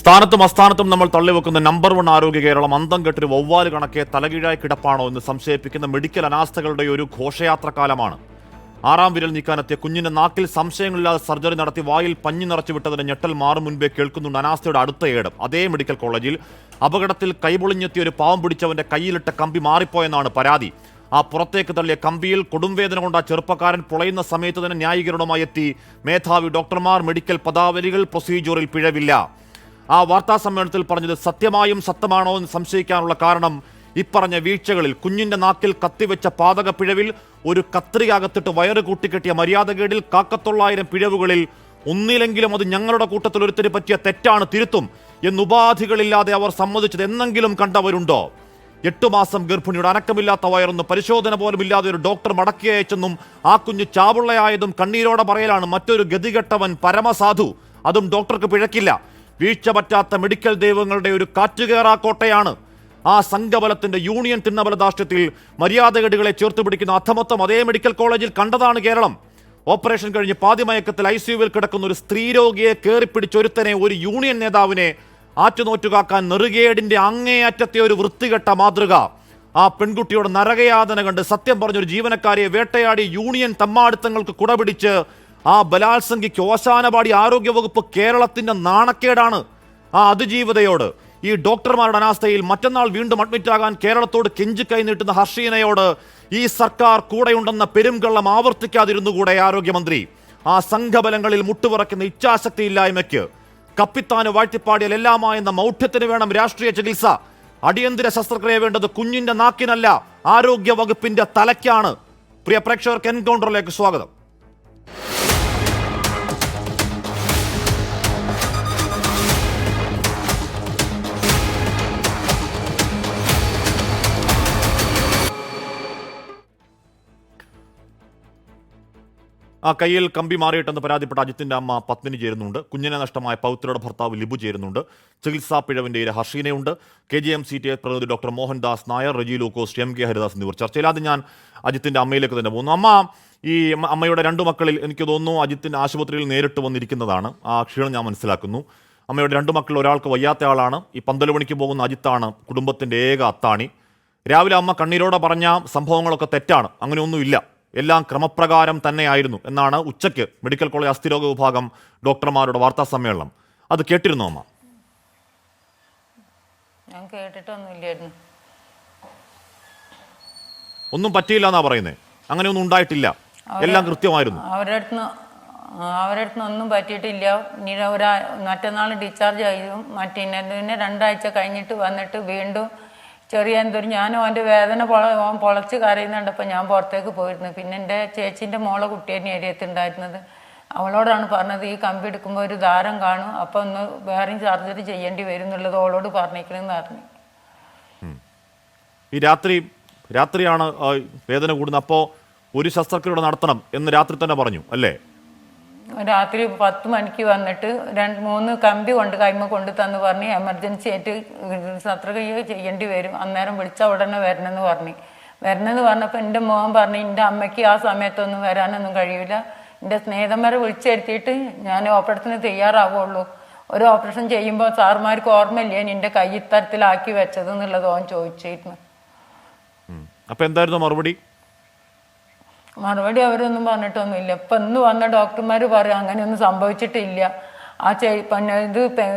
സ്ഥാനത്തും അസ്ഥാനത്തും നമ്മൾ തള്ളിവെക്കുന്ന നമ്പർ 1 ആരോഗ്യ കേരളം അന്തം കെട്ടൊരു വവ്വാല് കണക്കെ തലകീഴായി കിടപ്പാണോ എന്ന് സംശയിപ്പിക്കുന്ന മെഡിക്കൽ അനാസ്ഥകളുടെ ഒരു ഘോഷയാത്രക്കാലമാണ്. 6-ാം വിരൽ നീക്കാനെത്തിയ കുഞ്ഞിന്റെ നാക്കിൽ സംശയങ്ങളില്ലാതെ സർജറി നടത്തി വായിൽ പഞ്ഞി നിറച്ചു വിട്ടതിന്റെ ഞെട്ടൽ മാറും മുൻപേ കേൾക്കുന്നുണ്ട് അനാസ്ഥയുടെ അടുത്ത ഏടം. അതേ മെഡിക്കൽ കോളേജിൽ അപകടത്തിൽ കൈപൊളിഞ്ഞെത്തിയ ഒരു പാവം പിടിച്ചവന്റെ കയ്യിലിട്ട കമ്പി മാറിപ്പോയെന്നാണ് പരാതി. ആ പുറത്തേക്ക് തള്ളിയ കമ്പിയിൽ കൊടുംവേദന കൊണ്ട് ആ ചെറുപ്പക്കാരൻ പൊളയുന്ന സമയത്ത് തന്നെ ന്യായീകരണവുമായി എത്തി മേധാവി ഡോക്ടർമാർ. മെഡിക്കൽ പദാവലികൾ, പ്രൊസീജിയറിൽ പിഴവില്ല. ആ വാർത്താ സമ്മേളനത്തിൽ പറഞ്ഞത് സത്യമായും സത്യമാണോ എന്ന് സംശയിക്കാനുള്ള കാരണം ഇപ്പറഞ്ഞ വീഴ്ചകളിൽ കുഞ്ഞിന്റെ നാക്കിൽ കത്തിവെച്ച പാതക പിഴവിൽ, ഒരു കത്രിക അകത്തിട്ട് വയറ് കൂട്ടിക്കെട്ടിയ മര്യാദകേടിൽ, കാക്കത്തൊള്ളായിരം പിഴവുകളിൽ ഒന്നിലെങ്കിലും അത് ഞങ്ങളുടെ കൂട്ടത്തിൽ ഒരുത്തിന് പറ്റിയ തെറ്റാണ്, തിരുത്തും എന്നുപാധികളില്ലാതെ അവർ സമ്മതിച്ചത് എന്നെങ്കിലും കണ്ടവരുണ്ടോ? 8 മാസം ഗർഭിണിയുടെ അനക്കമില്ലാത്ത വയറൊന്ന് പരിശോധന പോലും ഇല്ലാതെ ഒരു ഡോക്ടർ മടക്കി അയച്ചെന്നും ആ കുഞ്ഞ് ചാവുള്ളയായതും കണ്ണീരോടെ പറയലാണ് മറ്റൊരു ഗതികെട്ടവൻ പരമസാധു. അതും ഡോക്ടർക്ക് പിഴക്കില്ല. വീഴ്ച പറ്റാത്ത മെഡിക്കൽ ദൈവങ്ങളുടെ ഒരു കാറ്റുകേറാക്കോട്ടയാണ് ആ സംഘബലത്തിന്റെ യൂണിയൻ തിണ്ണബലദാഷ്ട്യത്തിൽ മര്യാദകേടുകളെ ചേർത്ത് പിടിക്കുന്ന അധമത്വം അതേ മെഡിക്കൽ കോളേജിൽ കണ്ടതാണ് കേരളം. ഓപ്പറേഷൻ കഴിഞ്ഞ് പാതിമയക്കത്തിൽ ICUവിൽ കിടക്കുന്ന ഒരു സ്ത്രീരോഗിയെ കയറിപ്പിടിച്ചൊരുത്തനെ, ഒരു യൂണിയൻ നേതാവിനെ ആറ്റുനോറ്റുകാക്കാൻ നെറുകേടിന്റെ അങ്ങേയറ്റത്തെ ഒരു വൃത്തികെട്ട മാതൃക. ആ പെൺകുട്ടിയോട് നരകയാതന കണ്ട് സത്യം പറഞ്ഞൊരു ജീവനക്കാരിയെ വേട്ടയാടി യൂണിയൻ തമ്മാടിത്തങ്ങൾക്ക് കുടപിടിച്ച് ആ ബലാത്സംഗിക്ക് ഓശാനപാടി ആരോഗ്യവകുപ്പ് കേരളത്തിന്റെ നാണക്കേടാണ്. ആ അതിജീവിതയോട്, ഈ ഡോക്ടർമാരുടെ അനാസ്ഥയിൽ മറ്റന്നാൾ വീണ്ടും അഡ്മിറ്റാകാൻ കേരളത്തോട് കെഞ്ചിക്കൈ നീട്ടുന്ന ഹർഷീനയോട് ഈ സർക്കാർ കൂടെയുണ്ടെന്ന പെരുംകള്ളം ആവർത്തിക്കാതിരുന്നുകൂടെ ആരോഗ്യമന്ത്രി? ആ സംഘബലങ്ങളിൽ മുട്ടുവിറക്കുന്ന ഇച്ഛാശക്തിയില്ലായ്മയ്ക്ക്, കപ്പിത്താന് വാഴ്ത്തിപ്പാടിയാൽ എല്ലാമായെന്ന മൗഢ്യത്തിന് വേണം രാഷ്ട്രീയ ചികിത്സ. അടിയന്തര ശസ്ത്രക്രിയ വേണ്ടത് കുഞ്ഞിന്റെ നാക്കിനല്ല, ആരോഗ്യ വകുപ്പിന്റെ തലയ്ക്കാണ്. പ്രിയ പ്രേക്ഷകർക്ക് എൻകൗണ്ടറിലേക്ക് സ്വാഗതം. ആ കയ്യിൽ കമ്പി മാറിയിട്ടെന്ന് പരാതിപ്പെട്ട അജിത്തിന്റെ അമ്മ പത്മിനി ചേരുന്നുണ്ട്. കുഞ്ഞിനെ നഷ്ടമായ പൗത്രയുടെ ഭർത്താവ് ലിബു ചേരുന്നുണ്ട്. ചികിത്സാ പിഴവിന്റെ ഇര ഹർഷീനയുണ്ട്. KGM-CTA പ്രതിനിധി ഡോക്ടർ മോഹൻദാസ് നായർ, റെജി ലൂക്കോസ്, MK ഹരിദാസ് എന്നിവർ ചർച്ചയിൽ. ആദ്യം ഞാൻ അജിത്തിന്റെ അമ്മയിലേക്ക് തന്നെ പോകുന്നു. അമ്മ, ഈ അമ്മയുടെ 2 മക്കളിൽ എനിക്ക് തോന്നുന്നു അജിത്തിന് ആശുപത്രിയിൽ നേരിട്ട് വന്നിരിക്കുന്നതാണ്. ആ ക്ഷീണം ഞാൻ മനസ്സിലാക്കുന്നു. അമ്മയുടെ 2 മക്കളിൽ ഒരാൾക്ക് വയ്യാത്ത ആളാണ്. ഈ പന്തലുപണിക്ക് പോകുന്ന അജിത്താണ് കുടുംബത്തിന്റെ ഏക അത്താണി. രാവിലെ അമ്മ കണ്ണീരോടെ പറഞ്ഞ സംഭവങ്ങളൊക്കെ തെറ്റാണ്, അങ്ങനെയൊന്നുമില്ല, എല്ലാം ക്രമപ്രകാരം തന്നെയായിരുന്നു എന്നാണ് ഉച്ചയ്ക്ക് മെഡിക്കൽ കോളേജ് അസ്ഥിരോഗ വിഭാഗം ഡോക്ടർമാരുടെ വാർത്താ സമ്മേളനം. അത് കേട്ടിരുന്നോ അമ്മ? ഞാൻ കേട്ടിട്ടൊന്നുമില്ലായിരുന്നു. ഒന്നും പറ്റിയില്ല എന്നാ പറയുന്നത്? അങ്ങനെയൊന്നും ഉണ്ടായിട്ടില്ല, എല്ലാം കൃത്യമായിരുന്നു. അവരുടെ അടുത്ത് ഒന്നും പറ്റിയിട്ടില്ല. ഇനി മറ്റന്നാൾ ഡിസ്ചാർജ് ആയിരുന്നു. പിന്നെ 2 ആഴ്ച കഴിഞ്ഞിട്ട് വന്നിട്ട് വീണ്ടും ചെറിയ എന്തൊരു, ഞാനും അവൻ്റെ വേദന പൊളച്ച് കരയുന്നുണ്ടപ്പോൾ ഞാൻ പുറത്തേക്ക് പോയിരുന്നു. പിന്നെ എൻ്റെ ചേച്ചീൻ്റെ മോളെ കുട്ടിയെ ഏരിയത്തുണ്ടായിരുന്നത്, അവളോടാണ് പറഞ്ഞത് ഈ കമ്പി എടുക്കുമ്പോൾ ഒരു ദാരം കാണും, അപ്പോൾ ഒന്ന് വേറെയും സർജറി ചെയ്യേണ്ടി വരും എന്നുള്ളത് അവളോട് പറഞ്ഞേക്കണമെന്ന് പറഞ്ഞു. ഈ രാത്രിയാണ് വേദന കൂടുന്നത്, അപ്പോൾ ഒരു ശസ്ത്രക്രിയ നടത്തണം എന്ന് രാത്രി തന്നെ പറഞ്ഞു അല്ലേ? രാത്രി 10 മണിക്ക് വന്നിട്ട് 2-3 കമ്പി കൈമ കൊണ്ട് തന്ന് പറഞ്ഞ് എമർജൻസി ആയിട്ട് ശസ്ത്രക്രിയ ചെയ്യേണ്ടി വരും, അന്നേരം വിളിച്ച ഉടനെ വരണമെന്ന് പറഞ്ഞപ്പോൾ എൻ്റെ മോൻ പറഞ്ഞു എൻ്റെ അമ്മയ്ക്ക് ആ സമയത്തൊന്നും വരാനൊന്നും കഴിയില്ല, എൻ്റെ സ്നേഹിതന്മാരെ വിളിച്ചെടുത്തിട്ട് ഞാൻ ഓപ്പറേഷന് തയ്യാറാവുള്ളൂ, ഒരു ഓപ്പറേഷൻ ചെയ്യുമ്പോൾ സാറുമാർക്ക് ഓർമ്മയില്ലേ എൻ്റെ കൈ ഇത്തരത്തിലാക്കി വെച്ചത് എന്നുള്ളത് ഓൻ ചോദിച്ചിരുന്നു. അപ്പോൾ എന്തായിരുന്നു മറുപടി അവരൊന്നും പറഞ്ഞിട്ടൊന്നുമില്ല. ഇപ്പം ഇന്ന് വന്ന ഡോക്ടർമാർ പറയും അങ്ങനെയൊന്നും സംഭവിച്ചിട്ടില്ല. പിന്നെ ഇത്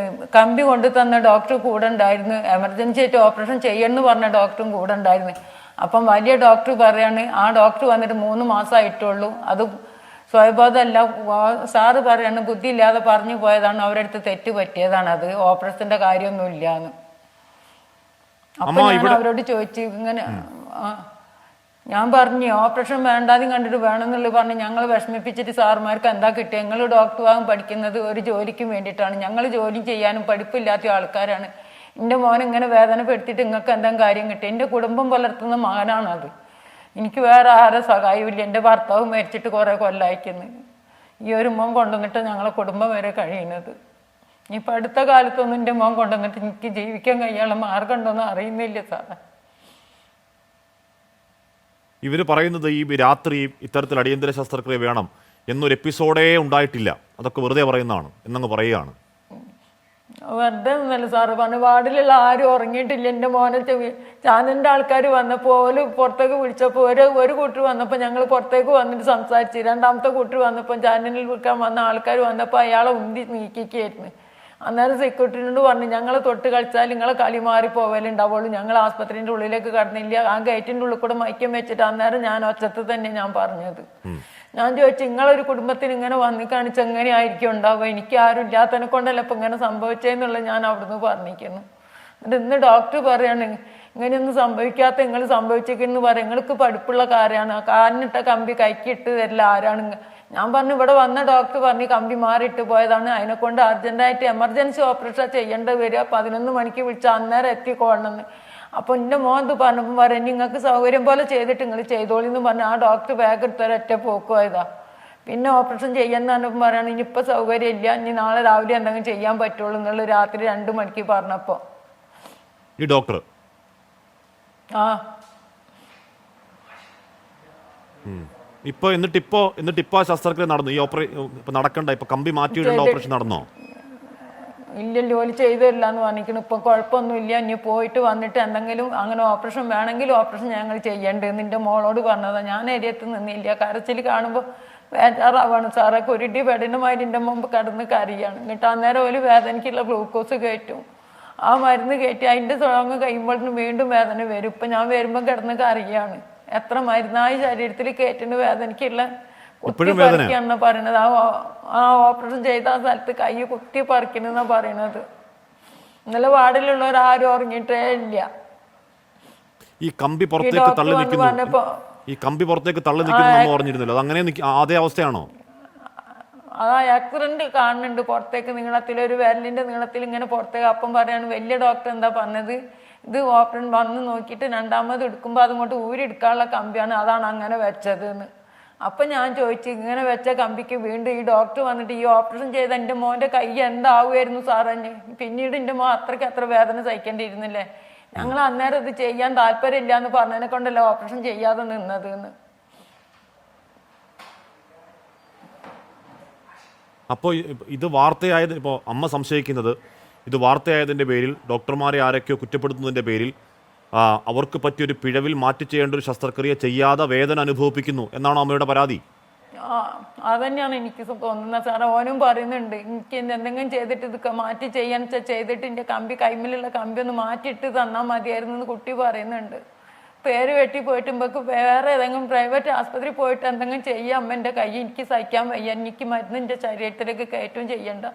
കമ്പി കൊണ്ട് തന്ന ഡോക്ടർ കൂടെ ഉണ്ടായിരുന്നു, എമർജൻസി ആയിട്ട് ഓപ്പറേഷൻ ചെയ്യണമെന്ന് പറഞ്ഞ ഡോക്ടറും കൂടെ ഉണ്ടായിരുന്നു. അപ്പം വലിയ ഡോക്ടർ പറയാണ് ആ ഡോക്ടർ വന്നിട്ട് 3 മാസമായിട്ടുള്ളൂ, അത് സ്വയബോധമല്ല, സാറ് പറയാണ് ബുദ്ധിയില്ലാതെ പറഞ്ഞു പോയതാണ്, അവരുടെ അടുത്ത് തെറ്റ് പറ്റിയതാണ്, അത് ഓപ്പറേഷൻ്റെ കാര്യമൊന്നും ഇല്ലാന്ന്. അപ്പം ഞാൻ അവരോട് ചോദിച്ചു ഇങ്ങനെ, ഞാൻ പറഞ്ഞു ഓപ്പറേഷൻ വേണ്ടാതെയും കണ്ടിട്ട് വേണമെന്നുള്ളത് പറഞ്ഞ് ഞങ്ങൾ വിഷമിപ്പിച്ചിട്ട് സാറുമാർക്ക് എന്താ കിട്ടുക, ഞങ്ങൾ ഡോക്ടറാകും പഠിക്കുന്നത് ഒരു ജോലിക്കും വേണ്ടിയിട്ടാണ്, ഞങ്ങൾ ജോലി ചെയ്യാനും പഠിപ്പില്ലാത്ത ആൾക്കാരാണ്, എൻ്റെ മോൻ ഇങ്ങനെ വേദനപ്പെടുത്തിയിട്ട് നിങ്ങൾക്ക് എന്താ കാര്യം കിട്ടുക, എൻ്റെ കുടുംബം പുലർത്തുന്ന മകനാണത്, എനിക്ക് വേറെ ആരും സഹായമില്ല, എൻ്റെ ഭർത്താവ് മരിച്ചിട്ട് കുറേ കൊല്ലമായിരിക്കുന്നു, ഈ ഒരു മോൻ കൊണ്ടുവന്നിട്ട് ഞങ്ങളെ കുടുംബം വരെ കഴിയുന്നത്, ഇനിയിപ്പോൾ അടുത്ത കാലത്തൊന്നും എൻ്റെ മോൻ കൊണ്ടുവന്നിട്ട് എനിക്ക് ജീവിക്കാൻ കഴിയാനുള്ള മാർഗം ഉണ്ടോയെന്ന് അറിയുന്നില്ല സാറേ. ഇവർ പറയുന്നത് ഈ രാത്രി ഇത്തരത്തിൽ അടിയന്തര ശസ്ത്രക്രിയ വേണം എന്നൊരു എപ്പിസോഡേ ഉണ്ടായിട്ടില്ല, അതൊക്കെ വെറുതെ പറയുന്നതാണ് എന്നങ്ങ് പറയുകയാണ്. വെറുതെ ഒന്നല്ല സാറ് പറഞ്ഞു, വാർഡിലുള്ള ആരും ഉറങ്ങിയിട്ടില്ല. എൻ്റെ മോനെ ചാനലിൻ്റെ ആൾക്കാർ വന്നപ്പോൾ ഓല് പുറത്തേക്ക് വിളിച്ചപ്പോൾ ഒരു കൂട്ടർ വന്നപ്പോൾ ഞങ്ങൾ പുറത്തേക്ക് വന്നിട്ട് സംസാരിച്ച്. രണ്ടാമത്തെ കൂട്ടർ വന്നപ്പോൾ ചാനലിൽ വിൽക്കാൻ വന്ന ആൾക്കാർ വന്നപ്പോൾ അയാളെ ഉന്തി നീക്കിക്കായിരുന്നു. അന്നേരം സെക്യൂരിറ്റിനോട് പറഞ്ഞു, ഞങ്ങൾ തൊട്ട് കളിച്ചാൽ നിങ്ങളെ കളി മാറി പോവലുണ്ടാവുള്ളൂ, ഞങ്ങൾ ആസ്പത്രിൻ്റെ ഉള്ളിലേക്ക് കടന്നില്ല. ആ ഗേറ്റിൻ്റെ ഉള്ളിൽ കൂടെ മൈക്കം വെച്ചിട്ട് അന്നേരം ഞാൻ ഒച്ചത്ത് തന്നെ ഞാൻ പറഞ്ഞത്. ഞാൻ ചോദിച്ചു, നിങ്ങളൊരു കുടുംബത്തിന് ഇങ്ങനെ വന്ന് കാണിച്ച് എങ്ങനെയായിരിക്കും ഉണ്ടാവുക, എനിക്ക് ആരും ഇല്ലാത്തതിനെ കൊണ്ടല്ല ഇപ്പം ഇങ്ങനെ സംഭവിച്ചതെന്നുള്ളത് ഞാൻ അവിടുന്ന് പറഞ്ഞിരിക്കുന്നു. എന്നിട്ട് ഇന്ന് ഡോക്ടർ പറയാണ്, ഇങ്ങനെയൊന്നും സംഭവിക്കാത്ത നിങ്ങൾ സംഭവിച്ചേക്കെന്ന് പറയും, നിങ്ങൾക്ക് പഠിപ്പുള്ള കാര്യമാണ്, കാലിനിട്ട കമ്പി കൈക്കിട്ട് തരില്ല ആരാണ്. ഞാൻ പറഞ്ഞു, ഇവിടെ വന്ന ഡോക്ടർ പറഞ്ഞു കമ്പി മാറിയിട്ട് പോയതാണ്, അതിനെക്കൊണ്ട് അർജൻറ്റായിട്ട് എമർജൻസി ഓപ്പറേഷൻ ചെയ്യേണ്ടി വരിക, 11 മണിക്ക് വിളിച്ചാൽ അന്നേരം എത്തിക്കോളണമെന്ന്. അപ്പോൾ എൻ്റെ മോൻ ഇത് പറഞ്ഞപ്പോൾ പറയാം, നിങ്ങൾക്ക് സൗകര്യം പോലെ ചെയ്തിട്ട് നിങ്ങൾ ചെയ്തോളിന്ന് പറഞ്ഞു. ആ ഡോക്ടർ ബാഗ് എടുത്തൊരൊറ്റ പോക്കുപോയതാ. പിന്നെ ഓപ്പറേഷൻ ചെയ്യാന്ന് പറഞ്ഞപ്പോൾ പറയണം, ഇനിയിപ്പോൾ സൗകര്യം ഇല്ല, ഇനി നാളെ രാവിലെ എന്തെങ്കിലും ചെയ്യാൻ പറ്റുള്ളൂ എന്നുള്ള രാത്രി 2 മണിക്ക് പറഞ്ഞപ്പോൾ ഈ ഡോക്ടർ എന്നിട്ടിപ്പോ ശസ്ത്രക്രിയ നടന്നു. ഈ ഇപ്പൊ നടക്കണ്ട, ഇപ്പൊ കമ്പി മാറ്റിയിടേണ്ട ഓപ്പറേഷൻ നടന്നോ? ഇല്ലല്ലോ, ഓല് ചെയ്തു തരില്ല എന്ന് പറഞ്ഞിരിക്കണം. ഇപ്പം കുഴപ്പമൊന്നുമില്ല, ഇനി പോയിട്ട് വന്നിട്ട് എന്തെങ്കിലും അങ്ങനെ ഓപ്പറേഷൻ വേണമെങ്കിൽ ഓപ്പറേഷൻ ഞങ്ങൾ ചെയ്യേണ്ടത് നിന്റെ മോളോട് പറഞ്ഞതാ. ഞാൻ ഏരിയത്ത് നിന്നില്ല, കരച്ചിൽ കാണുമ്പോൾ വേജാറാവാണ് സാറേ. കുരുട്ടി പെടിനുമായിട്ട് എൻ്റെ മുമ്പ് കിടന്ന് കരയാണ്. എന്നിട്ട് അന്നേരം ഒരു വേദനയ്ക്കുള്ള ഗ്ലൂക്കോസ് കയറ്റും, ആ മരുന്ന് കയറ്റി അതിൻ്റെ തുടങ്ങ് കഴിയുമ്പോഴത്തേനും വീണ്ടും വേദന വരും. ഇപ്പം ഞാൻ വരുമ്പോൾ കിടന്ന് കരയാണ്. എത്ര മരുന്നായി ശരീരത്തിൽ കയറ്റുന്ന വേദനയ്ക്കുള്ള കുത്തി പറിക്കാന്നാ പറയണത്. ആ ഓപ്പറേഷൻ ചെയ്ത ആ സ്ഥലത്ത് കൈ കുത്തി പറിക്കണെന്നാ പറയണത്. ഇന്നലെ വാർഡിലുള്ളവരാരും ഉറങ്ങിയിട്ടേ ഇല്ല. ഈ കമ്പി പുറത്തേക്ക് തള്ളി നിൽക്കുന്നു, ഈ കമ്പി പുറത്തേക്ക് തള്ളി നിൽക്കുന്നു പറഞ്ഞിരുന്നല്ലോ, അത് അങ്ങനെ അതേ അവസ്ഥയാണോ? ആ ആക്സിഡന്റ് കാണുന്നുണ്ട്, പുറത്തേക്ക് നീളത്തിൽ ഒരു വിരലിന്റെ നീളത്തിൽ ഇങ്ങനെ പുറത്തേക്ക്. അപ്പം പറയാണ് വലിയ ഡോക്ടർ എന്താ പറഞ്ഞത്, ഇത് ഓപ്പറേഷൻ വന്ന് നോക്കിയിട്ട് രണ്ടാമത് എടുക്കുമ്പോൾ അതുകൊണ്ട് ഊരിയെടുക്കാനുള്ള കമ്പിയാണ്, അതാണ് അങ്ങനെ വെച്ചത് എന്ന്. അപ്പം ഞാൻ ചോദിച്ചു, ഇങ്ങനെ വെച്ച കമ്പിക്ക് വീണ്ടും ഈ ഡോക്ടർ വന്നിട്ട് ഈ ഓപ്പറേഷൻ ചെയ്ത എൻ്റെ മോൻ്റെ കൈ എന്താവുമായിരുന്നു സാറന്നെ? പിന്നീട് എൻ്റെ മോൻ അത്ര വേദന സഹിക്കേണ്ടിയിരുന്നില്ലേ? ഞങ്ങൾ അന്നേരം ഇത് ചെയ്യാൻ താല്പര്യമില്ല എന്ന് പറഞ്ഞതിനെ കൊണ്ടല്ലേ ഓപ്പറേഷൻ ചെയ്യാതെ നിന്നത് എന്ന്. അപ്പോൾ ഇത് വാർത്തയായത്, ഇപ്പോൾ അമ്മ സംശയിക്കുന്നത് ഇത് വാർത്തയായതിൻ്റെ പേരിൽ ഡോക്ടർമാരെ ആരൊക്കെയോ കുറ്റപ്പെടുത്തുന്നതിൻ്റെ പേരിൽ അവർക്ക് പറ്റിയൊരു പിഴവിൽ മാറ്റി ചെയ്യേണ്ട ഒരു ശസ്ത്രക്രിയ ചെയ്യാതെ വേദന അനുഭവിപ്പിക്കുന്നു എന്നാണോ അമ്മയുടെ പരാതി? അതന്നെയാണ് എനിക്ക് തോന്നുന്നത് സാറേ. ഓനും പറയുന്നുണ്ട്, എനിക്ക് എന്തെങ്കിലും ചെയ്തിട്ട് ഇത് മാറ്റി ചെയ്യാൻ ചെയ്തിട്ട് എൻ്റെ കമ്പി കൈമിലുള്ള കമ്പി ഒന്ന് മാറ്റിയിട്ട് തന്നാൽ മതിയായിരുന്നു എന്ന് കുട്ടി പറയുന്നുണ്ട്. പേര് വെട്ടി പോയിട്ടുമ്പോൾക്ക് വേറെ ഏതെങ്കിലും പ്രൈവറ്റ് ആസ്പത്രി പോയിട്ട് എന്തെങ്കിലും ചെയ്യാം, അമ്മേൻ്റെ കൈ എനിക്ക് സഹിക്കാൻ വയ്യ, എനിക്ക് മരുന്ന് എൻ്റെ ശരീരത്തിലേക്ക് കയറ്റവും ചെയ്യണ്ട,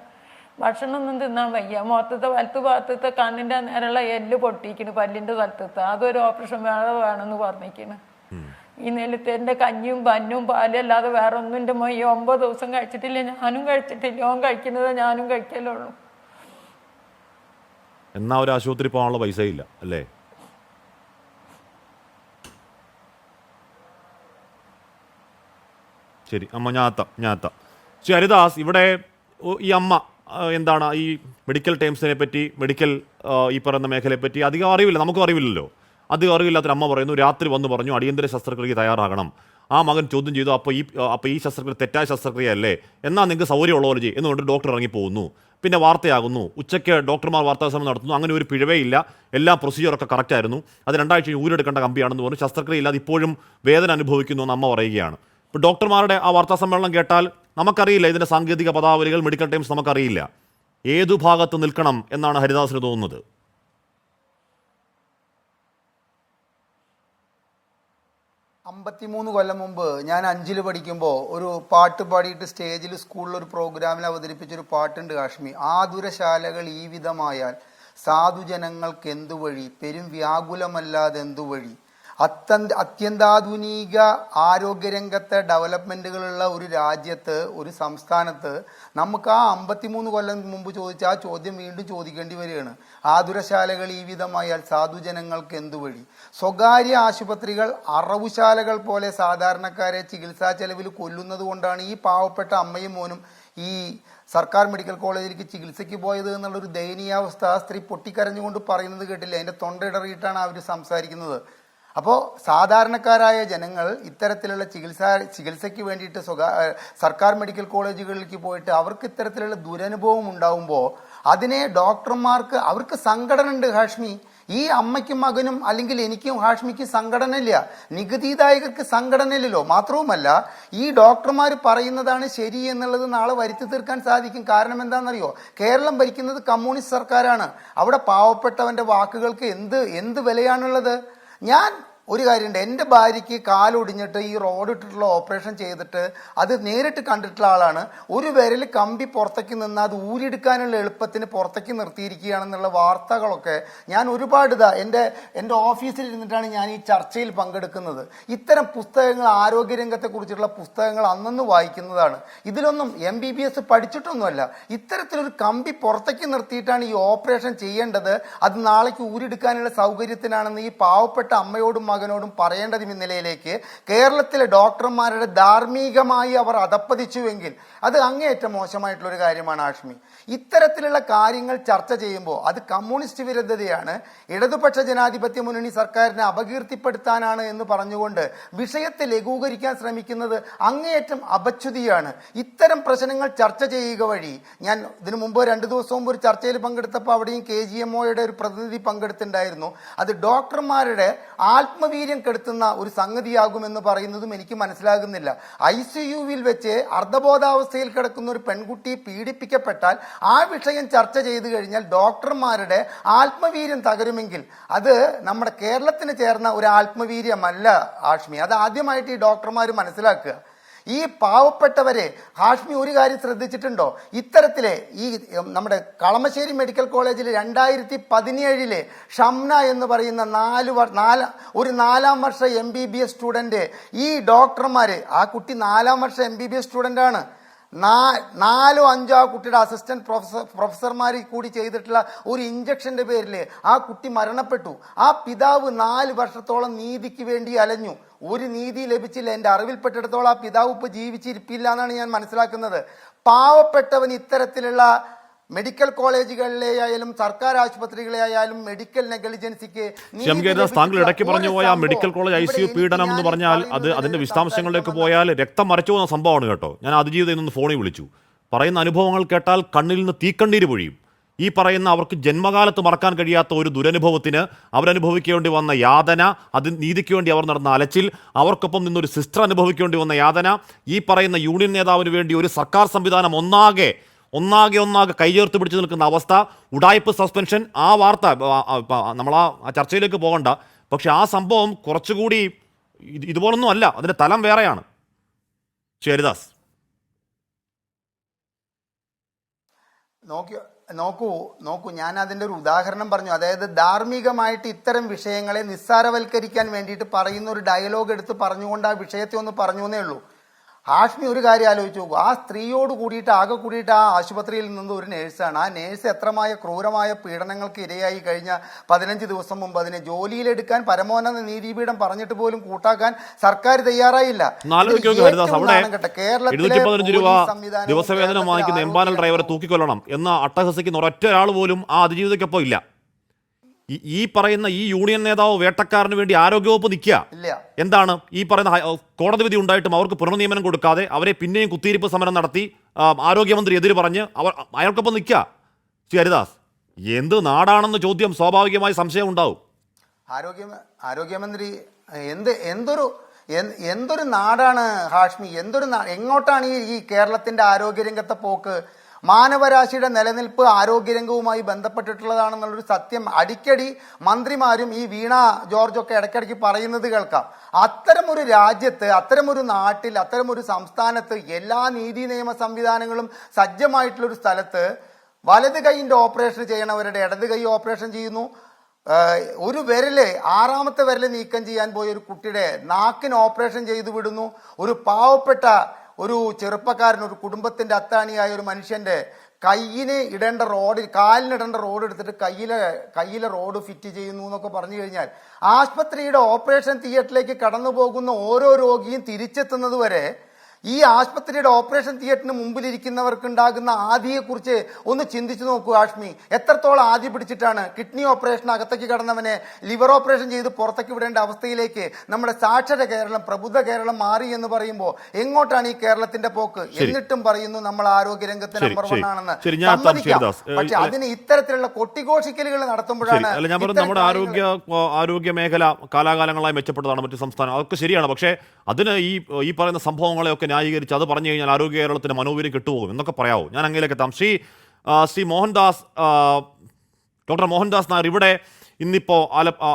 ഭക്ഷണം ഒന്നും തിന്നാൻ വയ്യ, മൊത്തത്തെ വലത്ത് ഭാഗത്തെ കണ്ണിൻ്റെ നേരെയുള്ള എല്ല് പൊട്ടിക്കുന്നു, പല്ലിൻ്റെ സ്ഥലത്തത്തെ, അതൊരു ഓപ്പറേഷൻ വേണമെന്ന് പറഞ്ഞിരിക്കുന്നു. ഈ നെല്ലുത്തേൻ്റെ കഞ്ഞിയും പന്നും പാലും അല്ലാതെ വേറെ ഒന്നും എൻ്റെ മോൻ ഈ 9 ദിവസം കഴിച്ചിട്ടില്ല, ഞാനും കഴിച്ചിട്ടില്ല, ഓൻ കഴിക്കുന്നത് ഞാനും കഴിക്കലുള്ളൂ. എന്നാ ഒരു ആശുപത്രി പോകാനുള്ള പൈസ ഇല്ല അല്ലേ? ശരി അമ്മ, ഞാത്ത ശ്രീ ഹരിദാസ്, ഇവിടെ ഈ അമ്മ എന്താണ് ഈ മെഡിക്കൽ ടേംസിനെ പറ്റി, മെഡിക്കൽ ഈ പറയുന്ന മേഖലയെ പറ്റി അധികം അറിവില്ല, നമുക്കും അറിവില്ലല്ലോ. അധികം അറിവില്ലാത്തൊരു അമ്മ പറയുന്നു, രാത്രി വന്ന് പറഞ്ഞു അടിയന്തര ശസ്ത്രക്രിയ തയ്യാറാകണം. ആ മകൻ ചോദ്യം ചെയ്തു, അപ്പോൾ ഈ ശസ്ത്രക്രിയ തെറ്റായ ശസ്ത്രക്രിയ അല്ലേ, എന്നാൽ നിങ്ങൾക്ക് സൗകര്യമുള്ളവർ ചെയ്യും എന്നുകൊണ്ട് ഡോക്ടർ ഇറങ്ങിപ്പോകുന്നു. പിന്നെ വാർത്തയാകുന്നു, ഉച്ചയ്ക്ക് ഡോക്ടർമാർ വാർത്താസമ്മേളനം നടത്തുന്നു, അങ്ങനെ ഒരു പിഴവേ ഇല്ല, എല്ലാ പ്രൊസീജിയറൊക്കെ കറക്റ്റായിരുന്നു, അത് 2 ആഴ്ച ഊരെടുക്കേണ്ട കമ്പിയാണെന്ന് പറഞ്ഞു, ശസ്ത്രക്രിയ ഇല്ലാതെ ഇപ്പോഴും വേദന അനുഭവിക്കുന്നു എന്ന് അമ്മ പറയുകയാണ്. ഇപ്പോൾ ഡോക്ടർമാരുടെ ആ വാർത്താ സമ്മേളനം കേട്ടാൽ നമുക്കറിയില്ല ഇതിൻ്റെ സാങ്കേതിക പദാവലികൾ, മെഡിക്കൽ ടൈംസ് നമുക്കറിയില്ല. ഏതു ഭാഗത്ത് നിൽക്കണം എന്നാണ് ഹരിദാസിന് തോന്നുന്നത്? അമ്പത്തിമൂന്ന് കൊല്ലം മുമ്പ് ഞാൻ 5ൽ പഠിക്കുമ്പോൾ ഒരു പാട്ട് പാടിയിട്ട് സ്റ്റേജിൽ സ്കൂളിൽ ഒരു പ്രോഗ്രാമിൽ അവതരിപ്പിച്ചൊരു പാട്ടുണ്ട് കാശ്മീർ. ആതുരശാലകൾ ഈ വിധമായാൽ സാധുജനങ്ങൾക്ക് എന്തു വഴി, പെരും വ്യാകുലമല്ലാതെ എന്തു വഴി. അത്യന്താധുനിക ആരോഗ്യരംഗത്തെ ഡെവലപ്മെൻറ്റുകളുള്ള ഒരു രാജ്യത്ത്, ഒരു സംസ്ഥാനത്ത് നമുക്ക് ആ 53 കൊല്ലം മുമ്പ് ചോദിച്ച ആ ചോദ്യം വീണ്ടും ചോദിക്കേണ്ടി വരികയാണ്. ആതുരശാലകൾ ഈ വിധമായാൽ സാധുജനങ്ങൾക്ക് എന്തു വഴി. സ്വകാര്യ ആശുപത്രികൾ അറവുശാലകൾ പോലെ സാധാരണക്കാരെ ചികിത്സാ ചെലവിൽ കൊല്ലുന്നത് കൊണ്ടാണ് ഈ പാവപ്പെട്ട അമ്മയും മോനും ഈ സർക്കാർ മെഡിക്കൽ കോളേജിലേക്ക് ചികിത്സയ്ക്ക് പോയത് എന്നുള്ളൊരു ദയനീയാവസ്ഥ ആ സ്ത്രീ പൊട്ടിക്കരഞ്ഞുകൊണ്ട് പറയുന്നത് കേട്ടില്ല. അതിൻ്റെ തൊണ്ടയിടറിയിട്ടാണ് അവർ സംസാരിക്കുന്നത്. അപ്പോൾ സാധാരണക്കാരായ ജനങ്ങൾ ഇത്തരത്തിലുള്ള ചികിത്സയ്ക്ക് വേണ്ടിയിട്ട് സർക്കാർ മെഡിക്കൽ കോളേജുകളിലേക്ക് പോയിട്ട് അവർക്ക് ഇത്തരത്തിലുള്ള ദുരനുഭവം ഉണ്ടാവുമ്പോൾ അതിനെ ഡോക്ടർമാർക്ക് അവർക്ക് സംഘടന ഉണ്ട് ഹാഷ്മി. ഈ അമ്മയ്ക്കും മകനും അല്ലെങ്കിൽ എനിക്കും ഹാഷ്മിക്കും സംഘടന ഇല്ല, നികുതിദായകർക്ക് സംഘടന ഇല്ലല്ലോ. മാത്രവുമല്ല ഈ ഡോക്ടർമാർ പറയുന്നതാണ് ശരി എന്നുള്ളത് നാളെ വരുത്തി തീർക്കാൻ സാധിക്കും. കാരണം എന്താണെന്നറിയോ, കേരളം ഭരിക്കുന്നത് കമ്മ്യൂണിസ്റ്റ് സർക്കാരാണ്. അവിടെ പാവപ്പെട്ടവന്റെ വാക്കുകൾക്ക് എന്ത് വിലയാണുള്ളത്? ഞാൻ ഒരു കാര്യമുണ്ട്, എൻ്റെ ഭാര്യയ്ക്ക് കാലൊടിഞ്ഞിട്ട് ഈ റോഡ് ഇട്ടിട്ടുള്ള ഓപ്പറേഷൻ ചെയ്തിട്ട് അത് നേരിട്ട് കണ്ടിട്ടുള്ള ആളാണ്. ഒരു വിരൽ കമ്പി പുറത്തേക്ക് നിന്ന് അത് ഊരിയെടുക്കാനുള്ള എളുപ്പത്തിന് പുറത്തേക്ക് നിർത്തിയിരിക്കുകയാണെന്നുള്ള വാർത്തകളൊക്കെ ഞാൻ ഒരുപാട് എൻ്റെ ഓഫീസിൽ ഇരുന്നിട്ടാണ് ഞാൻ ഈ ചർച്ചയിൽ പങ്കെടുക്കുന്നത്. ഇത്തരം പുസ്തകങ്ങൾ, ആരോഗ്യരംഗത്തെക്കുറിച്ചുള്ള പുസ്തകങ്ങൾ അന്നന്ന് വായിക്കുന്നതാണ്. ഇതിലൊന്നും MBBS പഠിച്ചിട്ടൊന്നുമല്ല. ഇത്തരത്തിലൊരു കമ്പി പുറത്തേക്ക് നിർത്തിയിട്ടാണ് ഈ ഓപ്പറേഷൻ ചെയ്യേണ്ടത്, അത് നാളേക്ക് ഊരിയെടുക്കാനുള്ള സൗകര്യത്തിനാണെന്ന് ഈ പാവപ്പെട്ട അമ്മയോടും മകനോടും പറയേണ്ടത് ഇന്നലയിലേക്ക് കേരളത്തിലെ ഡോക്ടർമാരുടെ ധാർമ്മികമായി അവർ അധപ്പതിച്ചുവെങ്കിൽ അത് അങ്ങേയറ്റം മോശമായിട്ടുള്ള ഒരു കാര്യമാണ് ആഷ്മി. ഇത്തരത്തിലുള്ള കാര്യങ്ങൾ ചർച്ച ചെയ്യുമ്പോൾ അത് കമ്മ്യൂണിസ്റ്റ് വിരുദ്ധതയാണ്, ഇടതുപക്ഷ ജനാധിപത്യ മുന്നണി സർക്കാരിനെ അപകീർത്തിപ്പെടുത്താനാണ് എന്ന് പറഞ്ഞുകൊണ്ട് വിഷയത്തെ ലഘൂകരിക്കാൻ ശ്രമിക്കുന്നത് അങ്ങേയറ്റം അപച്യുതിയാണ്. ഇത്തരം പ്രശ്നങ്ങൾ ചർച്ച ചെയ്യുക വഴി, ഞാൻ ഇതിനു മുമ്പ് 2 ദിവസം മുമ്പ് ഒരു ചർച്ചയിൽ പങ്കെടുത്തപ്പോൾ അവിടെയും KGMOയുടെ ഒരു പ്രതിനിധി പങ്കെടുത്തിട്ടുണ്ടായിരുന്നു. അത് ഡോക്ടർമാരുടെ ആത്മവീര്യം കെടുത്തുന്ന ഒരു സംഗതിയാകുമെന്ന് പറയുന്നതും എനിക്ക് മനസ്സിലാകുന്നില്ല. ICUവിൽ വെച്ച് അർദ്ധബോധാവസ്ഥയിൽ കിടക്കുന്ന ഒരു പെൺകുട്ടി പീഡിപ്പിക്കപ്പെട്ടാൽ ആ വിഷയം ചർച്ച ചെയ്തു കഴിഞ്ഞാൽ ഡോക്ടർമാരുടെ ആത്മവീര്യം തകരുമെങ്കിൽ അത് നമ്മുടെ കേരളത്തിന് ചേർന്ന ഒരു ആത്മവീര്യമല്ല ആഷ്മി. അത് ആദ്യമായിട്ട് ഈ ഡോക്ടർമാർ മനസ്സിലാക്കുക. ഈ പാവപ്പെട്ടവരെ ഹാഷ്മി ഒരു കാര്യം ശ്രദ്ധിച്ചിട്ടുണ്ടോ? ഇത്തരത്തിലെ ഈ നമ്മുടെ കളമശ്ശേരി മെഡിക്കൽ കോളേജിൽ 2017 ഷംന എന്ന് പറയുന്ന 4ാം വർഷ MBBS സ്റ്റുഡന്റ്, ഈ ഡോക്ടർമാര്, ആ കുട്ടി 4ാം വർഷ MBBS സ്റ്റുഡന്റ് ആണ്. 4 or 5 ആ കുട്ടിയുടെ അസിസ്റ്റന്റ് പ്രൊഫസർമാർ കൂടി ചെയ്തിട്ടുള്ള ഒരു ഇഞ്ചക്ഷന്റെ പേരിൽ ആ കുട്ടി മരണപ്പെട്ടു. ആ പിതാവ് 4 വർഷത്തോളം നീതിക്ക് വേണ്ടി അലഞ്ഞു. ഒരു നീതി ലഭിച്ചില്ല. എൻ്റെ അറിവിൽപ്പെട്ടിടത്തോളം ആ പിതാവ് ഇപ്പൊ ജീവിച്ചിരിപ്പില്ല എന്നാണ് ഞാൻ മനസ്സിലാക്കുന്നത്. പാവപ്പെട്ടവൻ ഇത്തരത്തിലുള്ള മെഡിക്കൽ കോളേജുകളിലെ ആയാലും സർക്കാർ ആശുപത്രികളെ ആയാലും മെഡിക്കൽ നെഗ്ലിജൻസിക്ക് താങ്കൾ ഇടയ്ക്ക് പറഞ്ഞു പോയ മെഡിക്കൽ കോളേജ് ICU പീഡനം എന്ന് പറഞ്ഞാൽ അതിന്റെ വിശദാംശങ്ങളിലേക്ക് പോയാൽ രക്തം മരച്ചു പോകുന്ന സംഭവമാണ് കേട്ടോ. ഞാൻ അതിജീവിതയിൽ നിന്ന് ഫോണിൽ വിളിച്ചു. പറയുന്ന അനുഭവങ്ങൾ കേട്ടാൽ കണ്ണിൽ നിന്ന് തീക്കണ്ണീര് പൊഴിയും. ഈ പറയുന്ന അവർക്ക് ജന്മകാലത്ത് മറക്കാൻ കഴിയാത്ത ഒരു ദുരനുഭവത്തിന് അവരനുഭവിക്കേണ്ടി വന്ന യാതന, അതിന് നീതിക്ക് വേണ്ടി അവർ നടന്ന അലച്ചിൽ, അവർക്കൊപ്പം നിന്നൊരു സിസ്റ്റർ അനുഭവിക്കേണ്ടി വന്ന യാതന, ഈ പറയുന്ന യൂണിയൻ നേതാവിന് വേണ്ടി ഒരു സർക്കാർ സംവിധാനം ഒന്നാകെ കൈചേർത്ത് പിടിച്ചു നിൽക്കുന്ന അവസ്ഥ, ഉഡായിപ്പ് സസ്പെൻഷൻ, ആ വാർത്ത നമ്മൾ ആ ചർച്ചയിലേക്ക് പോകണ്ട. പക്ഷെ ആ സംഭവം കുറച്ചുകൂടി ഇതുപോലൊന്നും അല്ല, അതിൻ്റെ തലം വേറെയാണ്. ശരിദാസ്, നോക്കൂ, ഞാൻ അതിൻ്റെ ഒരു ഉദാഹരണം പറഞ്ഞു. അതായത് ധാർമ്മികമായിട്ട് ഇത്തരം വിഷയങ്ങളെ നിസ്സാരവൽക്കരിക്കാൻ വേണ്ടിയിട്ട് പറയുന്ന ഒരു ഡയലോഗ് എടുത്ത് പറഞ്ഞുകൊണ്ട് ആ വിഷയത്തെ ഒന്ന് പറഞ്ഞു എന്നേ ഉള്ളൂ. ഹാഷ്മി ഒരു കാര്യം ആലോചിച്ച് നോക്കൂ. ആ സ്ത്രീയോട് കൂടിയിട്ട് ആ ആശുപത്രിയിൽ നിന്ന് ഒരു നേഴ്സാണ്. ആ നേഴ്സ് എത്രമായ ക്രൂരമായ പീഡനങ്ങൾക്ക് ഇരയായി കഴിഞ്ഞ 15 ദിവസം മുമ്പ് അതിനെ ജോലിയിലെടുക്കാൻ പരമോന്നത നീതിപീഠം പറഞ്ഞിട്ട് പോലും കൂട്ടാക്കാൻ സർക്കാർ തയ്യാറായില്ല. ദിവസവേതനം വാങ്ങിക്കുന്ന എംപാനൽ ഡ്രൈവറെ തൂക്കിക്കൊല്ലണം എന്ന അട്ടഹസിക്കുന്ന ഒരൊറ്റ ഒരാൾ പോലും ആ അതിജീവിതയ്ക്കൊപ്പം ഇല്ല. ഈ പറയുന്ന ഈ യൂണിയൻ നേതാവ് വേട്ടക്കാരന് വേണ്ടി ആരോഗ്യവകുപ്പ് നിൽക്കുക. എന്താണ് ഈ പറയുന്ന കോടതി വിധി ഉണ്ടായിട്ടും അവർക്ക് പുനർനിയമനം കൊടുക്കാതെ അവരെ പിന്നെയും കുത്തിയിരിപ്പ് സമരം നടത്തി ആരോഗ്യമന്ത്രി എതിര് പറഞ്ഞ് അയാൾക്കൊപ്പം നിൽക്കുക. ഹരിദാസ്, എന്ത് നാടാണെന്ന് ചോദ്യം സ്വാഭാവികമായി സംശയം ഉണ്ടാവും. ആരോഗ്യമന്ത്രി എന്തൊരു നാടാണ് ഹാഷ്മി? എങ്ങോട്ടാണ് ഈ കേരളത്തിന്റെ ആരോഗ്യരംഗത്തെ പോക്ക്? മാനവരാശിയുടെ നിലനിൽപ്പ് ആരോഗ്യരംഗവുമായി ബന്ധപ്പെട്ടിട്ടുള്ളതാണെന്നുള്ളൊരു സത്യം അടിക്കടി മന്ത്രിമാരും ഈ വീണ ജോർജൊക്കെ ഇടയ്ക്കിടയ്ക്ക് പറയുന്നത് കേൾക്കാം. അത്തരമൊരു രാജ്യത്ത്, അത്തരമൊരു നാട്ടിൽ, അത്തരമൊരു സംസ്ഥാനത്ത് എല്ലാ നീതി നിയമ സംവിധാനങ്ങളും സജ്ജമായിട്ടുള്ളൊരു സ്ഥലത്ത് വലത് കൈയിൻ്റെ ഓപ്പറേഷൻ ചെയ്യണവരുടെ ഇടത് കൈ ഓപ്പറേഷൻ ചെയ്യുന്നു. ഒരു വിരല്, 6ാമത്തെ വിരല് നീക്കം ചെയ്യാൻ പോയ ഒരു കുട്ടിയുടെ നാക്കിന് ഓപ്പറേഷൻ ചെയ്തു വിടുന്നു. ഒരു പാവപ്പെട്ട ഒരു ചെറുപ്പക്കാരൻ, ഒരു കുടുംബത്തിന്റെ അത്താണിയായ ഒരു മനുഷ്യന്റെ കാലിനിടേണ്ട റോഡ് എടുത്തിട്ട് കയ്യിലെ റോഡ് ഫിറ്റ് ചെയ്യുന്നു എന്നൊക്കെ പറഞ്ഞു കഴിഞ്ഞാൽ ആശുപത്രിയുടെ ഓപ്പറേഷൻ തിയേറ്ററിലേക്ക് കടന്നു പോകുന്ന ഓരോ രോഗിയും തിരിച്ചെത്തുന്നത് വരെ ഈ ആശുപത്രിയുടെ ഓപ്പറേഷൻ തിയേറ്ററിന് മുമ്പിലിരിക്കുന്നവർക്ക് ഉണ്ടാകുന്ന ആദിയെക്കുറിച്ച് ഒന്ന് ചിന്തിച്ചു നോക്കൂ ആഷ്മി. എത്രത്തോളം ആദി പിടിച്ചിട്ടാണ് കിഡ്നി ഓപ്പറേഷൻ അകത്തേക്ക് കടന്നവനെ ലിവർ ഓപ്പറേഷൻ ചെയ്ത് പുറത്തേക്ക് വിടേണ്ട അവസ്ഥയിലേക്ക് നമ്മുടെ സാക്ഷര കേരളം, പ്രബുദ്ധ കേരളം മാറി എന്ന് പറയുമ്പോൾ എങ്ങോട്ടാണ് ഈ കേരളത്തിന്റെ പോക്ക്? എന്നിട്ടും പറയുന്നു നമ്മൾ ആരോഗ്യരംഗത്ത് നമ്പർ 1 ആണെന്ന്. സമ്മതിക്കാം, പക്ഷെ അതിന് ഇത്തരത്തിലുള്ള കൊട്ടിഘോഷിക്കലുകൾ നടത്തുമ്പോഴാണ് നമ്മുടെ ആരോഗ്യ മേഖല കാലാകാലങ്ങളായി മെച്ചപ്പെട്ടതാണ് മറ്റു സംസ്ഥാനം, അതൊക്കെ ശരിയാണ്. പക്ഷേ അതിന് ഈ പറയുന്ന സംഭവങ്ങളെയൊക്കെ ന്യായീകരിച്ച് അത് പറഞ്ഞു കഴിഞ്ഞാൽ ആരോഗ്യ കേരളത്തിന് മനോവീര്യം കെട്ടുപോകും എന്നൊക്കെ പറയാവോ? ഞാൻ അങ്ങനെയൊക്കെ എത്താം. ശ്രീ മോഹൻദാസ്, ഡോക്ടർ മോഹൻദാസ് നായർ, ഇവിടെ ഇന്നിപ്പോൾ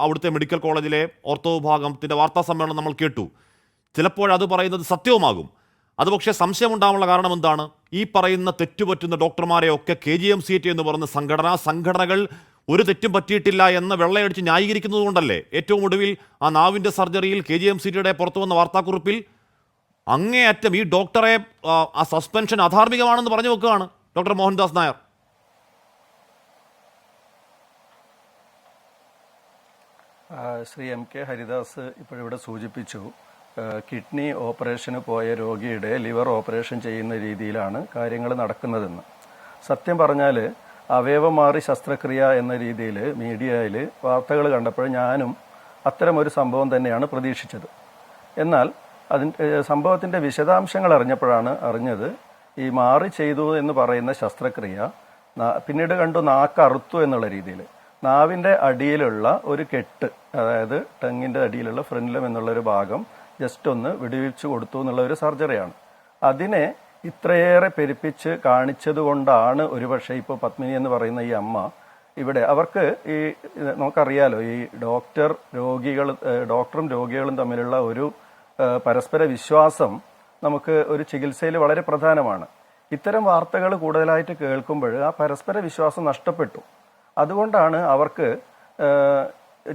അവിടുത്തെ മെഡിക്കൽ കോളേജിലെ ഓർത്തോ വിഭാഗത്തിൻ്റെ വാർത്താ സമ്മേളനം നമ്മൾ കേട്ടു. ചിലപ്പോഴത് പറയുന്നത് സത്യവുമാകും. അത് പക്ഷേ സംശയമുണ്ടാവാനുള്ള കാരണം എന്താണ്? ഈ പറയുന്ന തെറ്റുപറ്റുന്ന ഡോക്ടർമാരെയൊക്കെ KGMCH എന്ന് പറയുന്ന സംഘടനകൾ ഒരു തെറ്റും പറ്റിയിട്ടില്ല എന്ന് വെള്ളയടിച്ച് ന്യായീകരിക്കുന്നത് കൊണ്ടല്ലേ ഏറ്റവും ഒടുവിൽ ആ നാവിൻ്റെ സർജറിയിൽ KGMCHയുടെ പുറത്തു വന്ന വാർത്താക്കുറിപ്പിൽ അങ്ങേയറ്റം ഈ ഡോക്ടറെ ആ സസ്പെൻഷൻ അധാർമികമാണെന്ന് പറഞ്ഞു വെക്കുകയാണ് ഡോക്ടർ മോഹൻദാസ് നായർ. ശ്രീ MK ഹരിദാസ് ഇപ്പോഴിവിടെ സൂചിപ്പിച്ചു, കിഡ്നി ഓപ്പറേഷന് പോയ രോഗിയുടെ ലിവർ ഓപ്പറേഷൻ ചെയ്യുന്ന രീതിയിലാണ് കാര്യങ്ങൾ നടക്കുന്നതെന്ന്. സത്യം പറഞ്ഞാൽ അവയവം മാറി ശസ്ത്രക്രിയ എന്ന രീതിയിൽ മീഡിയയിൽ വാർത്തകൾ കണ്ടപ്പോൾ ഞാനും അത്തരമൊരു സംഭവം തന്നെയാണ് പ്രതീക്ഷിച്ചത്. എന്നാൽ സംഭവത്തിൻ്റെ വിശദാംശങ്ങൾ അറിഞ്ഞത് ഈ മാറി ചെയ്തു എന്ന് പറയുന്ന ശസ്ത്രക്രിയ പിന്നീട് കണ്ടു നാക്ക് അറുത്തു എന്നുള്ള രീതിയിൽ നാവിൻ്റെ അടിയിലുള്ള ഒരു കെട്ട്, അതായത് ടങ്ങിൻ്റെ അടിയിലുള്ള ഫ്രണ്ടിലും എന്നുള്ളൊരു ഭാഗം ജസ്റ്റ് ഒന്ന് വിടുവിച്ചു കൊടുത്തു എന്നുള്ള ഒരു സർജറിയാണ്. അതിനെ ഇത്രയേറെ പെരുപ്പിച്ച് കാണിച്ചത് കൊണ്ടാണ് ഒരുപക്ഷെ ഇപ്പോൾ പത്മിനി എന്ന് പറയുന്ന ഈ അമ്മ ഇവിടെ അവർക്ക് ഈ നമുക്കറിയാലോ ഈ ഡോക്ടറും രോഗികളും തമ്മിലുള്ള ഒരു പരസ്പര വിശ്വാസം നമുക്ക് ഒരു ചികിത്സയിൽ വളരെ പ്രധാനമാണ്. ഇത്തരം വാർത്തകൾ കൂടുതലായിട്ട് കേൾക്കുമ്പോൾ ആ പരസ്പര വിശ്വാസം നഷ്ടപ്പെട്ടു. അതുകൊണ്ടാണ് അവർക്ക്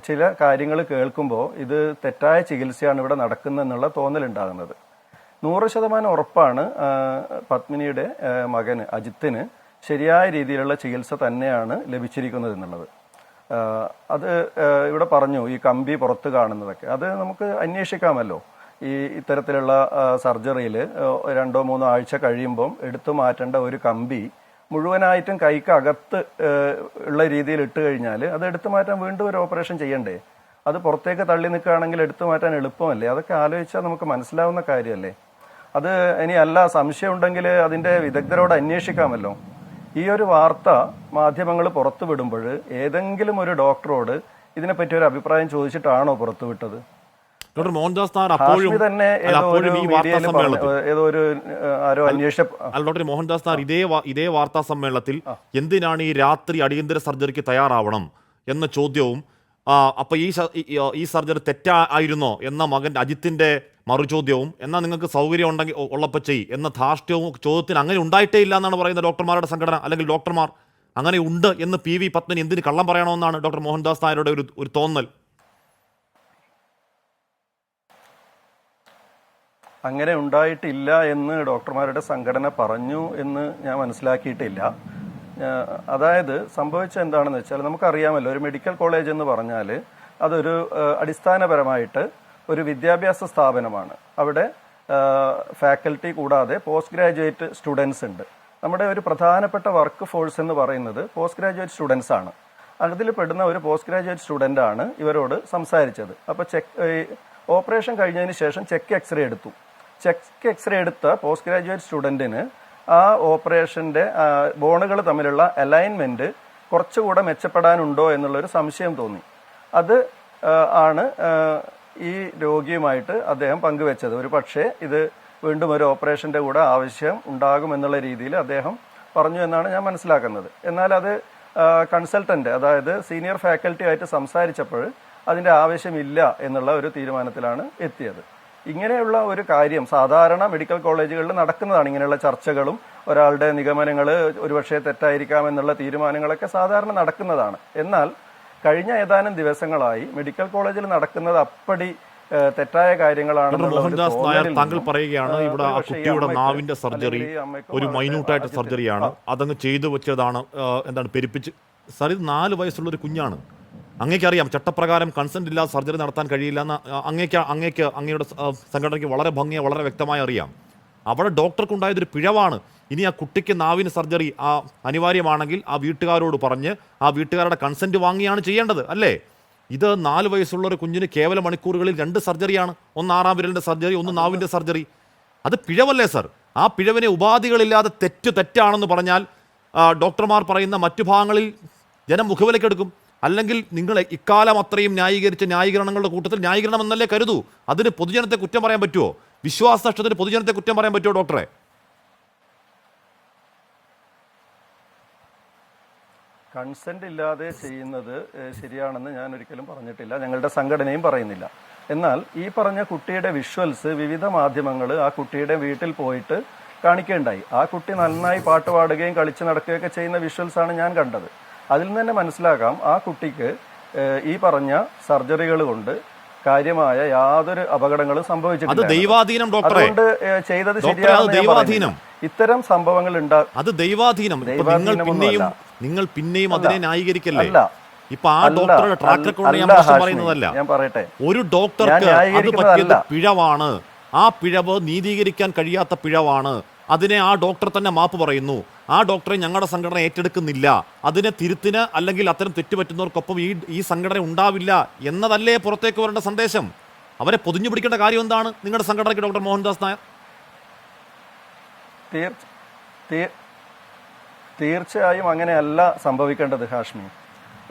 ചില കാര്യങ്ങൾ കേൾക്കുമ്പോൾ ഇത് തെറ്റായ ചികിത്സയാണ് ഇവിടെ നടക്കുന്നതെന്നുള്ള തോന്നലുണ്ടാകുന്നത്. 100% ഉറപ്പാണ് പത്മിനിയുടെ മകന് അജിത്തിന് ശരിയായ രീതിയിലുള്ള ചികിത്സ തന്നെയാണ് ലഭിച്ചിരിക്കുന്നത് എന്നുള്ളത്. അത് ഇവിടെ പറഞ്ഞു ഈ കമ്പി പുറത്ത് കാണുന്നതൊക്കെ അത് നമുക്ക് അന്വേഷിക്കാമല്ലോ. ഈ ഇത്തരത്തിലുള്ള സർജറിയിൽ 2-3 ആഴ്ച കഴിയുമ്പം എടുത്തു മാറ്റേണ്ട ഒരു കമ്പി മുഴുവനായിട്ടും കൈക്ക് അകത്ത് ഉള്ള രീതിയിൽ ഇട്ട് കഴിഞ്ഞാൽ അത് എടുത്തു മാറ്റാൻ വീണ്ടും ഒരു ഓപ്പറേഷൻ ചെയ്യണ്ടേ? അത് പുറത്തേക്ക് തള്ളി നിൽക്കുകയാണെങ്കിൽ എടുത്തു മാറ്റാൻ എളുപ്പമല്ലേ? അതൊക്കെ ആലോചിച്ചാൽ നമുക്ക് മനസ്സിലാവുന്ന കാര്യമല്ലേ? അത് ഇനി അല്ല സംശയം ഉണ്ടെങ്കിൽ അതിൻ്റെ വിദഗ്ധരോട് അന്വേഷിക്കാമല്ലോ. ഈ ഒരു വാർത്ത മാധ്യമങ്ങൾ പുറത്തു വിടുമ്പോൾ ഏതെങ്കിലും ഒരു ഡോക്ടറോട് ഇതിനെപ്പറ്റി ഒരു അഭിപ്രായം ചോദിച്ചിട്ടാണോ പുറത്തുവിട്ടത്? ഡോക്ടർ മോഹൻദാസ് നായർ അപ്പോഴും ഡോക്ടർ മോഹൻദാസ് നായർ ഇതേ വാർത്താ സമ്മേളനത്തിൽ എന്തിനാണ് ഈ രാത്രി അടിയന്തര സർജറിക്ക് തയ്യാറാവണം എന്ന ചോദ്യവും അപ്പൊ ഈ സർജറി തെറ്റായിരുന്നോ എന്ന മകൻ അജിത്തിന്റെ മറുചോദ്യവും എന്നാൽ നിങ്ങൾക്ക് സൗകര്യം ഉള്ളപ്പോൾ ചെയ്യും എന്ന ധാർഷ്ട്യവും ചോദ്യത്തിന് അങ്ങനെ ഉണ്ടായിട്ടേ ഇല്ല എന്നാണ് പറയുന്ന ഡോക്ടർമാരുടെ സംഘടന അല്ലെങ്കിൽ ഡോക്ടർമാർ. അങ്ങനെ ഉണ്ട് എന്ന് PV പത്മനി എന്തിന് കള്ളം പറയണമെന്നാണ് ഡോക്ടർ മോഹൻദാസ് നായരുടെ ഒരു തോന്നൽ. അങ്ങനെ ഉണ്ടായിട്ടില്ല എന്ന് ഡോക്ടർമാരുടെ സംഘടന പറഞ്ഞു എന്ന് ഞാൻ മനസ്സിലാക്കിയിട്ടില്ല. അതായത് സംഭവിച്ചത് എന്താണെന്ന് വെച്ചാൽ നമുക്കറിയാമല്ലോ, ഒരു മെഡിക്കൽ കോളേജ് എന്ന് പറഞ്ഞാൽ അതൊരു അടിസ്ഥാനപരമായിട്ട് ഒരു വിദ്യാഭ്യാസ സ്ഥാപനമാണ്. അവിടെ ഫാക്കൽറ്റി കൂടാതെ പോസ്റ്റ് ഗ്രാജുവേറ്റ് സ്റ്റുഡൻസ് ഉണ്ട്. നമ്മുടെ ഒരു പ്രധാനപ്പെട്ട വർക്ക് ഫോഴ്സ് എന്ന് പറയുന്നത് പോസ്റ്റ് ഗ്രാജുവേറ്റ് സ്റ്റുഡൻസ് ആണ്. അതിൽ പെടുന്ന ഒരു പോസ്റ്റ് ഗ്രാജുവേറ്റ് സ്റ്റുഡൻ്റ് ആണ് ഇവരോട് സംസാരിച്ചത്. അപ്പോൾ ഓപ്പറേഷൻ കഴിഞ്ഞതിന് ശേഷം ചെക്ക് എക്സ്റേ എടുത്തു. ചെക്ക് എക്സ്റേ എടുത്ത പോസ്റ്റ് ഗ്രാജുവേറ്റ് സ്റ്റുഡൻറ്റിന് ആ ഓപ്പറേഷൻ്റെ ബോണുകൾ തമ്മിലുള്ള അലൈൻമെൻറ്റ് കുറച്ചുകൂടെ മെച്ചപ്പെടാനുണ്ടോ എന്നുള്ളൊരു സംശയം തോന്നി. അത് ആണ് ഈ രോഗിയുമായിട്ട് അദ്ദേഹം പങ്കുവെച്ചത്. ഒരു പക്ഷേ ഇത് വീണ്ടും ഒരു ഓപ്പറേഷൻ്റെ കൂടെ ആവശ്യം ഉണ്ടാകുമെന്നുള്ള രീതിയിൽ അദ്ദേഹം പറഞ്ഞു എന്നാണ് ഞാൻ മനസ്സിലാക്കുന്നത്. എന്നാൽ അത് കൺസൾട്ടൻ്റ്, അതായത് സീനിയർ ഫാക്കൽറ്റി ആയിട്ട് സംസാരിച്ചപ്പോൾ അതിൻ്റെ ആവശ്യമില്ല എന്നുള്ള ഒരു തീരുമാനത്തിലാണ് എത്തിയത്. ഇങ്ങനെയുള്ള ഒരു കാര്യം സാധാരണ മെഡിക്കൽ കോളേജുകളിൽ നടക്കുന്നതാണ്. ഇങ്ങനെയുള്ള ചർച്ചകളും ഒരാളുടെ നിഗമനങ്ങൾ ഒരുപക്ഷെ തെറ്റായിരിക്കാം എന്നുള്ള തീരുമാനങ്ങളൊക്കെ സാധാരണ നടക്കുന്നതാണ്. എന്നാൽ കഴിഞ്ഞ ഏതാനും ദിവസങ്ങളായി മെഡിക്കൽ കോളേജിൽ നടക്കുന്നത് അപ്പടി തെറ്റായ കാര്യങ്ങളാണ്. മോഹൻദാസ് നായർ, താങ്കൾ പറയുകയാണ് ഇവിടെ ആ കുട്ടിയുടെ നാവിന്റെ സർജറി ഒരു മൈന്യൂട്ടായിട്ട് സർജറിയാണ്, അതങ്ങ് ചെയ്തു വെച്ചതാണ്, എന്താണ് പെരുപ്പിച്ച്. സാർ, ഇത് 4 വയസ്സുള്ള ഒരു കുഞ്ഞാണ്. അങ്ങേക്കറിയാം ചട്ടപ്രകാരം കൺസെന്റ് ഇല്ലാതെ സർജറി നടത്താൻ കഴിയില്ല എന്ന് അങ്ങയുടെ സംഘടനയ്ക്ക് വളരെ ഭംഗിയെ വളരെ വ്യക്തമായി അറിയാം. അവിടെ ഡോക്ടർക്കുണ്ടായതൊരു പിഴവാണ്. ഇനി ആ കുട്ടിക്ക് നാവിന് സർജറി അനിവാര്യമാണെങ്കിൽ ആ വീട്ടുകാരോട് പറഞ്ഞ് ആ വീട്ടുകാരുടെ കൺസെൻറ്റ് വാങ്ങിയാണ് ചെയ്യേണ്ടത്, അല്ലേ? ഇത് 4 വയസ്സുള്ള ഒരു കുഞ്ഞിന് കേവല മണിക്കൂറുകളിൽ 2 സർജറിയാണ്. ഒന്ന് 6-ാം വിരലിൻ്റെ സർജറി, ഒന്ന് നാവിൻ്റെ സർജറി. അത് പിഴവല്ലേ സർ? ആ പിഴവിനെ ഉപാധികളില്ലാതെ തെറ്റാണെന്ന് പറഞ്ഞാൽ ഡോക്ടർമാർ പറയുന്ന മറ്റു ഭാഗങ്ങളിൽ ജനം മുഖവിലക്കെടുക്കും. അല്ലെങ്കിൽ നിങ്ങൾ ഇക്കാലം അത്രയും ന്യായീകരിച്ച ന്യായീകരണങ്ങളുടെ കൂട്ടത്തിൽ ന്യായീകരണം എന്നല്ലേ കരുതൂ. അതിന് പൊതുജനത്തെ കുറ്റം പറയാൻ പറ്റുമോ? വിശ്വാസനഷ്ടത്തിന് പൊതുജനത്തെ കുറ്റം പറയാൻ പറ്റുമോ ഡോക്ടറെ? കൺസെന്റ് ഇല്ലാതെ ചെയ്യുന്നത് ശരിയാണെന്ന് ഞാൻ ഒരിക്കലും പറഞ്ഞിട്ടില്ല, ഞങ്ങളുടെ സംഘടനയും പറയുന്നില്ല. എന്നാൽ ഈ പറഞ്ഞ കുട്ടിയുടെ വിഷ്വൽസ് വിവിധ മാധ്യമങ്ങൾ ആ കുട്ടിയുടെ വീട്ടിൽ പോയിട്ട് കാണിക്കുകയുണ്ടായി. ആ കുട്ടി നന്നായി പാട്ട് പാടുകയും കളിച്ച് നടക്കുകയൊക്കെ ചെയ്യുന്ന വിഷ്വൽസ് ആണ് ഞാൻ കണ്ടത്. അതിൽ നിന്ന് തന്നെ മനസ്സിലാക്കാം ആ കുട്ടിക്ക് ഈ പറഞ്ഞ സർജറികൾ കൊണ്ട് കാര്യമായ യാതൊരു അപകടങ്ങളും സംഭവിച്ചിട്ടില്ല. അതുകൊണ്ട് ചെയ്തത് ശരിയാണ്. ഇത്തരം സംഭവങ്ങൾ അത് ദൈവാധീനം. നിങ്ങൾ പിന്നെയും അതിനെ ന്യായീകരിക്കല്ലേ? ഇപ്പൊ ആ ഡോക്ടറുടെ ട്രാക്ക് റെക്കോർഡ് ഞാൻ പറയുന്നതല്ല. ഞാൻ പറയട്ടെ, ഒരു ഡോക്ടർക്ക് അത് പറ്റിയത് പിഴവാണ്. ആ പിഴവ് നീതീകരിക്കാൻ കഴിയാത്ത പിഴവാണ്. അതിനെ ആ ഡോക്ടർ തന്നെ മാപ്പ് പറയുന്നു. ആ ഡോക്ടറെ ഞങ്ങളുടെ സംഘടന ഏറ്റെടുക്കുന്നില്ല. അതിനെ തിരുത്തിന് അല്ലെങ്കിൽ അത്തരം തെറ്റുപറ്റുന്നവർക്കൊപ്പം ഈ സംഘടന ഉണ്ടാവില്ല എന്നതല്ലേ പുറത്തേക്ക് വരേണ്ട സന്ദേശം? അവരെ പൊതിഞ്ഞു പിടിക്കേണ്ട കാര്യം എന്താണ് നിങ്ങളുടെ സംഘടനയ്ക്ക്? ഡോക്ടർ മോഹൻദാസ് നായർ, തീർച്ചയായും അങ്ങനെയല്ല സംഭവിക്കേണ്ടത് ഹാഷ്മി.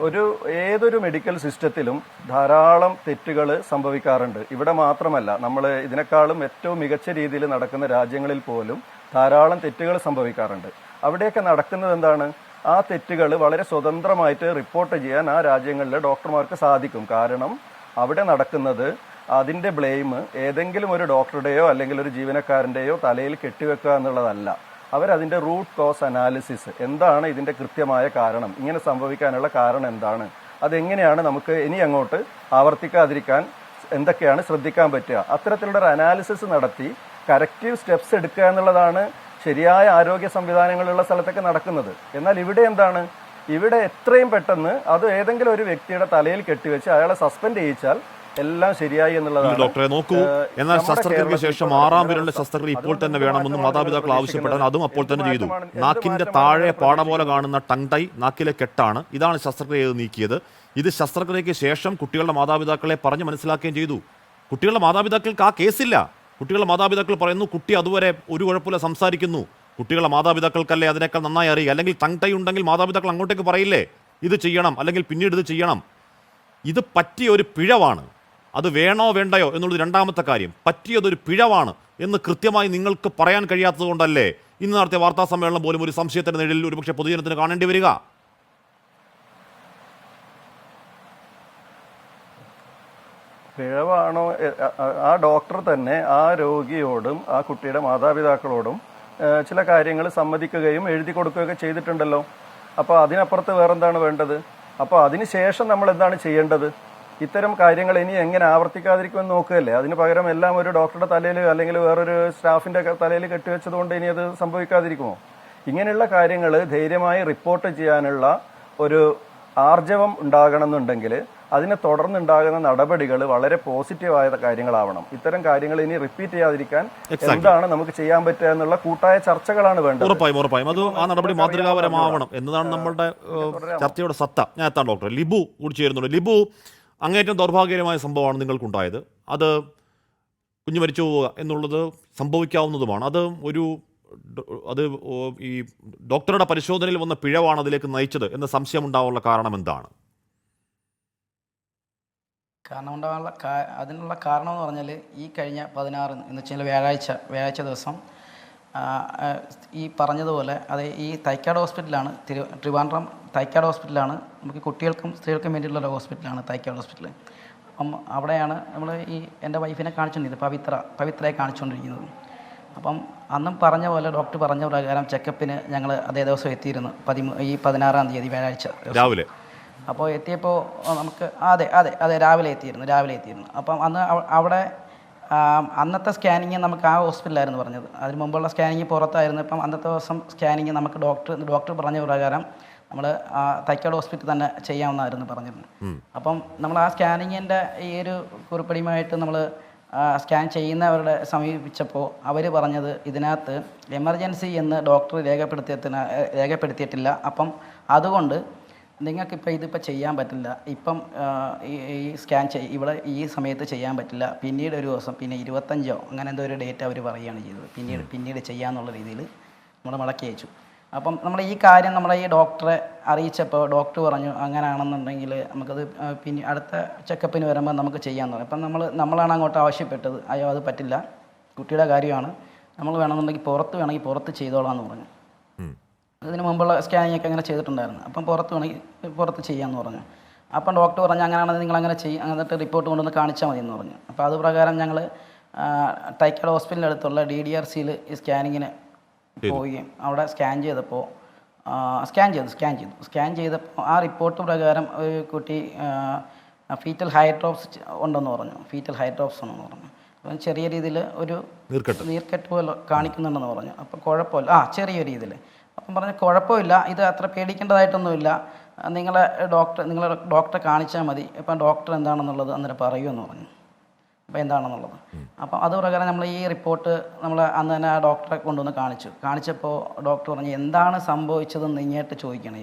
ഏതൊരു മെഡിക്കൽ സിസ്റ്റത്തിലും ധാരാളം തെറ്റുകൾ സംഭവിക്കാറുണ്ട്. ഇവിടെ മാത്രമല്ല, നമ്മൾ ഇതിനേക്കാളും ഏറ്റവും മികച്ച രീതിയിൽ നടക്കുന്ന രാജ്യങ്ങളിൽ പോലും ധാരാളം തെറ്റുകൾ സംഭവിക്കാറുണ്ട്. അവിടെയൊക്കെ നടക്കുന്നത് എന്താണ്? ആ തെറ്റുകൾ വളരെ സ്വതന്ത്രമായിട്ട് റിപ്പോർട്ട് ചെയ്യാൻ ആ രാജ്യങ്ങളിലെ ഡോക്ടർമാർക്ക് സാധിക്കും. കാരണം അവിടെ നടക്കുന്നത് അതിൻ്റെ ബ്ലെയിം ഏതെങ്കിലും ഒരു ഡോക്ടറുടെയോ അല്ലെങ്കിൽ ഒരു ജീവനക്കാരൻ്റെയോ തലയിൽ കെട്ടിവെക്കുക എന്നുള്ളതല്ല. അവരതിൻ്റെ റൂട്ട് കോസ് അനാലിസിസ്, എന്താണ് ഇതിൻ്റെ കൃത്യമായ കാരണം, ഇങ്ങനെ സംഭവിക്കാനുള്ള കാരണം എന്താണ്, അതെങ്ങനെയാണ് നമുക്ക് ഇനി അങ്ങോട്ട് ആവർത്തിക്കാതിരിക്കാൻ എന്തൊക്കെയാണ് ശ്രദ്ധിക്കാൻ പറ്റുക, അത്തരത്തിലുള്ള ഒരു അനാലിസിസ് നടത്തി കറക്റ്റീവ് സ്റ്റെപ്സ് എടുക്കുക എന്നുള്ളതാണ് ശരിയായ ആരോഗ്യ സംവിധാനങ്ങളുള്ള സ്ഥലത്തൊക്കെ നടക്കുന്നത്. എന്നാൽ ഇവിടെ എന്താണ്? ഇവിടെ എത്രയും പെട്ടെന്ന് അത് ഏതെങ്കിലും ഒരു വ്യക്തിയുടെ തലയിൽ കെട്ടിവെച്ച് അയാളെ സസ്പെൻഡ് ചെയ്യിച്ചാൽ എല്ലാം ശരിയായി എന്നുള്ളതാണ്. ഡോക്ടറെ നോക്കൂ, എന്നാൽ ശസ്ത്രക്രിയയ്ക്ക് ശേഷം 6-ാം വിരലിന്റെ ശസ്ത്രക്രിയ ഇപ്പോൾ തന്നെ വേണമെന്ന് മാതാപിതാക്കൾ ആവശ്യപ്പെട്ടാൽ അതും അപ്പോൾ തന്നെ ചെയ്തു. നാക്കിന്റെ താഴെ പാട പോലെ കാണുന്ന ടങ് ടൈ നാക്കിലെ കെട്ടാണ്. ഇതാണ് ശസ്ത്രക്രിയ ചെയ്ത് നീക്കിയത്. ഇത് ശസ്ത്രക്രിയയ്ക്ക് ശേഷം കുട്ടികളുടെ മാതാപിതാക്കളെ പറഞ്ഞ് മനസ്സിലാക്കുകയും ചെയ്തു. കുട്ടികളുടെ മാതാപിതാക്കൾക്ക് ആ കേസില്ല. കുട്ടികളുടെ മാതാപിതാക്കൾ പറയുന്നു കുട്ടി അതുവരെ ഒരു കുഴപ്പമില്ല സംസാരിക്കുന്നു. കുട്ടികളുടെ മാതാപിതാക്കൾക്കല്ലേ അതിനേക്കാൾ നന്നായി അറിയുക. അല്ലെങ്കിൽ ടങ് ടൈ ഉണ്ടെങ്കിൽ മാതാപിതാക്കൾ അങ്ങോട്ടേക്ക് പറയില്ലേ ഇത് ചെയ്യണം അല്ലെങ്കിൽ പിന്നീട് ഇത് ചെയ്യണം. ഇത് പറ്റിയ ഒരു പിഴവാണ്. അത് വേണോ വേണ്ടയോ എന്നുള്ളത് രണ്ടാമത്തെ കാര്യം. പറ്റിയതൊരു പിഴവാണ് എന്ന് കൃത്യമായി നിങ്ങൾക്ക് പറയാൻ കഴിയാത്തത് കൊണ്ടല്ലേ ഇന്ന് നടത്തിയ വാർത്താ സമ്മേളനം പോലും ഒരു സംശയത്തിന്റെ നിഴലിൽ ഒരുപക്ഷെ പൊതുജനത്തിന് കാണേണ്ടി വരിക. പിഴവാണോ? ആ ഡോക്ടർ തന്നെ ആ രോഗിയോടും ആ കുട്ടിയുടെ മാതാപിതാക്കളോടും ചില കാര്യങ്ങൾ സമ്മതിക്കുകയും എഴുതി കൊടുക്കുകയൊക്കെ ചെയ്തിട്ടുണ്ടല്ലോ. അപ്പോൾ അതിനപ്പുറത്ത് വേറെന്താണ് വേണ്ടത്? അപ്പോൾ അതിനുശേഷം നമ്മൾ എന്താണ് ചെയ്യേണ്ടത്? ഇത്തരം കാര്യങ്ങൾ ഇനി എങ്ങനെ ആവർത്തിക്കാതിരിക്കുമെന്ന് നോക്കുകയല്ലേ. അതിന് പകരം എല്ലാം ഒരു ഡോക്ടറുടെ തലയിൽ അല്ലെങ്കിൽ വേറൊരു സ്റ്റാഫിന്റെ തലയിൽ കെട്ടിവെച്ചതുകൊണ്ട് ഇനി അത് സംഭവിക്കാതിരിക്കുമോ? ഇങ്ങനെയുള്ള കാര്യങ്ങൾ ധൈര്യമായി റിപ്പോർട്ട് ചെയ്യാനുള്ള ഒരു ആർജവം ഉണ്ടാകണമെന്നുണ്ടെങ്കിൽ അതിനെ തുടർന്നുണ്ടാകുന്ന നടപടികൾ വളരെ പോസിറ്റീവായ കാര്യങ്ങളാവണം. ഇത്തരം കാര്യങ്ങൾ ഇനി റിപ്പീറ്റ് ചെയ്യാതിരിക്കാൻ എന്താണ് നമുക്ക് ചെയ്യാൻ പറ്റുക എന്നുള്ള കൂട്ടായ ചർച്ചകളാണ് വേണ്ടത്. ഉറപ്പായും അത് ആ നടപടി മാതൃകാപരമാവണം എന്നതാണ് നമ്മളുടെ ചർച്ചയുടെ സത്ത. ഞാൻ എത്താൻ ഡോക്ടർ ലിബു കൂടി ചേരുന്നുണ്ട്. ലിബു, അങ്ങേറ്റം ദൗർഭാഗ്യകരമായ സംഭവമാണ് നിങ്ങൾക്കുണ്ടായത്. അത് കുഞ്ഞു മരിച്ചു പോവുക എന്നുള്ളത് സംഭവിക്കാവുന്നതുമാണ്. അത് ഈ ഡോക്ടറുടെ പരിശോധനയിൽ വന്ന പിഴവാണ് അതിലേക്ക് നയിച്ചത് എന്ന സംശയമുണ്ടാവാനുള്ള കാരണം എന്താണ്? അതിനുള്ള കാരണം എന്ന് പറഞ്ഞാൽ ഈ കഴിഞ്ഞ 16 എന്ന് വെച്ചാൽ വ്യാഴാഴ്ച ദിവസം ഈ പറഞ്ഞതുപോലെ ഈ തൈക്കാട് ഹോസ്പിറ്റലാണ്, ട്രിവാൻഡ്രം തൈക്കാട് ഹോസ്പിറ്റലാണ്. നമുക്ക് കുട്ടികൾക്കും സ്ത്രീകൾക്കും വേണ്ടിയിട്ടുള്ള ഹോസ്പിറ്റലാണ് തൈക്കാട് ഹോസ്പിറ്റൽ. അപ്പം അവിടെയാണ് നമ്മൾ എൻ്റെ വൈഫിനെ കാണിച്ചുകൊണ്ടിരുന്നത്, പവിത്രയെ കാണിച്ചുകൊണ്ടിരിക്കുന്നത്. അപ്പം അന്നും പറഞ്ഞ പോലെ ഡോക്ടർ പറഞ്ഞ പ്രകാരം ചെക്കപ്പിന് ഞങ്ങൾ അതേ ദിവസം എത്തിയിരുന്നു, ഈ 16-ാം തീയതി വ്യാഴാഴ്ച രാവിലെ. അപ്പോൾ എത്തിയപ്പോൾ നമുക്ക് അതെ രാവിലെ എത്തിയിരുന്നു. അപ്പം അന്ന് അവിടെ അന്നത്തെ സ്കാനിങ് നമുക്ക് ആ ഹോസ്പിറ്റലായിരുന്നു പറഞ്ഞത്. അതിന് മുമ്പുള്ള സ്കാനിങ് പുറത്തായിരുന്നു. ഇപ്പം അന്നത്തെ ദിവസം സ്കാനിങ് നമുക്ക് ഡോക്ടർ പറഞ്ഞ പ്രകാരം നമ്മൾ തൈക്കാട് ഹോസ്പിറ്റൽ തന്നെ ചെയ്യാമെന്നായിരുന്നു പറഞ്ഞിരുന്നത്. അപ്പം നമ്മൾ ആ സ്കാനിങ്ങിൻ്റെ ഈ ഒരു കുറിപ്പടിയുമായിട്ട് നമ്മൾ സ്കാൻ ചെയ്യുന്നവരുടെ സമീപിച്ചപ്പോൾ അവർ പറഞ്ഞത് ഇതിനകത്ത് എമർജൻസി എന്ന് ഡോക്ടർ രേഖപ്പെടുത്തിയിട്ടില്ല. അപ്പം അതുകൊണ്ട് നിങ്ങൾക്കിപ്പോൾ ഇതിപ്പോൾ ചെയ്യാൻ പറ്റില്ല, ഇപ്പം ഈ സ്കാൻ ഇവിടെ ഈ സമയത്ത് ചെയ്യാൻ പറ്റില്ല, പിന്നീട് ഒരു ദിവസം പിന്നെ 25 അങ്ങനെ എന്തോ ഒരു ഡേറ്റ് അവർ പറയുകയാണ് ചെയ്തത്. പിന്നീട് ചെയ്യാമെന്നുള്ള രീതിയിൽ നമ്മൾ മടക്കി അയച്ചു. അപ്പം നമ്മൾ ഈ കാര്യം നമ്മളെ ഈ ഡോക്ടറെ അറിയിച്ചപ്പോൾ ഡോക്ടർ പറഞ്ഞു അങ്ങനെയാണെന്നുണ്ടെങ്കിൽ നമുക്കത് പിന്നെ അടുത്ത ചെക്കപ്പിന് വരുമ്പോൾ നമുക്ക് ചെയ്യാമെന്ന് പറഞ്ഞു. അപ്പം നമ്മളാണ് അങ്ങോട്ട് ആവശ്യപ്പെട്ടത്, അയ്യോ അത് പറ്റില്ല, കുട്ടിയുടെ കാര്യമാണ്, നമ്മൾ വേണമെന്നുണ്ടെങ്കിൽ പുറത്ത് ചെയ്തോളാം എന്ന് പറഞ്ഞു. ഇതിന് മുമ്പുള്ള സ്കാനിങ് ഒക്കെ അങ്ങനെ ചെയ്തിട്ടുണ്ടായിരുന്നു. അപ്പം പുറത്ത് ചെയ്യാമെന്ന് പറഞ്ഞു. അപ്പം ഡോക്ടർ പറഞ്ഞു അങ്ങനെയാണെങ്കിൽ നിങ്ങൾ അങ്ങനെ എന്നിട്ട് റിപ്പോർട്ട് കൊണ്ടുവന്ന് കാണിച്ചാൽ മതി എന്ന് പറഞ്ഞു. അപ്പോൾ അത് പ്രകാരം ഞങ്ങൾ തൈക്കാട് ഹോസ്പിറ്റലിൻ്റെ അടുത്തുള്ള DDRCയിൽ ഈ സ്കാനിങ്ങിന് പോവുകയും അവിടെ സ്കാൻ ചെയ്തപ്പോൾ ആ റിപ്പോർട്ട് പ്രകാരം ഒരു കുട്ടി ഫീറ്റൽ ഹൈഡ്രോപ്സ് ഉണ്ടെന്ന് പറഞ്ഞു. ഉണ്ടെന്ന് പറഞ്ഞു. അപ്പം ചെറിയ രീതിയിൽ ഒരു നീർക്കെട്ട് പോലെ കാണിക്കുന്നുണ്ടെന്ന് പറഞ്ഞു. അപ്പോൾ കുഴപ്പമില്ല, ചെറിയ രീതിയിൽ. അപ്പം പറഞ്ഞ് കുഴപ്പമില്ല, ഇത് അത്ര പേടിക്കേണ്ടതായിട്ടൊന്നുമില്ല, നിങ്ങളെ ഡോക്ടറെ കാണിച്ചാൽ മതി, ഇപ്പം ഡോക്ടർ എന്താണെന്നുള്ളത് അന്നേരം പറയുമെന്ന് പറഞ്ഞു. അപ്പോൾ എന്താണെന്നുള്ളത് അപ്പം അത് പ്രകാരം നമ്മൾ ഈ റിപ്പോർട്ട് നമ്മൾ അന്ന് തന്നെ ആ ഡോക്ടറെ കൊണ്ടുവന്ന് കാണിച്ചപ്പോൾ ഡോക്ടർ പറഞ്ഞു എന്താണ് സംഭവിച്ചതെന്ന് ഇങ്ങോട്ട് ചോദിക്കണം.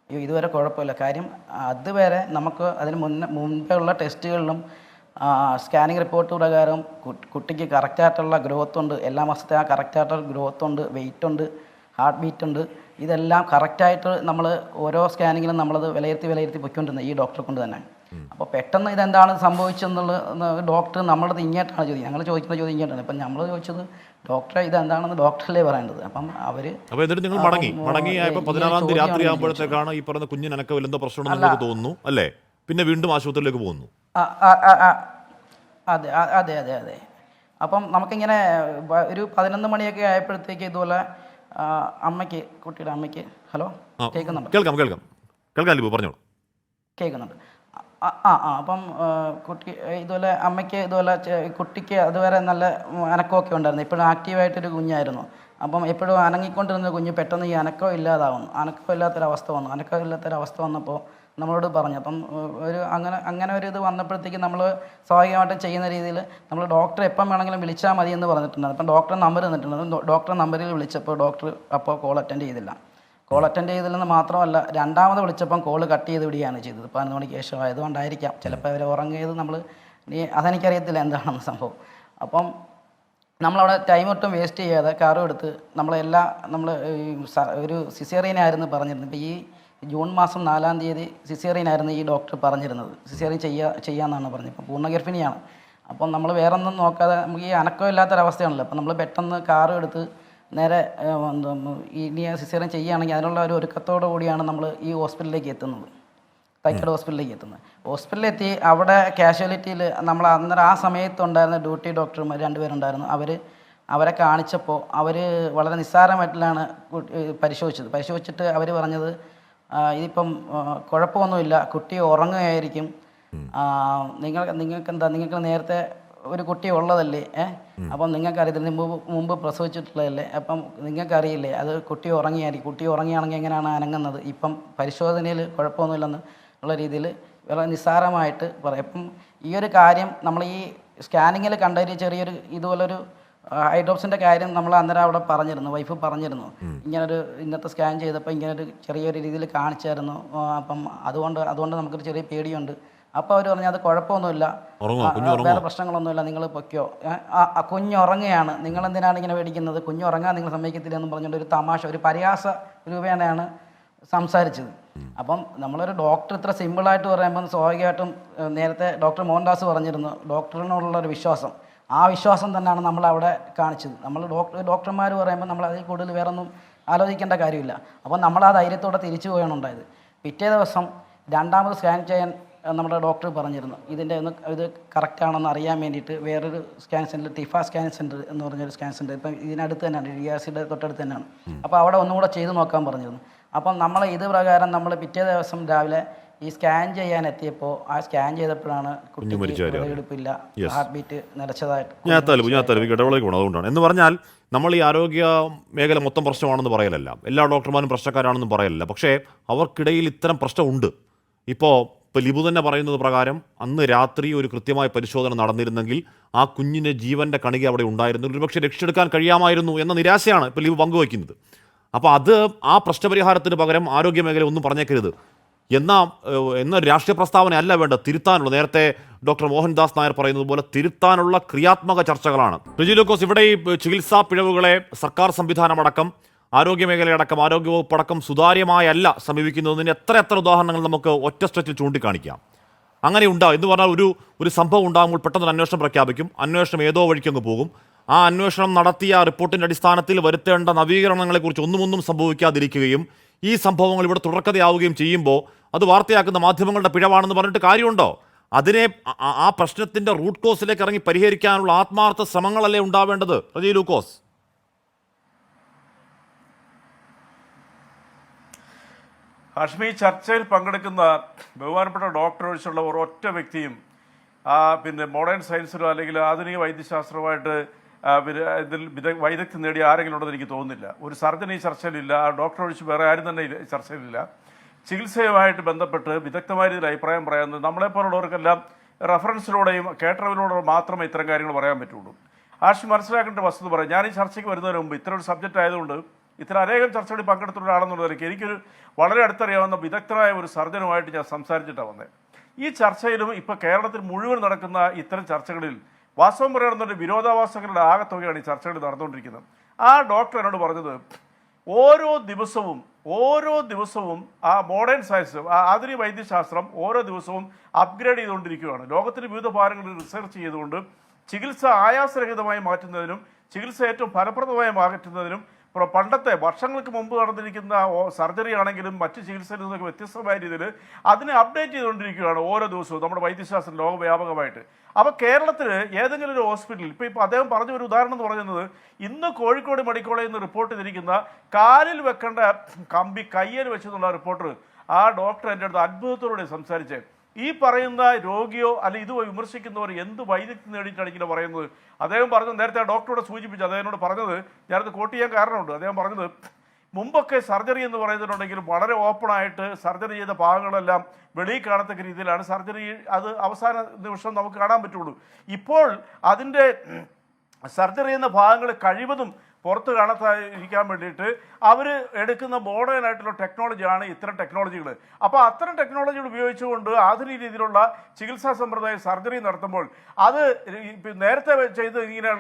ഇതുവരെ കുഴപ്പമില്ല, കാര്യം അതുവരെ നമുക്ക് അതിന് മുൻപേ ഉള്ള ടെസ്റ്റുകളിലും സ്കാനിങ് റിപ്പോർട്ട് പ്രകാരം കുട്ടിക്ക് കറക്റ്റായിട്ടുള്ള ഗ്രോത്ത് ഉണ്ട്, എല്ലാ മാസത്തെ ആ കറക്റ്റായിട്ടുള്ള ഗ്രോത്ത് ഉണ്ട്, വെയിറ്റ് ഉണ്ട്, ഹാർട്ട് ബീറ്റ് ഉണ്ട്, ഇതെല്ലാം കറക്റ്റായിട്ട് നമ്മൾ ഓരോ സ്കാനിങ്ങിലും നമ്മളത് വിലയിരുത്തി പൊയ്ക്കൊണ്ടിരുന്നത് ഈ ഡോക്ടറെ കൊണ്ട് തന്നെ. അപ്പോൾ പെട്ടെന്ന് ഇതെന്താണ് സംഭവിച്ചെന്നുള്ളത് ഡോക്ടർ നമ്മളത് ഇങ്ങോട്ടാണ് ചോദിക്കുന്നത്. ഞങ്ങൾ ചോദിക്കുന്ന ചോദ്യം ഇങ്ങോട്ടാണ്. അപ്പം നമ്മൾ ചോദിച്ചത് ഡോക്ടറെ ഇതെന്താണെന്ന് ഡോക്ടറല്ലേ പറയേണ്ടത്. അപ്പം എന്നിട്ട് നിങ്ങൾ മടങ്ങിയായപ്പോൾ 16-ാം തീയതി രാത്രി ആകുമ്പോഴത്തേക്കാണ് ഈ പറഞ്ഞ കുഞ്ഞിന് അനക്കം എന്തോ പ്രശ്നമുണ്ടെന്ന് നിങ്ങൾക്ക് തോന്നുന്നു അല്ലേ? പിന്നെ വീണ്ടും ആശുപത്രിയിലേക്ക് പോകുന്നു. അതെ. അപ്പം നമുക്കിങ്ങനെ ഒരു 11 മണിയൊക്കെ ആയപ്പോഴത്തേക്ക് ഇതുപോലെ കുട്ടിയുടെ അമ്മയ്ക്ക് ഹലോ കേൾക്കുന്നുണ്ട്? കേൾക്കാം പറഞ്ഞോളൂ. കേൾക്കുന്നുണ്ട്. അപ്പം കുട്ടി ഇതുപോലെ അമ്മയ്ക്ക് ഇതുപോലെ കുട്ടിക്ക് അതുവരെ നല്ല അനക്കമൊക്കെ ഉണ്ടായിരുന്നു, എപ്പോഴും ആക്റ്റീവായിട്ടൊരു കുഞ്ഞായിരുന്നു. അപ്പം എപ്പോഴും അനങ്ങിക്കൊണ്ടിരുന്ന കുഞ്ഞ് പെട്ടെന്ന് ഈ അനക്കം ഇല്ലാത്തൊരവസ്ഥ വന്നപ്പോൾ നമ്മളോട് പറഞ്ഞു. അപ്പം അങ്ങനെ ഒരു ഇത് വന്നപ്പോഴത്തേക്ക് നമ്മൾ സ്വാഭാവികമായിട്ടും ചെയ്യുന്ന രീതിയിൽ നമ്മൾ ഡോക്ടറെ എപ്പം വേണമെങ്കിലും വിളിച്ചാൽ മതി എന്ന് പറഞ്ഞിട്ടുണ്ടായിരുന്നു. അപ്പം ഡോക്ടറെ നമ്പർ തന്നിട്ടുണ്ടായിരുന്നു. ഡോക്ടറെ നമ്പറിൽ വിളിച്ചപ്പോൾ ഡോക്ടർ അപ്പോൾ കോൾ അറ്റൻഡ് ചെയ്തില്ലെന്ന് മാത്രമല്ല, രണ്ടാമത് വിളിച്ചപ്പം കോൾ കട്ട് ചെയ്ത് വിടുകയാണ് ചെയ്തത്. 11 മണിക്ക് ശേഷം ആയതുകൊണ്ടായിരിക്കാം, ചിലപ്പോൾ അവർ ഉറങ്ങിയത് അതെനിക്കറിയത്തില്ല എന്താണെന്ന് സംഭവം. അപ്പം നമ്മളവിടെ ടൈം ഒട്ടും വേസ്റ്റ് ചെയ്യാതെ കാറും എടുത്ത് നമ്മൾ ഒരു സിസേറിയനായിരുന്നു പറഞ്ഞിരുന്നത്. ഇപ്പോൾ ഈ ജൂൺ മാസം 4-ാം തീയതി സിസേറിയനായിരുന്നു ഈ ഡോക്ടർ പറഞ്ഞിരുന്നത്. സിസേറിയൻ ചെയ്യാമെന്നാണ് പറഞ്ഞത്. ഇപ്പം പൂർണ്ണ ഗർഭിണിയാണ്. അപ്പം നമ്മൾ വേറെ ഒന്നും നോക്കാതെ നമുക്ക് ഈ അനക്കമില്ലാത്തൊരവസ്ഥയാണല്ലോ. അപ്പം നമ്മൾ പെട്ടെന്ന് കാറും എടുത്ത് നേരെ ഇനി സിസേറിയൻ ചെയ്യുകയാണെങ്കിൽ അതിനുള്ള ഒരു ഒരുക്കത്തോടു കൂടിയാണ് നമ്മൾ ഈ ഹോസ്പിറ്റലിലേക്ക് എത്തുന്നത്, തൈക്കാട് ഹോസ്പിറ്റലിലേക്ക് എത്തുന്നത്. ഹോസ്പിറ്റലിലെത്തി അവിടെ കാഷ്വാലിറ്റിയിൽ നമ്മൾ അന്നേരം ആ സമയത്തുണ്ടായിരുന്ന ഡ്യൂട്ടി ഡോക്ടർമാർ 2 പേരുണ്ടായിരുന്നു. അവരെ കാണിച്ചപ്പോൾ അവർ വളരെ നിസ്സാരമായിട്ടാണ് പരിശോധിച്ചിട്ട് അവർ പറഞ്ഞത് ഇതിപ്പം കുഴപ്പമൊന്നുമില്ല, കുട്ടി ഉറങ്ങുകയായിരിക്കും, നിങ്ങൾക്ക് നേരത്തെ ഒരു കുട്ടി ഉള്ളതല്ലേ, അപ്പം നിങ്ങൾക്കറിയത്തില്ല, മുമ്പ് പ്രസവിച്ചിട്ടുള്ളതല്ലേ, അപ്പം നിങ്ങൾക്കറിയില്ലേ അത് കുട്ടി ഉറങ്ങിയാണെങ്കിൽ എങ്ങനെയാണ് അനങ്ങുന്നത്, ഇപ്പം പരിശോധനയിൽ കുഴപ്പമൊന്നുമില്ലെന്ന് ഉള്ള രീതിയിൽ വളരെ നിസ്സാരമായിട്ട് പറയും. അപ്പം ഈ ഒരു കാര്യം നമ്മൾ ഈ സ്കാനിങ്ങിൽ കണ്ടൊരു ചെറിയൊരു ഇതുപോലൊരു ഹൈഡ്രോപ്സിൻ്റെ കാര്യം നമ്മൾ അന്നേരം അവിടെ പറഞ്ഞിരുന്നു, വൈഫ് പറഞ്ഞിരുന്നു, ഇന്നത്തെ സ്കാൻ ചെയ്തപ്പോൾ ഇങ്ങനൊരു ചെറിയൊരു രീതിയിൽ കാണിച്ചായിരുന്നു. അപ്പം അതുകൊണ്ട് നമുക്കൊരു ചെറിയ പേടിയുണ്ട്. അപ്പോൾ അവർ പറഞ്ഞു അത് കുഴപ്പമൊന്നുമില്ല, വേറെ പ്രശ്നങ്ങളൊന്നുമില്ല, നിങ്ങൾ പൊയ്ക്കോ, കുഞ്ഞുറങ്ങുകയാണ്, നിങ്ങളെന്തിനാണ് ഇങ്ങനെ പേടിക്കുന്നത്, കുഞ്ഞുറങ്ങാൻ നിങ്ങൾ സമ്മതിക്കത്തില്ല എന്ന് പറഞ്ഞുകൊണ്ട് ഒരു തമാശ, ഒരു പരിഹാസ രൂപേണയാണ് സംസാരിച്ചത്. അപ്പം നമ്മളൊരു ഡോക്ടർ ഇത്ര സിമ്പിളായിട്ട് പറയുമ്പം സ്വാഭാവികമായിട്ടും നേരത്തെ ഡോക്ടർ മോഹൻദാസ് പറഞ്ഞിരുന്നു ഡോക്ടറിനോടുള്ളൊരു വിശ്വാസം, ആ വിശ്വാസം തന്നെയാണ് നമ്മളവിടെ കാണിച്ചത്. നമ്മൾ ഡോക്ടർമാർ പറയുമ്പോൾ നമ്മൾ അതിൽ കൂടുതൽ വേറെ ഒന്നും ആലോചിക്കേണ്ട കാര്യമില്ല. അപ്പം നമ്മൾ ആ ധൈര്യത്തോടെ തിരിച്ചു പോയാണ് ഉണ്ടായത്. പിറ്റേ ദിവസം 2ാമത് സ്കാൻ ചെയ്യാൻ നമ്മുടെ ഡോക്ടർ പറഞ്ഞിരുന്നു. ഇത് കറക്റ്റാണെന്ന് അറിയാൻ വേണ്ടിയിട്ട് വേറൊരു സ്കാൻ സെൻറ്റർ, ടിഫ സ്കാൻ സെൻറ്റർ എന്ന് പറഞ്ഞൊരു സ്കാൻ സെൻറ്റർ ഇപ്പം ഇതിനടുത്ത് തന്നെയാണ്, DRCയുടെ തൊട്ടടുത്ത് തന്നെയാണ്. അപ്പോൾ അവിടെ ഒന്നുകൂടെ ചെയ്ത് നോക്കാൻ പറഞ്ഞിരുന്നു. അപ്പം നമ്മൾ ഇത് പ്രകാരം നമ്മൾ പിറ്റേ ദിവസം രാവിലെ ഈ സ്കാൻ ചെയ്യാൻ എത്തിയപ്പോൾ ആ സ്കാൻ ചെയ്തപ്പോഴാണ് കുട്ടിക്ക് വിളവെടുപ്പില്ല, ഹാർട്ട് ബീറ്റ് നിലച്ചതായിട്ട്. അതുകൊണ്ടാണ് എന്ന് പറഞ്ഞാൽ നമ്മൾ ഈ ആരോഗ്യ മേഖല മൊത്തം പ്രശ്നമാണെന്ന് പറയലല്ല, എല്ലാ ഡോക്ടർമാരും പ്രശ്നക്കാരാണെന്നും പറയലല്ല, പക്ഷേ അവർക്കിടയിൽ ഇത്തരം പ്രശ്നമുണ്ട്. ഇപ്പോൾ ഇപ്പോൾ ലിബു തന്നെ പറയുന്നത് പ്രകാരം അന്ന് രാത്രി ഒരു കൃത്യമായ പരിശോധന നടന്നിരുന്നെങ്കിൽ ആ കുഞ്ഞിൻ്റെ ജീവൻ്റെ കണിക അവിടെ ഉണ്ടായിരുന്നു, ഒരുപക്ഷെ രക്ഷയെടുക്കാൻ കഴിയാമായിരുന്നു എന്ന നിരാശയാണ് ഇപ്പോൾ ലിബു പങ്കുവയ്ക്കുന്നത്. അപ്പോൾ അത് ആ പ്രശ്നപരിഹാരത്തിന് പകരം ആരോഗ്യമേഖല ഒന്നും പറഞ്ഞേക്കരുത് എന്ന രാഷ്ട്രീയ പ്രസ്താവന അല്ല വേണ്ടത്, തിരുത്താനുള്ള, നേരത്തെ ഡോക്ടർ മോഹൻദാസ് നായർ പറയുന്നത് പോലെ തിരുത്താനുള്ള ക്രിയാത്മക ചർച്ചകളാണ്. റിജി ലൂക്കോസ്, ഇവിടെ ഈ ചികിത്സാ പിഴവുകളെ സർക്കാർ സംവിധാനമടക്കം ആരോഗ്യമേഖലയടക്കം ആരോഗ്യവകുപ്പടക്കം സുതാര്യമായല്ല സമീപിക്കുന്നതിന് എത്ര ഉദാഹരണങ്ങൾ നമുക്ക് ഒറ്റ സ്ട്രെച്ചിൽ ചൂണ്ടിക്കാണിക്കാം. അങ്ങനെ ഉണ്ടാവും എന്ന് പറഞ്ഞാൽ ഒരു സംഭവം ഉണ്ടാകുമ്പോൾ പെട്ടെന്ന് അന്വേഷണം പ്രഖ്യാപിക്കും, അന്വേഷണം ഏതോ വഴിക്കങ്ങ് പോകും, ആ അന്വേഷണം നടത്തിയ റിപ്പോർട്ടിൻ്റെ അടിസ്ഥാനത്തിൽ വരുത്തേണ്ട നവീകരണങ്ങളെക്കുറിച്ച് ഒന്നും സംഭവിക്കാതിരിക്കുകയും ഈ സംഭവങ്ങൾ ഇവിടെ തുടർക്കഥയാവുകയും ചെയ്യുമ്പോൾ അത് വാർത്തയാക്കുന്ന മാധ്യമങ്ങളുടെ പിഴവാണെന്ന് പറഞ്ഞിട്ട് കാര്യമുണ്ടോ? അതിനെ ആ പ്രശ്നത്തിൻ്റെ റൂട്ട് കോസിലേക്ക് ഇറങ്ങി പരിഹരിക്കാനുള്ള ആത്മാർത്ഥ ശ്രമങ്ങളല്ലേ ഉണ്ടാവേണ്ടത്? റജി ലൂക്കോസ്. ഹാഷ്മി, ചർച്ചയിൽ പങ്കെടുക്കുന്ന ബഹുമാനപ്പെട്ട ഡോക്ടർ ഒഴിച്ചുള്ള ഒരൊറ്റ വ്യക്തിയും പിന്നെ മോഡേൺ സയൻസിലോ അല്ലെങ്കിൽ ആധുനിക വൈദ്യശാസ്ത്രവുമായിട്ട് ഇതിൽ വൈദഗ്ധ്യം നേടിയ ആരെങ്കിലും ഉണ്ടെന്ന് എനിക്ക് തോന്നുന്നില്ല. ഒരു സർജൻ ഈ ചർച്ചയിലില്ല, ആ ഡോക്ടർ ഒഴിച്ച് വേറെ ആരും തന്നെ ഈ ചർച്ചയിലില്ല. ചികിത്സയുമായിട്ട് ബന്ധപ്പെട്ട് വിദഗ്ധമായ രീതിയിൽ അഭിപ്രായം പറയാവുന്നത് നമ്മളെപ്പോലുള്ളവർക്കെല്ലാം റെഫറൻസിലൂടെയും കേട്ടറിവിലൂടെയും മാത്രമേ ഇത്തരം കാര്യങ്ങൾ പറയാൻ പറ്റുള്ളൂ. ഹാഷ്മി മനസ്സിലാക്കേണ്ട വസ്തുത പറയാം. ഞാൻ ഈ ചർച്ചയ്ക്ക് വരുന്നതിന് മുമ്പ് ഇത്തരം ഒരു സബ്ജക്റ്റ് ആയതുകൊണ്ട് ഇത്ര അനേകം ചർച്ചകളിൽ പങ്കെടുത്തുള്ള ഒരാളെന്നുള്ളതിലേക്ക് എനിക്കൊരു വളരെ അടുത്തറിയാവുന്ന വിദഗ്ധനായ ഒരു സർജനുമായിട്ട് ഞാൻ സംസാരിച്ചിട്ടാണ് വന്നത്. ഈ ചർച്ചയിലും ഇപ്പോൾ കേരളത്തിൽ മുഴുവൻ നടക്കുന്ന ഇത്തരം ചർച്ചകളിൽ വാസ്തവം പറയുന്നതിൻ്റെ വിരോധാഭാസങ്ങളുടെ ആകത്തുകയാണ് ഈ ചർച്ചകൾ നടന്നുകൊണ്ടിരിക്കുന്നത്. ആ ഡോക്ടർ എന്നോട് പറഞ്ഞത് ഓരോ ദിവസവും ആ മോഡേൺ സയൻസ്, ആധുനിക വൈദ്യശാസ്ത്രം ഓരോ ദിവസവും അപ്ഗ്രേഡ് ചെയ്തുകൊണ്ടിരിക്കുകയാണ്. ലോകത്തിന് വിവിധ ഭാഗങ്ങളിൽ റിസർച്ച് ചെയ്തുകൊണ്ട് ചികിത്സ ആയാസരഹിതമായി മാറ്റുന്നതിനും ചികിത്സ ഏറ്റവും ഫലപ്രദമായി മാറ്റുന്നതിനും പണ്ടത്തെ വർഷങ്ങൾക്ക് മുമ്പ് നടന്നിരിക്കുന്ന സർജറി ആണെങ്കിലും മറ്റ് ചികിത്സയിൽ നിന്നൊക്കെ വ്യത്യസ്തമായ രീതിയിൽ അതിനെ അപ്ഡേറ്റ് ചെയ്തുകൊണ്ടിരിക്കുകയാണ് ഓരോ ദിവസവും നമ്മുടെ വൈദ്യശാസ്ത്രം ലോകവ്യാപകമായിട്ട്. അപ്പോൾ കേരളത്തിൽ ഏതെങ്കിലും ഒരു ഹോസ്പിറ്റലിൽ ഇപ്പോൾ അദ്ദേഹം പറഞ്ഞ ഒരു ഉദാഹരണം എന്ന് പറയുന്നത് ഇന്ന് കോഴിക്കോട് മെഡിക്കൽ കോളേജിൽ നിന്ന് റിപ്പോർട്ട് ചെയ്തിരിക്കുന്ന കാലിൽ വെക്കേണ്ട കമ്പി കയ്യിൽ വെച്ചെന്നുള്ള റിപ്പോർട്ടർ ആ ഡോക്ടർ എൻ്റെ അടുത്ത് അത്ഭുതത്തോടെ സംസാരിച്ച് ഈ പറയുന്ന രോഗിയോ അല്ലെങ്കിൽ ഇത് വിമർശിക്കുന്നവർ എന്ത് വൈദഗ്ധ്യം നേടിയിട്ടാണ് ഇങ്ങനെ പറയുന്നത്. അദ്ദേഹം പറഞ്ഞത്, നേരത്തെ ആ ഡോക്ടറോട് സൂചിപ്പിച്ചു, അദ്ദേഹത്തിനോട് പറഞ്ഞത്, ഞാനത് കോട്ട് ചെയ്യാൻ കാരണമുണ്ട്. അദ്ദേഹം പറഞ്ഞത് മുമ്പൊക്കെ സർജറി എന്ന് പറയുന്നുണ്ടെങ്കിൽ വളരെ ഓപ്പണായിട്ട് സർജറി ചെയ്ത ഭാഗങ്ങളെല്ലാം വെളിയിൽ കാണത്തക്ക രീതിയിലാണ് സർജറി, അത് അവസാന നിമിഷം നമുക്ക് കാണാൻ പറ്റുള്ളൂ. ഇപ്പോൾ അതിൻ്റെ സർജറി ചെയ്യുന്ന ഭാഗങ്ങൾ കഴിവതും പുറത്ത് കാണാതിരിക്കാൻ വേണ്ടിയിട്ട് അവർ എടുക്കുന്ന മോഡേൺ ആയിട്ടുള്ള ടെക്നോളജിയാണ് ഇത്തരം ടെക്നോളജികൾ. അപ്പോൾ അത്തരം ടെക്നോളജികൾ ഉപയോഗിച്ചുകൊണ്ട് ആധുനിക രീതിയിലുള്ള ചികിത്സാ സമ്പ്രദായം സർജറി നടത്തുമ്പോൾ അത് നേരത്തെ ചെയ്ത് ഇങ്ങനെ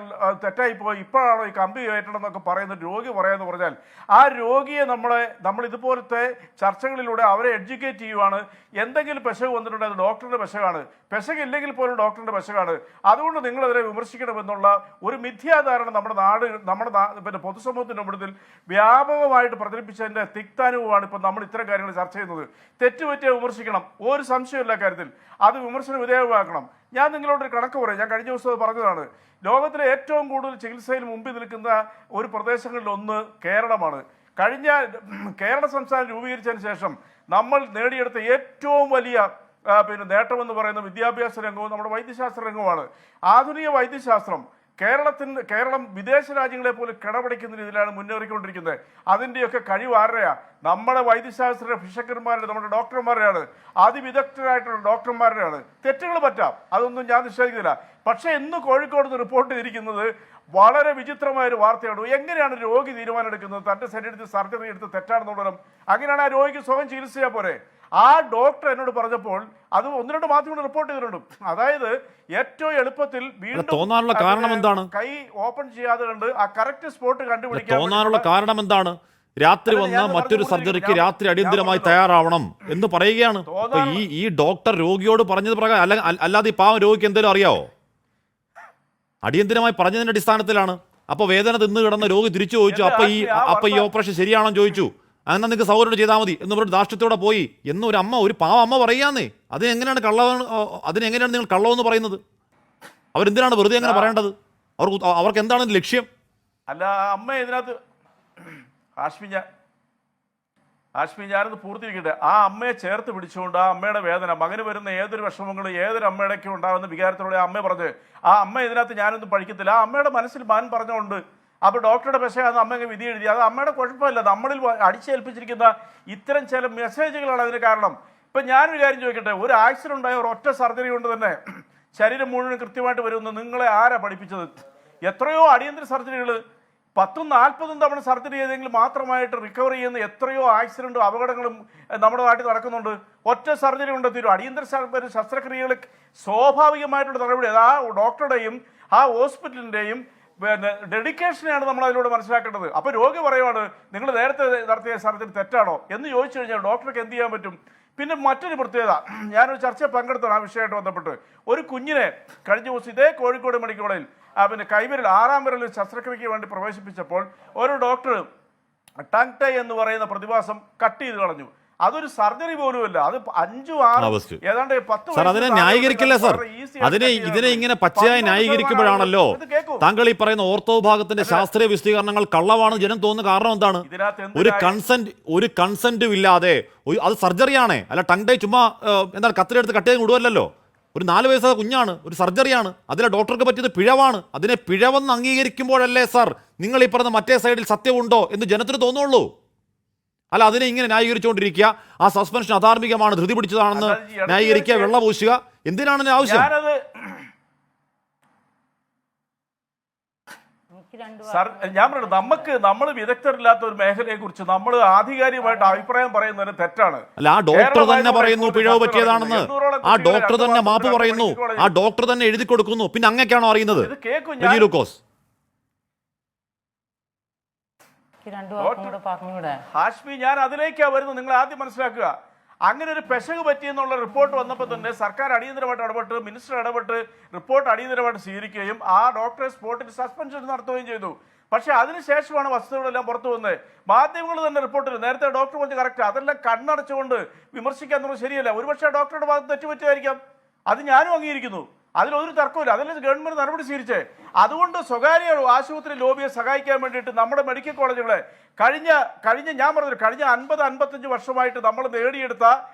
തെറ്റായിപ്പോയി ഇപ്പോഴാണോ ഈ കമ്പി കയറ്റണം എന്നൊക്കെ പറയുന്ന രോഗി പറയാമെന്ന് പറഞ്ഞാൽ ആ രോഗിയെ നമ്മൾ ഇതുപോലത്തെ ചർച്ചകളിലൂടെ അവരെ എഡ്യൂക്കേറ്റ് ചെയ്യുവാണ്. എന്തെങ്കിലും പെശക് വന്നിട്ടുണ്ടെങ്കിൽ അത് ഡോക്ടറുടെ പെശകാണ്, പെശകില്ലെങ്കിൽ പോലും ഡോക്ടറുടെ പെശകാണ്, അതുകൊണ്ട് നിങ്ങളതിനെ വിമർശിക്കണമെന്നുള്ള ഒരു മിഥ്യാധാരണ നമ്മുടെ പിന്നെ പൊതുസമൂഹത്തിൻ്റെ മുമ്പിൽ വ്യാപകമായിട്ട് പ്രചരിപ്പിച്ചതിൻ്റെ തിക്താനുഭവമാണ് ഇപ്പം നമ്മൾ ഇത്തരം കാര്യങ്ങൾ ചർച്ച ചെയ്യുന്നത്. തെറ്റുപറ്റിയ വിമർശിക്കണം, ഒരു സംശയമില്ല കാര്യത്തിൽ, അത് വിമർശന വിധേയമാക്കണം. ഞാൻ നിങ്ങളോടൊരു കണക്ക് പറയാം, ഞാൻ കഴിഞ്ഞ ദിവസം പറഞ്ഞതാണ്. ലോകത്തിലെ ഏറ്റവും കൂടുതൽ ചികിത്സയിൽ മുമ്പിൽ നിൽക്കുന്ന ഒരു പ്രദേശങ്ങളിലൊന്ന് കേരളമാണ്. കഴിഞ്ഞ കേരള സംസ്ഥാനം രൂപീകരിച്ചതിന് ശേഷം നമ്മൾ നേടിയെടുത്ത ഏറ്റവും വലിയ പിന്നെ നേട്ടമെന്ന് പറയുന്ന വിദ്യാഭ്യാസ രംഗവും നമ്മുടെ വൈദ്യശാസ്ത്ര രംഗവുമാണ്. ആധുനിക വൈദ്യശാസ്ത്രം കേരളം വിദേശ രാജ്യങ്ങളെ പോലും കിടപിടിക്കുന്ന രീതിയിലാണ് മുന്നേറിക്കൊണ്ടിരിക്കുന്നത്. അതിൻ്റെയൊക്കെ കഴിവ് ആരുടെയാണ്? നമ്മുടെ വൈദ്യശാസ്ത്ര ഫിഷക്കന്മാരുടെ, നമ്മുടെ ഡോക്ടർമാരുടെയാണ്, അതിവിദഗ്ധരായിട്ടുള്ള ഡോക്ടർമാരുടെയാണ്. തെറ്റുകൾ പറ്റാം, അതൊന്നും ഞാൻ നിഷേധിക്കുന്നില്ല. പക്ഷേ ഇന്ന് കോഴിക്കോട് നിന്ന് റിപ്പോർട്ട് ചെയ്തിരിക്കുന്നത് വളരെ വിചിത്രമായൊരു വാർത്തയാണ്. എങ്ങനെയാണ് രോഗി തീരുമാനം എടുക്കുന്നത് തൻ്റെ ശരീരത്തിൽ സർജറി എടുത്ത് തെറ്റാണെന്നുള്ളതും? അങ്ങനെയാണ് ആ രോഗിക്ക് സ്വയം ചികിത്സ ചെയ്യാൻ പോരെ? ആ ഡോക്ടർ എന്നോട് പറഞ്ഞപ്പോൾ അത് 1-2 മാധ്യമങ്ങൾ റിപ്പോർട്ട് ചെയ്തിട്ടുണ്ട്. അതായത് ഏറ്റവും എളുപ്പത്തിൽ വീണ്ടും തോന്നാനുള്ള കാരണം എന്താണ്? കൈ ഓപ്പൺ ചെയ്യാതെ കണ്ട് ആ കറക്റ്റ് സ്പോട്ട് കണ്ടുപിടിക്കാൻ തോന്നാനുള്ള കാരണം എന്താണ്? രാത്രി വന്ന മറ്റൊരു സർജറിക്ക് രാത്രി അടിയന്തരമായി തയ്യാറാവണം എന്ന് പറയുകയാണ്. ഈ ഡോക്ടർ രോഗിയോട് പറഞ്ഞത് പ്രകാരം അല്ലാതെ ഈ പാവം രോഗിക്ക് എന്തെങ്കിലും അറിയാവോ? അടിയന്തരമായി പറഞ്ഞതിന്റെ അടിസ്ഥാനത്തിലാണ്. അപ്പോൾ വേദന തിന്നു കിടന്ന രോഗി തിരിച്ചു ചോദിച്ചു, അപ്പൊ ഈ ഓപ്പറേഷൻ ശരിയാണെന്ന് ചോദിച്ചു. എന്നാൽ നിങ്ങൾക്ക് സൗകര്യം ചെയ്താൽ മതി എന്ന് പറഞ്ഞിട്ട് ധാർഷ്ട്യത്തോടെ പോയി എന്ന് ഒരു പാവം അമ്മ പറയാന്നേ. അതിനെങ്ങനെയാണ് നിങ്ങൾ കള്ളമെന്ന് പറയുന്നത്? അവരെന്തിനാണ് വെറുതെ അങ്ങനെ പറയേണ്ടത്? അവർക്ക് എന്താണ് ലക്ഷ്യം? അല്ല അമ്മ ഇതിനകത്ത് ഹാഷ്മി ഞാനത് പൂർത്തിരിക്കട്ടെ. ആ അമ്മയെ ചേർത്ത് പിടിച്ചുകൊണ്ട് ആ അമ്മയുടെ വേദന, മകന് വരുന്ന ഏതൊരു വിഷമങ്ങളും ഏതൊരു അമ്മയുടെയൊക്കെ ഉണ്ടാകുന്ന വികാരത്തിലൂടെ അമ്മ പറഞ്ഞ് ആ അമ്മ ഇതിനകത്ത് ഞാനൊന്നും പഴിക്കത്തില്ല. ആ അമ്മയുടെ മനസ്സിൽ മാൻ പറഞ്ഞുകൊണ്ട് അപ്പോൾ ഡോക്ടറുടെ പെശകാന്ന് അമ്മ വിധി എഴുതി. അത് അമ്മയുടെ കുഴപ്പമില്ല, നമ്മളിൽ അടിച്ചേൽപ്പിച്ചിരിക്കുന്ന ഇത്തരം ചില മെസ്സേജുകളാണ് അതിന് കാരണം. ഇപ്പം ഞാനൊരു കാര്യം ചോദിക്കട്ടെ, ഒരു ആക്സിഡന്റ് ഉണ്ടായ ഒരൊറ്റ സർജറി കൊണ്ട് തന്നെ ശരീരം മുഴുവൻ കൃത്യമായിട്ട് വരുമെന്ന് നിങ്ങളെ ആരാ പഠിപ്പിച്ചത്? എത്രയോ അടിയന്തര സർജറികൾ 10-40 തവണ സർജറി ചെയ്തെങ്കിൽ മാത്രമായിട്ട് റിക്കവർ ചെയ്യുന്ന എത്രയോ ആക്സിഡന്റും അപകടങ്ങളും നമ്മുടെ നാട്ടിൽ നടക്കുന്നുണ്ട്. ഒറ്റ സർജറി കൊണ്ട് തീരും. അടിയന്തര ശസ്ത്രക്രിയകൾ സ്വാഭാവികമായിട്ടുള്ള നടപടി. അത് ആ ഡോക്ടറുടെയും ആ ഹോസ്പിറ്റലിൻ്റെയും പിന്നെ ഡെഡിക്കേഷനെയാണ് നമ്മൾ അതിലൂടെ മനസ്സിലാക്കേണ്ടത്. അപ്പോൾ രോഗി പറയുവാണ് നിങ്ങൾ നേരത്തെ നടത്തിയ സർജറി തെറ്റാണോ എന്ന് ചോദിച്ചു കഴിഞ്ഞാൽ ഡോക്ടർക്ക് എന്ത് ചെയ്യാൻ പറ്റും? പിന്നെ മറ്റൊരു പ്രത്യേകത, ഞാനൊരു ചർച്ചയിൽ പങ്കെടുത്താണ് ആ വിഷയമായിട്ട് ബന്ധപ്പെട്ട്. ഒരു കുഞ്ഞിനെ കഴിഞ്ഞ ദിവസം ഇതേ കോഴിക്കോട് മെഡിക്കൽ കോളേജിൽ പിന്നെ കൈവിരൽ 6ാം വിരലിൽ ശസ്ത്രക്രിയയ്ക്ക് വേണ്ടി പ്രവേശിപ്പിച്ചപ്പോൾ ഒരു ഡോക്ടർ ടങ് ടൈ എന്ന് പറയുന്ന പ്രതിഭാസം കട്ട് ചെയ്ത് കളഞ്ഞു. അതൊരു സർജറി പോലുമല്ല, അത് 5-6 ഏതാണ്ട് 10 സാർ അതിനെ ന്യായീകരിക്കില്ലേ സാർ? ഇതിനെ ഇങ്ങനെ പച്ചയായി ന്യായീകരിക്കുമ്പോഴാണല്ലോ താങ്കൾ ഈ പറയുന്ന ഓർത്തോ വിഭാഗത്തിന്റെ ശാസ്ത്രീയ വിശദീകരണങ്ങൾ കള്ളമാണ് ജനം തോന്നുന്ന കാരണം എന്താണ്? ഒരു കൺസെന്റും ഇല്ലാതെ അത് സർജറിയാണേ, അല്ല ടങ് ടൈ ചുമ്മാ എന്താണ് കത്തിലെടുത്ത് കട്ട് ചെയ്ത് വിടുവല്ലോ. ഒരു 4 വയസ്സായ കുഞ്ഞാണ്, ഒരു സർജറിയാണ്, അതിലെ ഡോക്ടർക്ക് പറ്റിയത് പിഴവാണ്. അതിനെ പിഴവെന്ന് അംഗീകരിക്കുമ്പോഴല്ലേ സാർ നിങ്ങൾ ഈ പറഞ്ഞ മറ്റേ സൈഡിൽ സത്യമുണ്ടോ എന്ന് ജനത്തിന് തോന്നുള്ളൂ. അല്ല അതിനെ ഇങ്ങനെ ന്യായീകരിച്ചുകൊണ്ടിരിക്കുക, ആ സസ്പെൻഷൻ അധാർമികമാണ്, ധൃതി പിടിച്ചതാണെന്ന് ന്യായീകരിക്കുക, വെള്ളം പൂശുക, എന്തിനാണ് ആവശ്യം? ഞാൻ പറഞ്ഞു നമ്മൾ വിദഗ്ധരില്ലാത്ത ഒരു മേഖലയെ കുറിച്ച് നമ്മൾ ആധികാരികമായിട്ട് അഭിപ്രായം പറയുന്നതിന് തെറ്റാണ്. അല്ല ആ ഡോക്ടർ തന്നെ പറയുന്നു പിഴവ് പറ്റിയതാണെന്ന്, ആ ഡോക്ടർ തന്നെ മാപ്പ് പറയുന്നു, ആ ഡോക്ടർ തന്നെ എഴുതി കൊടുക്കുന്നു, പിന്നെ അങ്ങനെയാണോ അറിയുന്നത്? ലൂക്കോസ് ഹാഷ്മി, ഞാൻ അതിലേക്കാ വരുന്നത്. നിങ്ങൾ ആദ്യം മനസ്സിലാക്കുക, അങ്ങനെ ഒരു പെശക് പറ്റിയെന്നുള്ള റിപ്പോർട്ട് വന്നപ്പോൾ തന്നെ സർക്കാർ അടിയന്തരമായിട്ട് ഇടപെട്ട്, മിനിസ്റ്റർ ഇടപെട്ട് റിപ്പോർട്ട് അടിയന്തരമായിട്ട് സ്വീകരിക്കുകയും ആ ഡോക്ടറെ സ്പോട്ടിൽ സസ്പെൻഷൻ നടത്തുകയും ചെയ്തു. പക്ഷേ അതിനുശേഷമാണ് വസ്തുതകളെല്ലാം പുറത്തു വന്നത്. മാധ്യമങ്ങൾ തന്നെ റിപ്പോർട്ടിൽ നേരത്തെ ഡോക്ടർ പറഞ്ഞ് കറക്റ്റ്, അതെല്ലാം കണ്ണടച്ചുകൊണ്ട് വിമർശിക്കാൻ എന്നുള്ളത് ശരിയല്ല. ഒരുപക്ഷെ ഡോക്ടറുടെ ഭാഗത്ത് തെറ്റുപറ്റുമായിരിക്കാം, അത് ഞാനും അംഗീകരിക്കുന്നു, അതിലൊരു തർക്കമില്ല. അതിൽ ഗവൺമെന്റ് നടപടി സ്വീകരിച്ചേ. അതുകൊണ്ട് സ്വകാര്യ ആശുപത്രി ലോബിയെ സഹായിക്കാൻ വേണ്ടിയിട്ട് നമ്മുടെ മെഡിക്കൽ കോളേജുകളെ കഴിഞ്ഞ ഞാൻ പറഞ്ഞത് കഴിഞ്ഞ 50-55 വർഷമായിട്ട് നമ്മൾ നേടിയെടുത്ത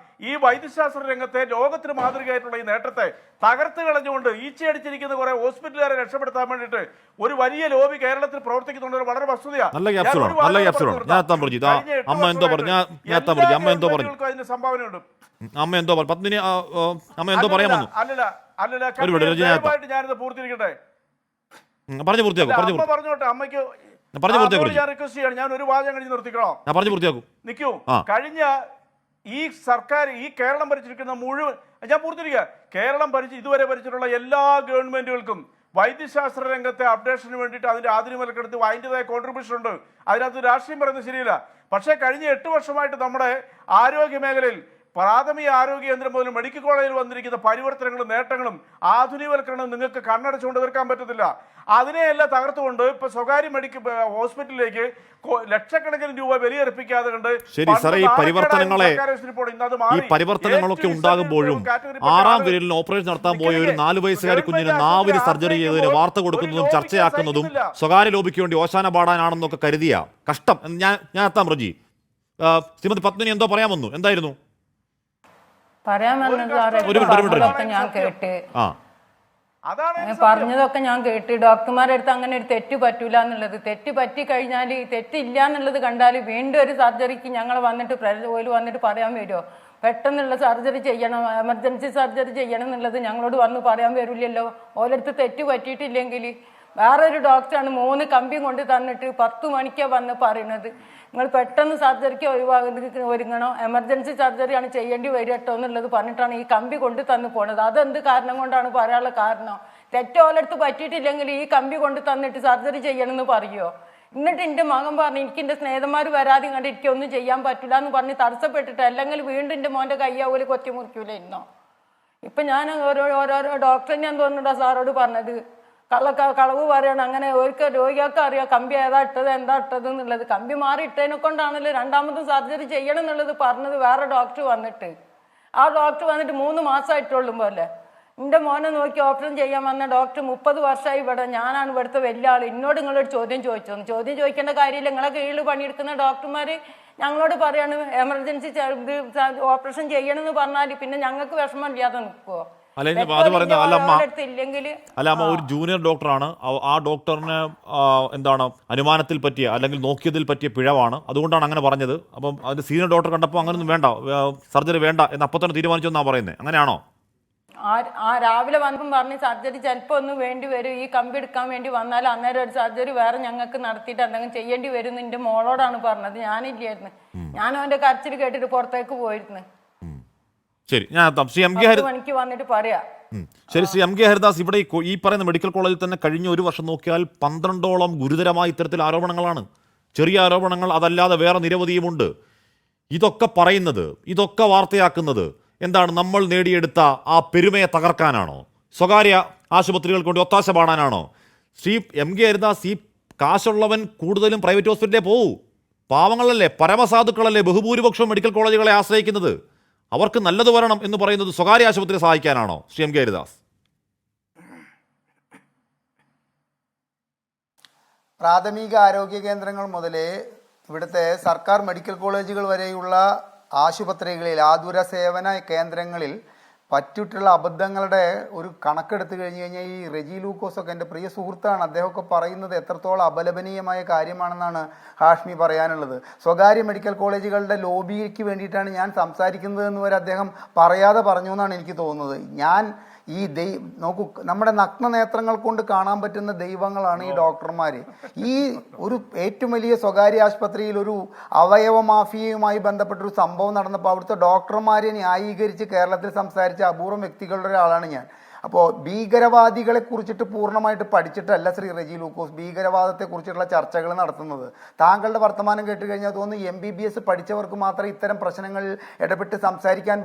ഈ വൈദ്യശാസ്ത്ര രംഗത്തെ ലോകത്തിന് മാതൃകയായിട്ടുള്ള ഈ നേട്ടത്തെ തകർത്ത് കളഞ്ഞുകൊണ്ട് ഈച്ചയടിച്ചിരിക്കുന്ന കുറെ ഹോസ്പിറ്റലുകാരെ രക്ഷപ്പെടുത്താൻ വേണ്ടിയിട്ട് ഒരു വലിയ ലോബി കേരളത്തിൽ പ്രവർത്തിക്കുന്നുണ്ട്. വളരെ വസ്തുതയാണ്. സംഭാവനയുണ്ട്. അമ്മ എന്തോ പത്മിനി അമ്മ എന്തോ പറയാൻ വന്നു. ഞാനിത് പൂർത്തീകരിക്കട്ടെ, പറഞ്ഞോട്ടെ. അമ്മയ്ക്ക് ഞാൻ റിക്വസ്റ്റ് ചെയ്യാണ്, ഞാൻ ഒരു വാചകം കഴിഞ്ഞ് നിർത്തിക്കണോ? നിൽക്കൂ. കഴിഞ്ഞ ഈ സർക്കാർ ഈ കേരളം ഭരിച്ചിരിക്കുന്ന മുഴുവൻ ഞാൻ പൂർത്തീകരിക്കുക. കേരളം ഇതുവരെ ഭരിച്ചിട്ടുള്ള എല്ലാ ഗവൺമെന്റുകൾക്കും വൈദ്യശാസ്ത്ര രംഗത്തെ അപ്ഡേഷന് വേണ്ടിയിട്ട് അതിന്റെ ആധുനികവൽക്കരണത്തിൽ അതിൻ്റെതായ കോൺട്രിബ്യൂഷൻ ഉണ്ട്. അതിനകത്ത് രാഷ്ട്രീയം പറയുന്നത് ശരിയില്ല. പക്ഷേ കഴിഞ്ഞ 8 വർഷമായിട്ട് നമ്മുടെ ആരോഗ്യ മേഖലയിൽ പ്രാഥമിക ആരോഗ്യ കേന്ദ്രം മുതൽ മെഡിക്കൽ കോളേജിൽ വന്നിരിക്കുന്ന പരിവർത്തനങ്ങളും നേട്ടങ്ങളും ആധുനികവൽക്കരണവും നിങ്ങൾക്ക് കണ്ണടച്ചുകൊണ്ട് തീർക്കാൻ പറ്റത്തില്ല. അതിനെയെല്ലാം തകർത്തുകൊണ്ട് ഇപ്പൊ സ്വകാര്യ മെഡിക്കൽ ഹോസ്പിറ്റലിലേക്ക് ലക്ഷക്കണക്കിന് രൂപ ബലിയർപ്പിക്കാതെ കണ്ട് ഈ പരിവർത്തനങ്ങളൊക്കെ ഉണ്ടാകുമ്പോഴും 6ാം വിരലിന് ഓപ്പറേഷൻ നടത്താൻ പോയ ഒരു 4 വയസ്സുകാരി കുഞ്ഞിന് നാവിന് സർജറി ചെയ്തതിന് വാർത്ത കൊടുക്കുന്നതും ചർച്ചയാക്കുന്നതും സ്വകാര്യ ലോബിക്ക് വേണ്ടി ഓശാന പാടാനാണെന്നൊക്കെ കരുതിയ കഷ്ടം. ഞാൻ എത്താം റജി. ശ്രീമതി പത്മിനി എന്തോ പറയാൻ വന്നു, എന്തായിരുന്നു പറയാമെന്നതൊക്കെ ഞാൻ കേട്ട്, പറഞ്ഞതൊക്കെ ഞാൻ കേട്ട്. ഡോക്ടർമാരുടെ അടുത്ത് അങ്ങനെ ഒരു തെറ്റ് പറ്റൂല എന്നുള്ളത്, തെറ്റ് പറ്റി കഴിഞ്ഞാൽ തെറ്റില്ല എന്നുള്ളത് കണ്ടാൽ വീണ്ടും ഒരു സർജറിക്ക് ഞങ്ങൾ വന്നിട്ട് വന്നിട്ട് പറയാൻ വരുമോ? പെട്ടെന്നുള്ള സർജറി ചെയ്യണം, എമർജൻസി സർജറി ചെയ്യണം എന്നുള്ളത് ഞങ്ങളോട് വന്ന് പറയാൻ വരില്ലല്ലോ. ഓരോരുത്തർ തെറ്റ് പറ്റിയിട്ടില്ലെങ്കിൽ വേറൊരു ഡോക്ടറാണ് 3 കമ്പി കൊണ്ട് തന്നിട്ട് 10 മണിക്കാണ് വന്ന് പറയുന്നത് നിങ്ങൾ പെട്ടെന്ന് സർജറിക്ക് ഒരുങ്ങണോ, എമർജൻസി സർജറിയാണ് ചെയ്യേണ്ടി വരട്ടോ എന്നുള്ളത് പറഞ്ഞിട്ടാണ് ഈ കമ്പി കൊണ്ട് തന്നു പോണത്. അതെന്ത് കാരണം കൊണ്ടാണ് പറയാനുള്ള കാരണം? തെറ്റോലടുത്ത് പറ്റിയിട്ടില്ലെങ്കിൽ ഈ കമ്പി കൊണ്ട് തന്നിട്ട് സർജറി ചെയ്യണമെന്ന് പറയുമോ? എന്നിട്ട് എൻ്റെ മകൻ പറഞ്ഞു എനിക്ക് എൻ്റെ സ്നേഹിതന്മാർ വരാതെ കണ്ട് എനിക്കൊന്നും ചെയ്യാൻ പറ്റില്ല എന്ന് പറഞ്ഞ് തടസ്സപ്പെട്ടിട്ട്, അല്ലെങ്കിൽ വീണ്ടും എൻ്റെ മോൻ്റെ കയ്യാവൂല് കൊത്തി മുറിക്കൂല ഇന്നോ. ഇപ്പം ഞാൻ ഓരോരോ ഡോക്ടറെ ഞാൻ തോന്നുന്നുണ്ടോ സാറോട് പറഞ്ഞത് കളവ് പറയണം. അങ്ങനെ രോഗികൾക്ക് അറിയാം കമ്പി ഏതാ ഇട്ടത് എന്താ ഇട്ടത് എന്നുള്ളത്. കമ്പി മാറി ഇട്ടതിനെ കൊണ്ടാണല്ലോ 2ാമതും സർജറി ചെയ്യണം എന്നുള്ളത് പറഞ്ഞത് വേറെ ഡോക്ടർ വന്നിട്ട്. ആ ഡോക്ടർ വന്നിട്ട് 3 മാസമായിട്ടുള്ളൂ പോലെ. എൻ്റെ മോനെ നോക്കി ഓപ്പറേഷൻ ചെയ്യാൻ വന്ന ഡോക്ടർ 30 വർഷമായി ഇവിടെ. ഞാനാണ് ഇവിടുത്തെ വലിയ ആൾ. എന്നോട് നിങ്ങളൊരു ചോദ്യം ചോദിക്കേണ്ട കാര്യമില്ല. നിങ്ങളെ കീഴിൽ പണിയെടുക്കുന്ന ഡോക്ടർമാർ ഞങ്ങളോട് പറയാണ് എമർജൻസി ഓപ്പറേഷൻ ചെയ്യണമെന്ന് പറഞ്ഞാൽ പിന്നെ ഞങ്ങൾക്ക് വിഷമം ഇല്ലാതെ നിൽക്കുമോ? അല്ല, ഇനി അത് പറയുന്നത് അല്ല അമ്മ, ഇല്ലെങ്കിൽ അല്ല അമ്മ ഒരു ജൂനിയർ ഡോക്ടറാണ്. ആ ഡോക്ടറിന് എന്താണ് അനുമാനത്തിൽ പറ്റിയ അല്ലെങ്കിൽ നോക്കിയതിൽ പറ്റിയ പിഴവാണ്, അതുകൊണ്ടാണ് അങ്ങനെ പറഞ്ഞത്. അപ്പം അതിന്റെ സീനിയർ ഡോക്ടർ കണ്ടപ്പോൾ അങ്ങനൊന്നും വേണ്ട, സർജറി വേണ്ട എന്ന് അപ്പം തന്നെ തീരുമാനിച്ചു എന്നാണ് പറയുന്നത്. അങ്ങനെയാണോ? ആ രാവിലെ വന്നപ്പം പറഞ്ഞ് സർജറി ചിലപ്പോൾ ഒന്ന് വേണ്ടി വരും, ഈ കമ്പി എടുക്കാൻ വേണ്ടി വന്നാൽ അന്നേരം ഒരു സർജറി വേറെ ഞങ്ങൾക്ക് നടത്തിയിട്ട് എന്തെങ്കിലും ചെയ്യേണ്ടി വരും എന്ന് എൻ്റെ മോളോടാണ് പറഞ്ഞത്. ഞാനില്ലായിരുന്നു. ഞാൻ അവൻ്റെ കരച്ചിൽ കേട്ടിട്ട് പുറത്തേക്ക് പോയിരുന്നു. ശരി, ഞാൻ ശ്രീ എം കെ മണിക്ക് വന്നിട്ട് പറയാ. ശരി, ശ്രീ എം കെ ഹരിദാസ്, ഇവിടെ ഈ പറയുന്ന മെഡിക്കൽ കോളേജിൽ തന്നെ കഴിഞ്ഞ ഒരു വർഷം നോക്കിയാൽ 12ഓളം ഗുരുതരമായ ഇത്തരത്തിൽ ആരോപണങ്ങളാണ്. ചെറിയ ആരോപണങ്ങൾ അതല്ലാതെ വേറെ നിരവധിയുമുണ്ട്. ഇതൊക്കെ പറയുന്നത്, ഇതൊക്കെ വാർത്തയാക്കുന്നത് എന്താണ്? നമ്മൾ നേടിയെടുത്ത ആ പെരുമയെ തകർക്കാനാണോ? സ്വകാര്യ ആശുപത്രികൾക്ക് വേണ്ടി ഒത്താശ പാടാനാണോ? ശ്രീ എം കെ ഹരിദാസ്, ഈ കാശുള്ളവൻ കൂടുതലും പ്രൈവറ്റ് ഹോസ്പിറ്റലിലേ പോകൂ. പാവങ്ങളല്ലേ, പരമസാധുക്കളല്ലേ ബഹുഭൂരിപക്ഷവും മെഡിക്കൽ കോളേജുകളെ ആശ്രയിക്കുന്നത്. അവർക്ക് നല്ലത് വരണം എന്ന് പറയുന്നത് സ്വകാര്യ ആശുപത്രിയെ സഹായിക്കാനാണോ ശ്രീ എം കെ ഹരിദാസ്? പ്രാഥമിക ആരോഗ്യ കേന്ദ്രങ്ങൾ മുതലേ ഇവിടുത്തെ സർക്കാർ മെഡിക്കൽ കോളേജുകൾ വരെയുള്ള ആശുപത്രികളിൽ, ആതുര സേവന കേന്ദ്രങ്ങളിൽ പറ്റിയിട്ടുള്ള അബദ്ധങ്ങളുടെ ഒരു കണക്കെടുത്ത് കഴിഞ്ഞാൽ ഈ റെജി ലൂക്കോസൊക്കെ എൻ്റെ പ്രിയ സുഹൃത്താണ്. അദ്ദേഹമൊക്കെ പറയുന്നത് എത്രത്തോളം അപലപനീയമായ കാര്യമാണെന്നാണ് ഹാഷ്മി പറയാനുള്ളത്. സ്വകാര്യ മെഡിക്കൽ കോളേജുകളുടെ ലോബിക്ക് വേണ്ടിയിട്ടാണ് ഞാൻ സംസാരിക്കുന്നത് എന്ന് വരെ അദ്ദേഹം പറയാതെ പറഞ്ഞു എന്നാണ് എനിക്ക് തോന്നുന്നത്. ഞാൻ ഈ നോക്കൂ, നമ്മുടെ നഗ്നനേത്രങ്ങൾ കൊണ്ട് കാണാൻ പറ്റുന്ന ദൈവങ്ങളാണ് ഈ ഡോക്ടർമാർ. ഈ ഒരു ഏറ്റവും വലിയ സ്വകാര്യ ആശുപത്രിയിൽ ഒരു അവയവ മാഫിയയുമായി ബന്ധപ്പെട്ടൊരു സംഭവം നടന്നപ്പോൾ അവിടുത്തെ ഡോക്ടർമാരെ ന്യായീകരിച്ച് കേരളത്തിൽ സംസാരിച്ച അപൂർവം വ്യക്തികളുടെ ഒരാളാണ് ഞാൻ. അപ്പോൾ ഭീകരവാദികളെ കുറിച്ചിട്ട് പൂർണ്ണമായിട്ട് പഠിച്ചിട്ടല്ല ശ്രീ റെജി ലൂക്കോസ് ഭീകരവാദത്തെ കുറിച്ചിട്ടുള്ള ചർച്ചകൾ നടത്തുന്നത്. താങ്കളുടെ വർത്തമാനം കേട്ട് കഴിഞ്ഞാൽ തോന്നുന്നു MBBS പഠിച്ചവർക്ക് മാത്രമേ ഇത്തരം പ്രശ്നങ്ങളിൽ ഇടപെട്ട് സംസാരിക്കാൻ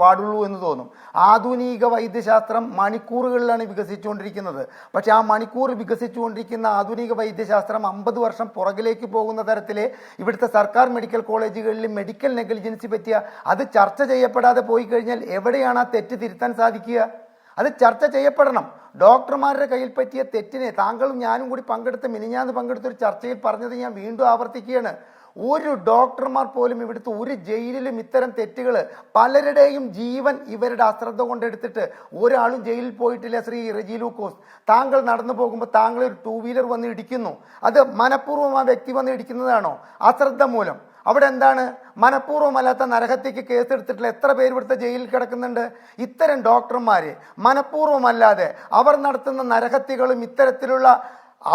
പാടുള്ളൂ എന്ന് തോന്നും. ആധുനിക വൈദ്യശാസ്ത്രം മണിക്കൂറുകളിലാണ് വികസിച്ചുകൊണ്ടിരിക്കുന്നത്. പക്ഷെ ആ മണിക്കൂർ വികസിച്ചുകൊണ്ടിരിക്കുന്ന ആധുനിക വൈദ്യശാസ്ത്രം 50 വർഷം പുറകിലേക്ക് പോകുന്ന തരത്തിലെ ഇവിടുത്തെ സർക്കാർ മെഡിക്കൽ കോളേജുകളിൽ മെഡിക്കൽ നെഗ്ലിജൻസി പറ്റിയ അത് ചർച്ച ചെയ്യപ്പെടാതെ പോയി കഴിഞ്ഞാൽ എവിടെയാണ് ആ തെറ്റ് തിരുത്താൻ സാധിക്കുക? അത് ചർച്ച ചെയ്യപ്പെടണം. ഡോക്ടർമാരുടെ കയ്യിൽ പറ്റിയ തെറ്റിനെ താങ്കളും ഞാനും കൂടി മിനിഞ്ഞാന്ന് പങ്കെടുത്തൊരു ചർച്ചയിൽ പറഞ്ഞത് ഞാൻ വീണ്ടും ആവർത്തിക്കുകയാണ്. ഒരു ഡോക്ടർമാർ പോലും ഇവിടുത്തെ ഒരു ജയിലിലും ഇത്തരം തെറ്റുകൾ, പലരുടെയും ജീവൻ ഇവരുടെ അശ്രദ്ധ കൊണ്ടെടുത്തിട്ട് ഒരാളും ജയിലിൽ പോയിട്ടില്ല. ശ്രീ റെജി ലൂക്കോസ്, താങ്കൾ നടന്നു പോകുമ്പോൾ താങ്കൾ ഒരു 2 വീലർ വന്ന് ഇടിക്കുന്നു, അത് മനഃപൂർവ്വം ആ വ്യക്തി വന്ന് ഇടിക്കുന്നതാണോ? അശ്രദ്ധ മൂലം. അവിടെ എന്താണ്? മനഃപൂർവ്വമല്ലാത്ത നരഹത്യക്ക് കേസെടുത്തിട്ടുള്ള എത്ര പേര് ഇവിടുത്തെ ജയിലിൽ കിടക്കുന്നുണ്ട്? ഇത്തരം ഡോക്ടർമാര് മനഃപൂർവ്വമല്ലാതെ അവർ നടത്തുന്ന നരഹത്യകളും ഇത്തരത്തിലുള്ള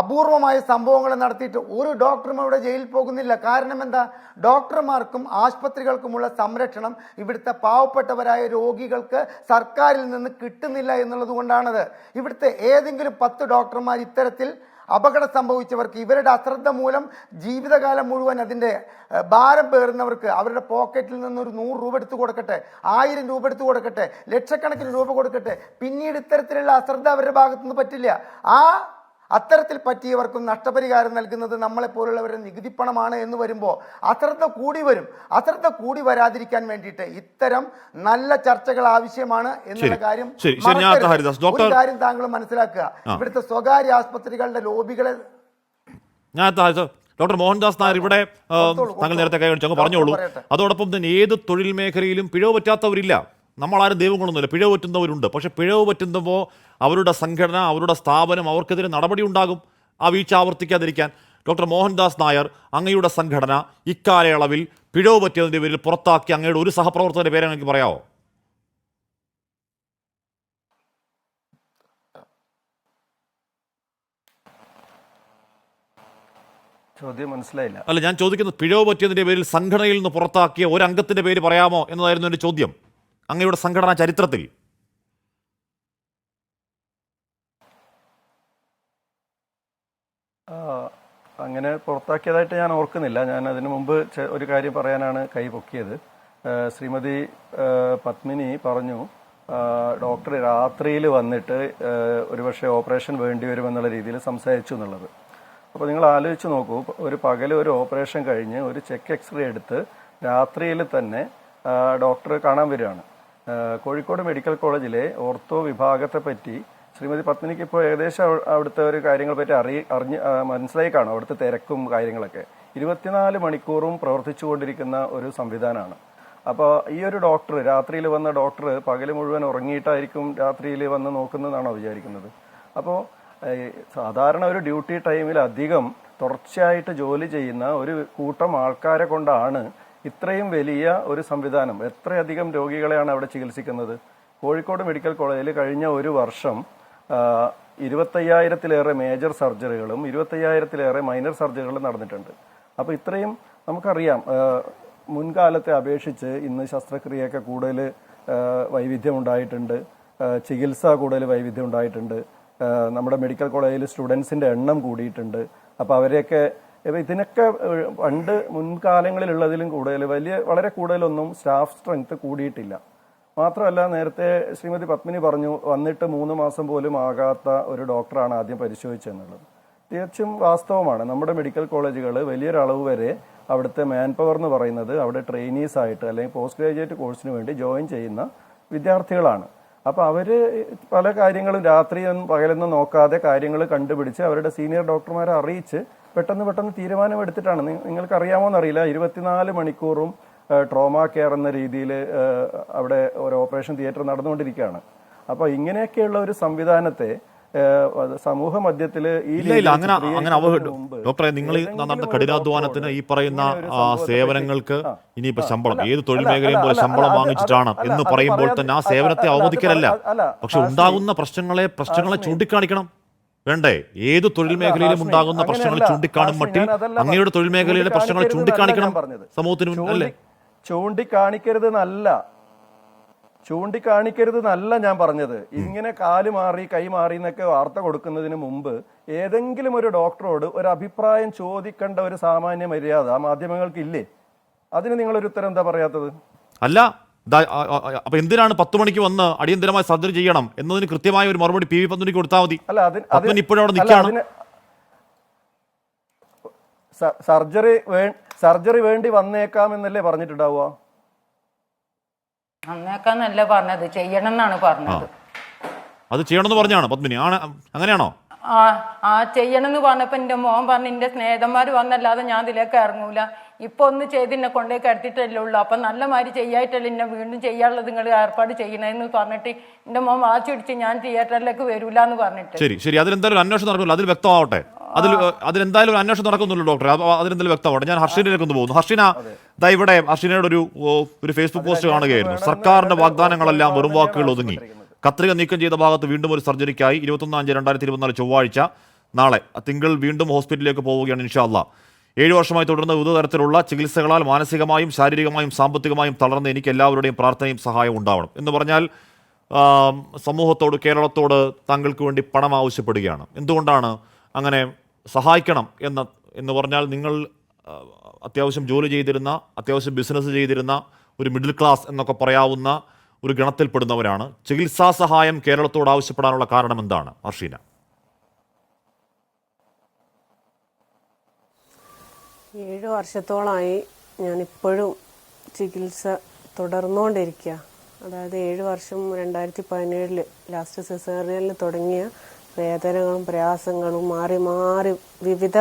അപൂർവമായ സംഭവങ്ങൾ നടത്തിയിട്ട് ഒരു ഡോക്ടറും ഇവിടെ ജയിലിൽ പോകുന്നില്ല. കാരണം എന്താ? ഡോക്ടർമാർക്കും ആശുപത്രികൾക്കുമുള്ള സംരക്ഷണം ഇവിടുത്തെ പാവപ്പെട്ടവരായ രോഗികൾക്ക് സർക്കാരിൽ നിന്ന് കിട്ടുന്നില്ല എന്നുള്ളത് കൊണ്ടാണത്. ഇവിടുത്തെ ഏതെങ്കിലും 10 ഡോക്ടർമാർ ഇത്തരത്തിൽ അപകടം സംഭവിച്ചവർക്ക് ഇവരുടെ അശ്രദ്ധ മൂലം ജീവിതകാലം മുഴുവൻ അതിൻ്റെ ഭാരം പേറുന്നവർക്ക് അവരുടെ പോക്കറ്റിൽ നിന്നൊരു 100 രൂപ എടുത്തു കൊടുക്കട്ടെ, 1000 രൂപ എടുത്തു കൊടുക്കട്ടെ, ലക്ഷക്കണക്കിന് രൂപ കൊടുക്കട്ടെ, പിന്നീട് ഇത്തരത്തിലുള്ള അശ്രദ്ധ അവരുടെ ഭാഗത്തുനിന്ന് പറ്റില്ല. അത്തരത്തിൽ പറ്റിയവർക്കും നഷ്ടപരിഹാരം നൽകുന്നത് നമ്മളെപ്പോലുള്ളവരുടെ നികുതിപ്പണമാണ് എന്ന് വരുമ്പോൾ അശ്രദ്ധ കൂടി വരും. അശ്രദ്ധ കൂടി വരാതിരിക്കാൻ വേണ്ടിയിട്ട് ഇത്തരം നല്ല ചർച്ചകൾ ആവശ്യമാണ് എന്നുള്ള കാര്യം കാര്യം താങ്കൾ മനസ്സിലാക്കുക. ഇവിടുത്തെ സ്വകാര്യ ആശുപത്രികളുടെ ലോബികളെ ഡോക്ടർ മോഹൻദാസ് നായർ ഇവിടെ താങ്കൾ നേരത്തെ കൈവടിച്ചങ്ങ് പറഞ്ഞോളൂ. അതോടൊപ്പം തന്നെ ഏത് തൊഴിൽ മേഖലയിലും പിഴവ് പറ്റാത്തവരില്ല. നമ്മളാരും ദൈവങ്ങളൊന്നുമില്ല, പിഴവ് പറ്റുന്നവരുണ്ട്. പക്ഷെ പിഴവ് പറ്റുമ്പോൾ അവരുടെ സംഘടന, അവരുടെ സ്ഥാപനം, അവർക്കെതിരെ നടപടി ഉണ്ടാകും ആ വീഴ്ച ആവർത്തിക്കാതിരിക്കാൻ. ഡോക്ടർ മോഹൻദാസ് നായർ, അങ്ങയുടെ സംഘടന ഇക്കാലയളവിൽ പിഴവ് പറ്റിയതിൻ്റെ പേരിൽ പുറത്താക്കി അങ്ങയുടെ ഒരു സഹപ്രവർത്തകന്റെ പേരെ എനിക്ക് പറയാമോ? ചോദ്യം മനസ്സിലായില്ല. അല്ല, ഞാൻ ചോദിക്കുന്നത് പിഴവ് പറ്റിയതിൻ്റെ പേരിൽ സംഘടനയിൽ നിന്ന് പുറത്താക്കിയ ഒരു അംഗത്തിന്റെ പേര് പറയാമോ എന്നതായിരുന്നു എൻ്റെ ചോദ്യം. അങ്ങയുടെ സംഘടനാ ചരിത്രത്തിൽ അങ്ങനെ പുറത്താക്കിയതായിട്ട് ഞാൻ ഓർക്കുന്നില്ല. ഞാൻ അതിനു മുമ്പ് ഒരു കാര്യം പറയാനാണ് കൈ പൊക്കിയത്. ശ്രീമതി പത്മിനി പറഞ്ഞു ഡോക്ടർ രാത്രിയിൽ വന്നിട്ട് ഒരുപക്ഷെ ഓപ്പറേഷൻ വേണ്ടി വരുമെന്നുള്ള രീതിയിൽ സംസാരിച്ചു എന്നുള്ളത്. അപ്പോൾ നിങ്ങൾ ആലോചിച്ച് നോക്കൂ, ഒരു പകൽ ഒരു ഓപ്പറേഷൻ കഴിഞ്ഞ് ഒരു ചെക്ക് എക്സ്റേ എടുത്ത് രാത്രിയിൽ തന്നെ ഡോക്ടറെ കാണാൻ വരികയാണ്. കോഴിക്കോട് മെഡിക്കൽ കോളേജിലെ ഓർത്തോ വിഭാഗത്തെ പറ്റി ശ്രീമതി പത്മിനിക്ക് ഇപ്പോൾ ഏകദേശം അവിടുത്തെ ഒരു കാര്യങ്ങളെ പറ്റി അറിഞ്ഞ് മനസ്സിലായി കാണും. അവിടുത്തെ തിരക്കും കാര്യങ്ങളൊക്കെ 24 മണിക്കൂറും പ്രവർത്തിച്ചു കൊണ്ടിരിക്കുന്ന ഒരു സംവിധാനമാണ്. അപ്പോൾ ഈ ഒരു ഡോക്ടർ, രാത്രിയിൽ വന്ന ഡോക്ടർ പകൽ മുഴുവൻ ഉറങ്ങിയിട്ടായിരിക്കും രാത്രിയിൽ വന്ന് നോക്കുന്നതാണോ വിചാരിക്കുന്നത്? അപ്പോൾ സാധാരണ ഒരു ഡ്യൂട്ടി ടൈമിൽ അധികം തുടർച്ചയായിട്ട് ജോലി ചെയ്യുന്ന ഒരു കൂട്ടം ആൾക്കാരെ കൊണ്ടാണ് ഇത്രയും വലിയ ഒരു സംവിധാനം, എത്രയധികം രോഗികളെയാണ് അവിടെ ചികിത്സിക്കുന്നത്. കോഴിക്കോട് മെഡിക്കൽ കോളേജിൽ കഴിഞ്ഞ ഒരു വർഷം 25,000-ലേറെ മേജർ സർജറികളും 25,000-ലേറെ മൈനർ സർജറികളും നടന്നിട്ടുണ്ട്. അപ്പോൾ ഇത്രയും നമുക്കറിയാം, മുൻകാലത്തെ അപേക്ഷിച്ച് ഇന്ന് ശസ്ത്രക്രിയയൊക്കെ കൂടുതൽ വൈവിധ്യം ഉണ്ടായിട്ടുണ്ട്, ചികിത്സ കൂടുതൽ വൈവിധ്യം ഉണ്ടായിട്ടുണ്ട്, നമ്മുടെ മെഡിക്കൽ കോളേജിൽ സ്റ്റുഡൻസിൻ്റെ എണ്ണം കൂടിയിട്ടുണ്ട്. അപ്പോൾ അവരെയൊക്കെ ഇതിനൊക്കെ പണ്ട് മുൻകാലങ്ങളിലുള്ളതിലും കൂടുതൽ വളരെ കൂടുതലൊന്നും സ്റ്റാഫ് സ്ട്രെങ്ത് കൂടിയിട്ടില്ല. മാത്രമല്ല, നേരത്തെ ശ്രീമതി പത്മിനി പറഞ്ഞു വന്നിട്ട് 3 മാസം പോലും ആകാത്ത ഒരു ഡോക്ടറാണ് ആദ്യം പരിശോധിച്ചെന്നുള്ളത്. തികച്ചും വാസ്തവമാണ്. നമ്മുടെ മെഡിക്കൽ കോളേജുകൾ വലിയൊരളവ് വരെ അവിടുത്തെ മാൻ പവർ എന്ന് പറയുന്നത് അവിടെ ട്രെയിനീസ് ആയിട്ട് അല്ലെങ്കിൽ പോസ്റ്റ് ഗ്രാജുവേറ്റ് കോഴ്സിന് വേണ്ടി ജോയിൻ ചെയ്യുന്ന വിദ്യാർത്ഥികളാണ്. അപ്പോൾ അവർ പല കാര്യങ്ങളും രാത്രിയൊന്നും പകലൊന്നും നോക്കാതെ കാര്യങ്ങൾ കണ്ടുപിടിച്ച് അവരുടെ സീനിയർ ഡോക്ടർമാരെ അറിയിച്ച് പെട്ടെന്ന് തീരുമാനമെടുത്തിട്ടാണ്. നിങ്ങൾക്കറിയാമോന്നറിയില്ല, 24 മണിക്കൂറും ട്രോമ കെയർ എന്ന രീതിയിൽ അവിടെ ഒരു ഓപ്പറേഷൻ തിയേറ്റർ നടന്നുകൊണ്ടിരിക്കുകയാണ്. അപ്പോൾ ഇങ്ങനെയൊക്കെയുള്ള ഒരു സംവിധാനത്തെ സമൂഹ മധ്യത്തിൽ ഡോക്ടറെ, നിങ്ങൾ നടന്ന കഠിനാധ്വാനത്തിന് ഈ പറയുന്ന സേവനങ്ങൾക്ക് ഇനിയിപ്പോ ശമ്പളം, ഏത് തൊഴിൽ മേഖലയും പോലെ ശമ്പളം വാങ്ങിച്ചിട്ടാണ് എന്ന് പറയുമ്പോൾ തന്നെ ആ സേവനത്തെ അവമതിക്കലല്ല. പക്ഷെ ഉണ്ടാകുന്ന പ്രശ്നങ്ങളെ ചൂണ്ടിക്കാണിക്കണം, വേണ്ടേ? ഏത് തൊഴിൽ മേഖലയിലും ഉണ്ടാകുന്ന പ്രശ്നങ്ങൾ ചൂണ്ടിക്കാണും മട്ടിൽ അങ്ങയുടെ തൊഴിൽ മേഖലയിലെ പ്രശ്നങ്ങൾ ചൂണ്ടിക്കാണിക്കണം സമൂഹത്തിന് അല്ലേ? ചൂണ്ടിക്കാണിക്കരുതെന്നല്ല ഞാൻ പറഞ്ഞത്. ഇങ്ങനെ കാല് മാറി കൈ മാറി എന്നൊക്കെ വാർത്ത കൊടുക്കുന്നതിന് മുമ്പ് ഏതെങ്കിലും ഒരു ഡോക്ടറോട് ഒരു അഭിപ്രായം ചോദിക്കേണ്ട ഒരു സാമാന്യ മര്യാദ മാധ്യമങ്ങൾക്ക് ഇല്ലേ? അതിന് നിങ്ങളൊരു ഉത്തരം എന്താ പറയാത്തത്? അല്ല, അപ്പൊ എന്തിനാണ് 10 മണിക്ക് വന്ന് അടിയന്തരമായി സർജറി ചെയ്യണം എന്നതിന് കൃത്യമായ ഒരു മറുപടി PV പത്മിനിക്ക് കൊടുത്താൽ മതി. ഇപ്പോഴവിടെ നിൽക്കുകയാണ്. സർജറി വേണ്ടി വന്നേക്കാം എന്നല്ലേ പറഞ്ഞിട്ടുണ്ടാവുക? വന്നേക്കാന്നല്ല പറഞ്ഞത്, ചെയ്യണം എന്നാണ് പറഞ്ഞത്. അത് ചെയ്യണമെന്ന് പറഞ്ഞാണ് പത്മിനി, അങ്ങനെയാണോ? ചെയ്യണം എന്ന് പറഞ്ഞപ്പോ എന്റെ മോൻ പറഞ്ഞു എന്റെ സ്നേഹിതന്മാർ വന്നല്ലാതെ ഞാൻ ഇതിലേക്ക് ഇറങ്ങൂല, ഇപ്പൊ ഒന്ന് ചെയ്ത് എന്നെ കൊണ്ടേക്ക് എടുത്തിട്ടല്ലേ ഉള്ളൂ, അപ്പൊ നല്ല മാതിരി ചെയ്യായിട്ടല്ലേ എന്നെ വീണ്ടും ചെയ്യാനുള്ളത് നിങ്ങൾ ഏർപ്പാട് ചെയ്യണമെന്ന് പറഞ്ഞിട്ട് എന്റെ മോൻ വാശി പിടിച്ച് ഞാൻ തിയേറ്ററിലേക്ക് വരൂല എന്ന് പറഞ്ഞിട്ട്. ശരി, അതിലെന്തായാലും ഒരു അന്വേഷണം നടക്കുമല്ലോ, അതിൽ വ്യക്തമാവട്ടെ. അതിലെന്തായാലും ഒരു അന്വേഷണം നടക്കുന്നുള്ളൂ ഡോക്ടർ, അതിലെന്തായാലും വ്യക്തമാവട്ടെ. ഞാൻ ഹർഷീനയിലേക്ക് ഒന്ന് പോകുന്നു. ഹർഷീന, ഇവിടെ ഹർഷീനയുടെ ഒരു ഫേസ്ബുക്ക് പോസ്റ്റ് കാണുകയായിരുന്നു. സർക്കാരിന്റെ വാഗ്ദാനങ്ങളെല്ലാം വെറും വാക്കുകൾ ഒതുങ്ങി, കത്രിക നീക്കം ചെയ്ത ഭാഗത്ത് വീണ്ടും ഒരു സർജറിക്കായി 21/5/2024 ചൊവ്വാഴ്ച നാളെ തിങ്കൾ വീണ്ടും ഹോസ്പിറ്റലിലേക്ക് പോവുകയാണ് ഇൻഷാ അല്ലാഹ്. 7 വർഷമായി തുടർന്ന വിവിധ തരത്തിലുള്ള ചികിത്സകളാൽ മാനസികമായും ശാരീരികമായും സാമ്പത്തികമായും തളർന്ന എനിക്ക് എല്ലാവരുടെയും പ്രാർത്ഥനയും സഹായവും ഉണ്ടാവണം എന്ന് പറഞ്ഞാൽ സമൂഹത്തോട്, കേരളത്തോട് താങ്കൾക്ക് വേണ്ടി പണം ആവശ്യപ്പെടുകയാണ്. എന്തുകൊണ്ടാണ് അങ്ങനെ സഹായിക്കണം എന്ന് പറഞ്ഞാൽ നിങ്ങൾ അത്യാവശ്യം ജോലി ചെയ്തിരുന്ന, അത്യാവശ്യം ബിസിനസ് ചെയ്തിരുന്ന ഒരു മിഡിൽ ക്ലാസ് എന്നൊക്കെ പറയാവുന്ന ഒരു ഗണത്തിൽപ്പെടുന്നവരാണ്. ചികിത്സാ സഹായം കേരളത്തോട് ആവശ്യപ്പെടാനുള്ള കാരണം എന്താണ് ഹർഷീന? 7 വർഷത്തോളമായി ഞാനിപ്പോഴും ചികിത്സ തുടർന്നുകൊണ്ടിരിക്കുക. അതായത് 7 വർഷം 2017 ലാസ്റ്റ് സിസേറിയനിൽ തുടങ്ങിയ വേദനകളും പ്രയാസങ്ങളും മാറി മാറി വിവിധ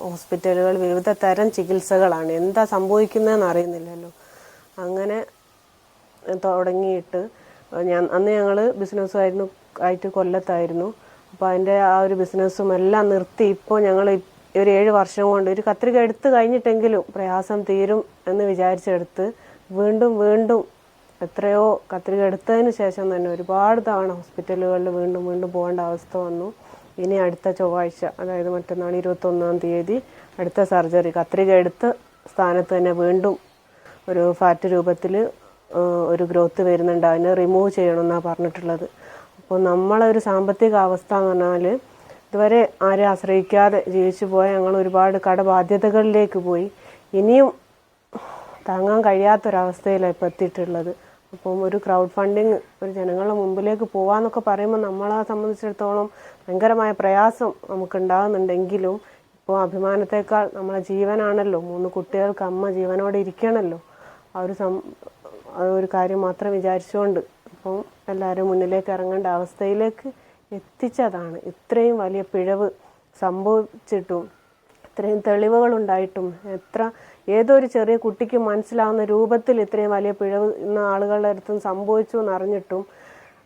ഹോസ്പിറ്റലുകൾ, വിവിധ തരം ചികിത്സകളാണ്. എന്താ സംഭവിക്കുന്നതെന്ന് അറിയുന്നില്ലല്ലോ. അങ്ങനെ തുടങ്ങിയിട്ട് അന്ന് ഞങ്ങൾ ബിസിനസ്സുമായിട്ട് കൊല്ലത്തായിരുന്നു. അപ്പോൾ അതിൻ്റെ ആ ഒരു ബിസിനസ്സും എല്ലാം നിർത്തി ഇപ്പോൾ ഞങ്ങൾ ഒരു 7 വർഷം കൊണ്ട് ഒരു കത്രിക എടുത്ത് കഴിഞ്ഞിട്ടെങ്കിലും പ്രയാസം തീരും എന്ന് വിചാരിച്ചെടുത്ത് വീണ്ടും എത്രയോ കത്രിക എടുത്തതിന് ശേഷം തന്നെ ഒരുപാട് തവണ ഹോസ്പിറ്റലുകളിൽ വീണ്ടും പോകേണ്ട അവസ്ഥ വന്നു. ഇനി അടുത്ത ചൊവ്വാഴ്ച, അതായത് മറ്റന്നാൾ 21-ാം തീയതി അടുത്ത സർജറി, കത്രിക എടുത്ത സ്ഥാനത്ത് തന്നെ വീണ്ടും ഒരു ഫാറ്റ് രൂപത്തിൽ ഒരു ഗ്രോത്ത് വരുന്നുണ്ട്, അതിനെ റിമൂവ് ചെയ്യണമെന്നാണ് പറഞ്ഞിട്ടുള്ളത്. അപ്പോൾ നമ്മളൊരു സാമ്പത്തിക അവസ്ഥ എന്ന് പറഞ്ഞാൽ ഇതുവരെ ആരെ ആശ്രയിക്കാതെ ജീവിച്ചു പോയ ഞങ്ങൾ ഒരുപാട് കടബാധ്യതകളിലേക്ക് പോയി. ഇനിയും താങ്ങാൻ കഴിയാത്തൊരവസ്ഥയിലാണ് ഇപ്പോൾ എത്തിയിട്ടുള്ളത്. അപ്പം ഒരു ക്രൗഡ് ഫണ്ടിങ്, ഒരു ജനങ്ങളുടെ മുമ്പിലേക്ക് പോകാമെന്നൊക്കെ പറയുമ്പോൾ നമ്മളെ സംബന്ധിച്ചിടത്തോളം ഭയങ്കരമായ പ്രയാസം നമുക്കുണ്ടാകുന്നുണ്ടെങ്കിലും ഇപ്പോൾ അഭിമാനത്തേക്കാൾ നമ്മളെ ജീവനാണല്ലോ. 3 കുട്ടികൾക്ക് അമ്മ ജീവനോടെ ഇരിക്കണമല്ലോ. ആ ഒരു കാര്യം മാത്രം വിചാരിച്ചുകൊണ്ട് ഇപ്പം എല്ലാവരും മുന്നിലേക്ക് ഇറങ്ങേണ്ട അവസ്ഥയിലേക്ക് എത്തിച്ചതാണ്. ഇത്രയും വലിയ പിഴവ് സംഭവിച്ചിട്ടും ഇത്രയും തെളിവുകളുണ്ടായിട്ടും ഏതോ ഒരു ചെറിയ കുട്ടിക്ക് മനസ്സിലാവുന്ന രൂപത്തിൽ ഇത്രയും വലിയ പിഴവ് ഇന്ന് ആളുകളുടെ അടുത്തും സംഭവിച്ചു എന്നറിഞ്ഞിട്ടും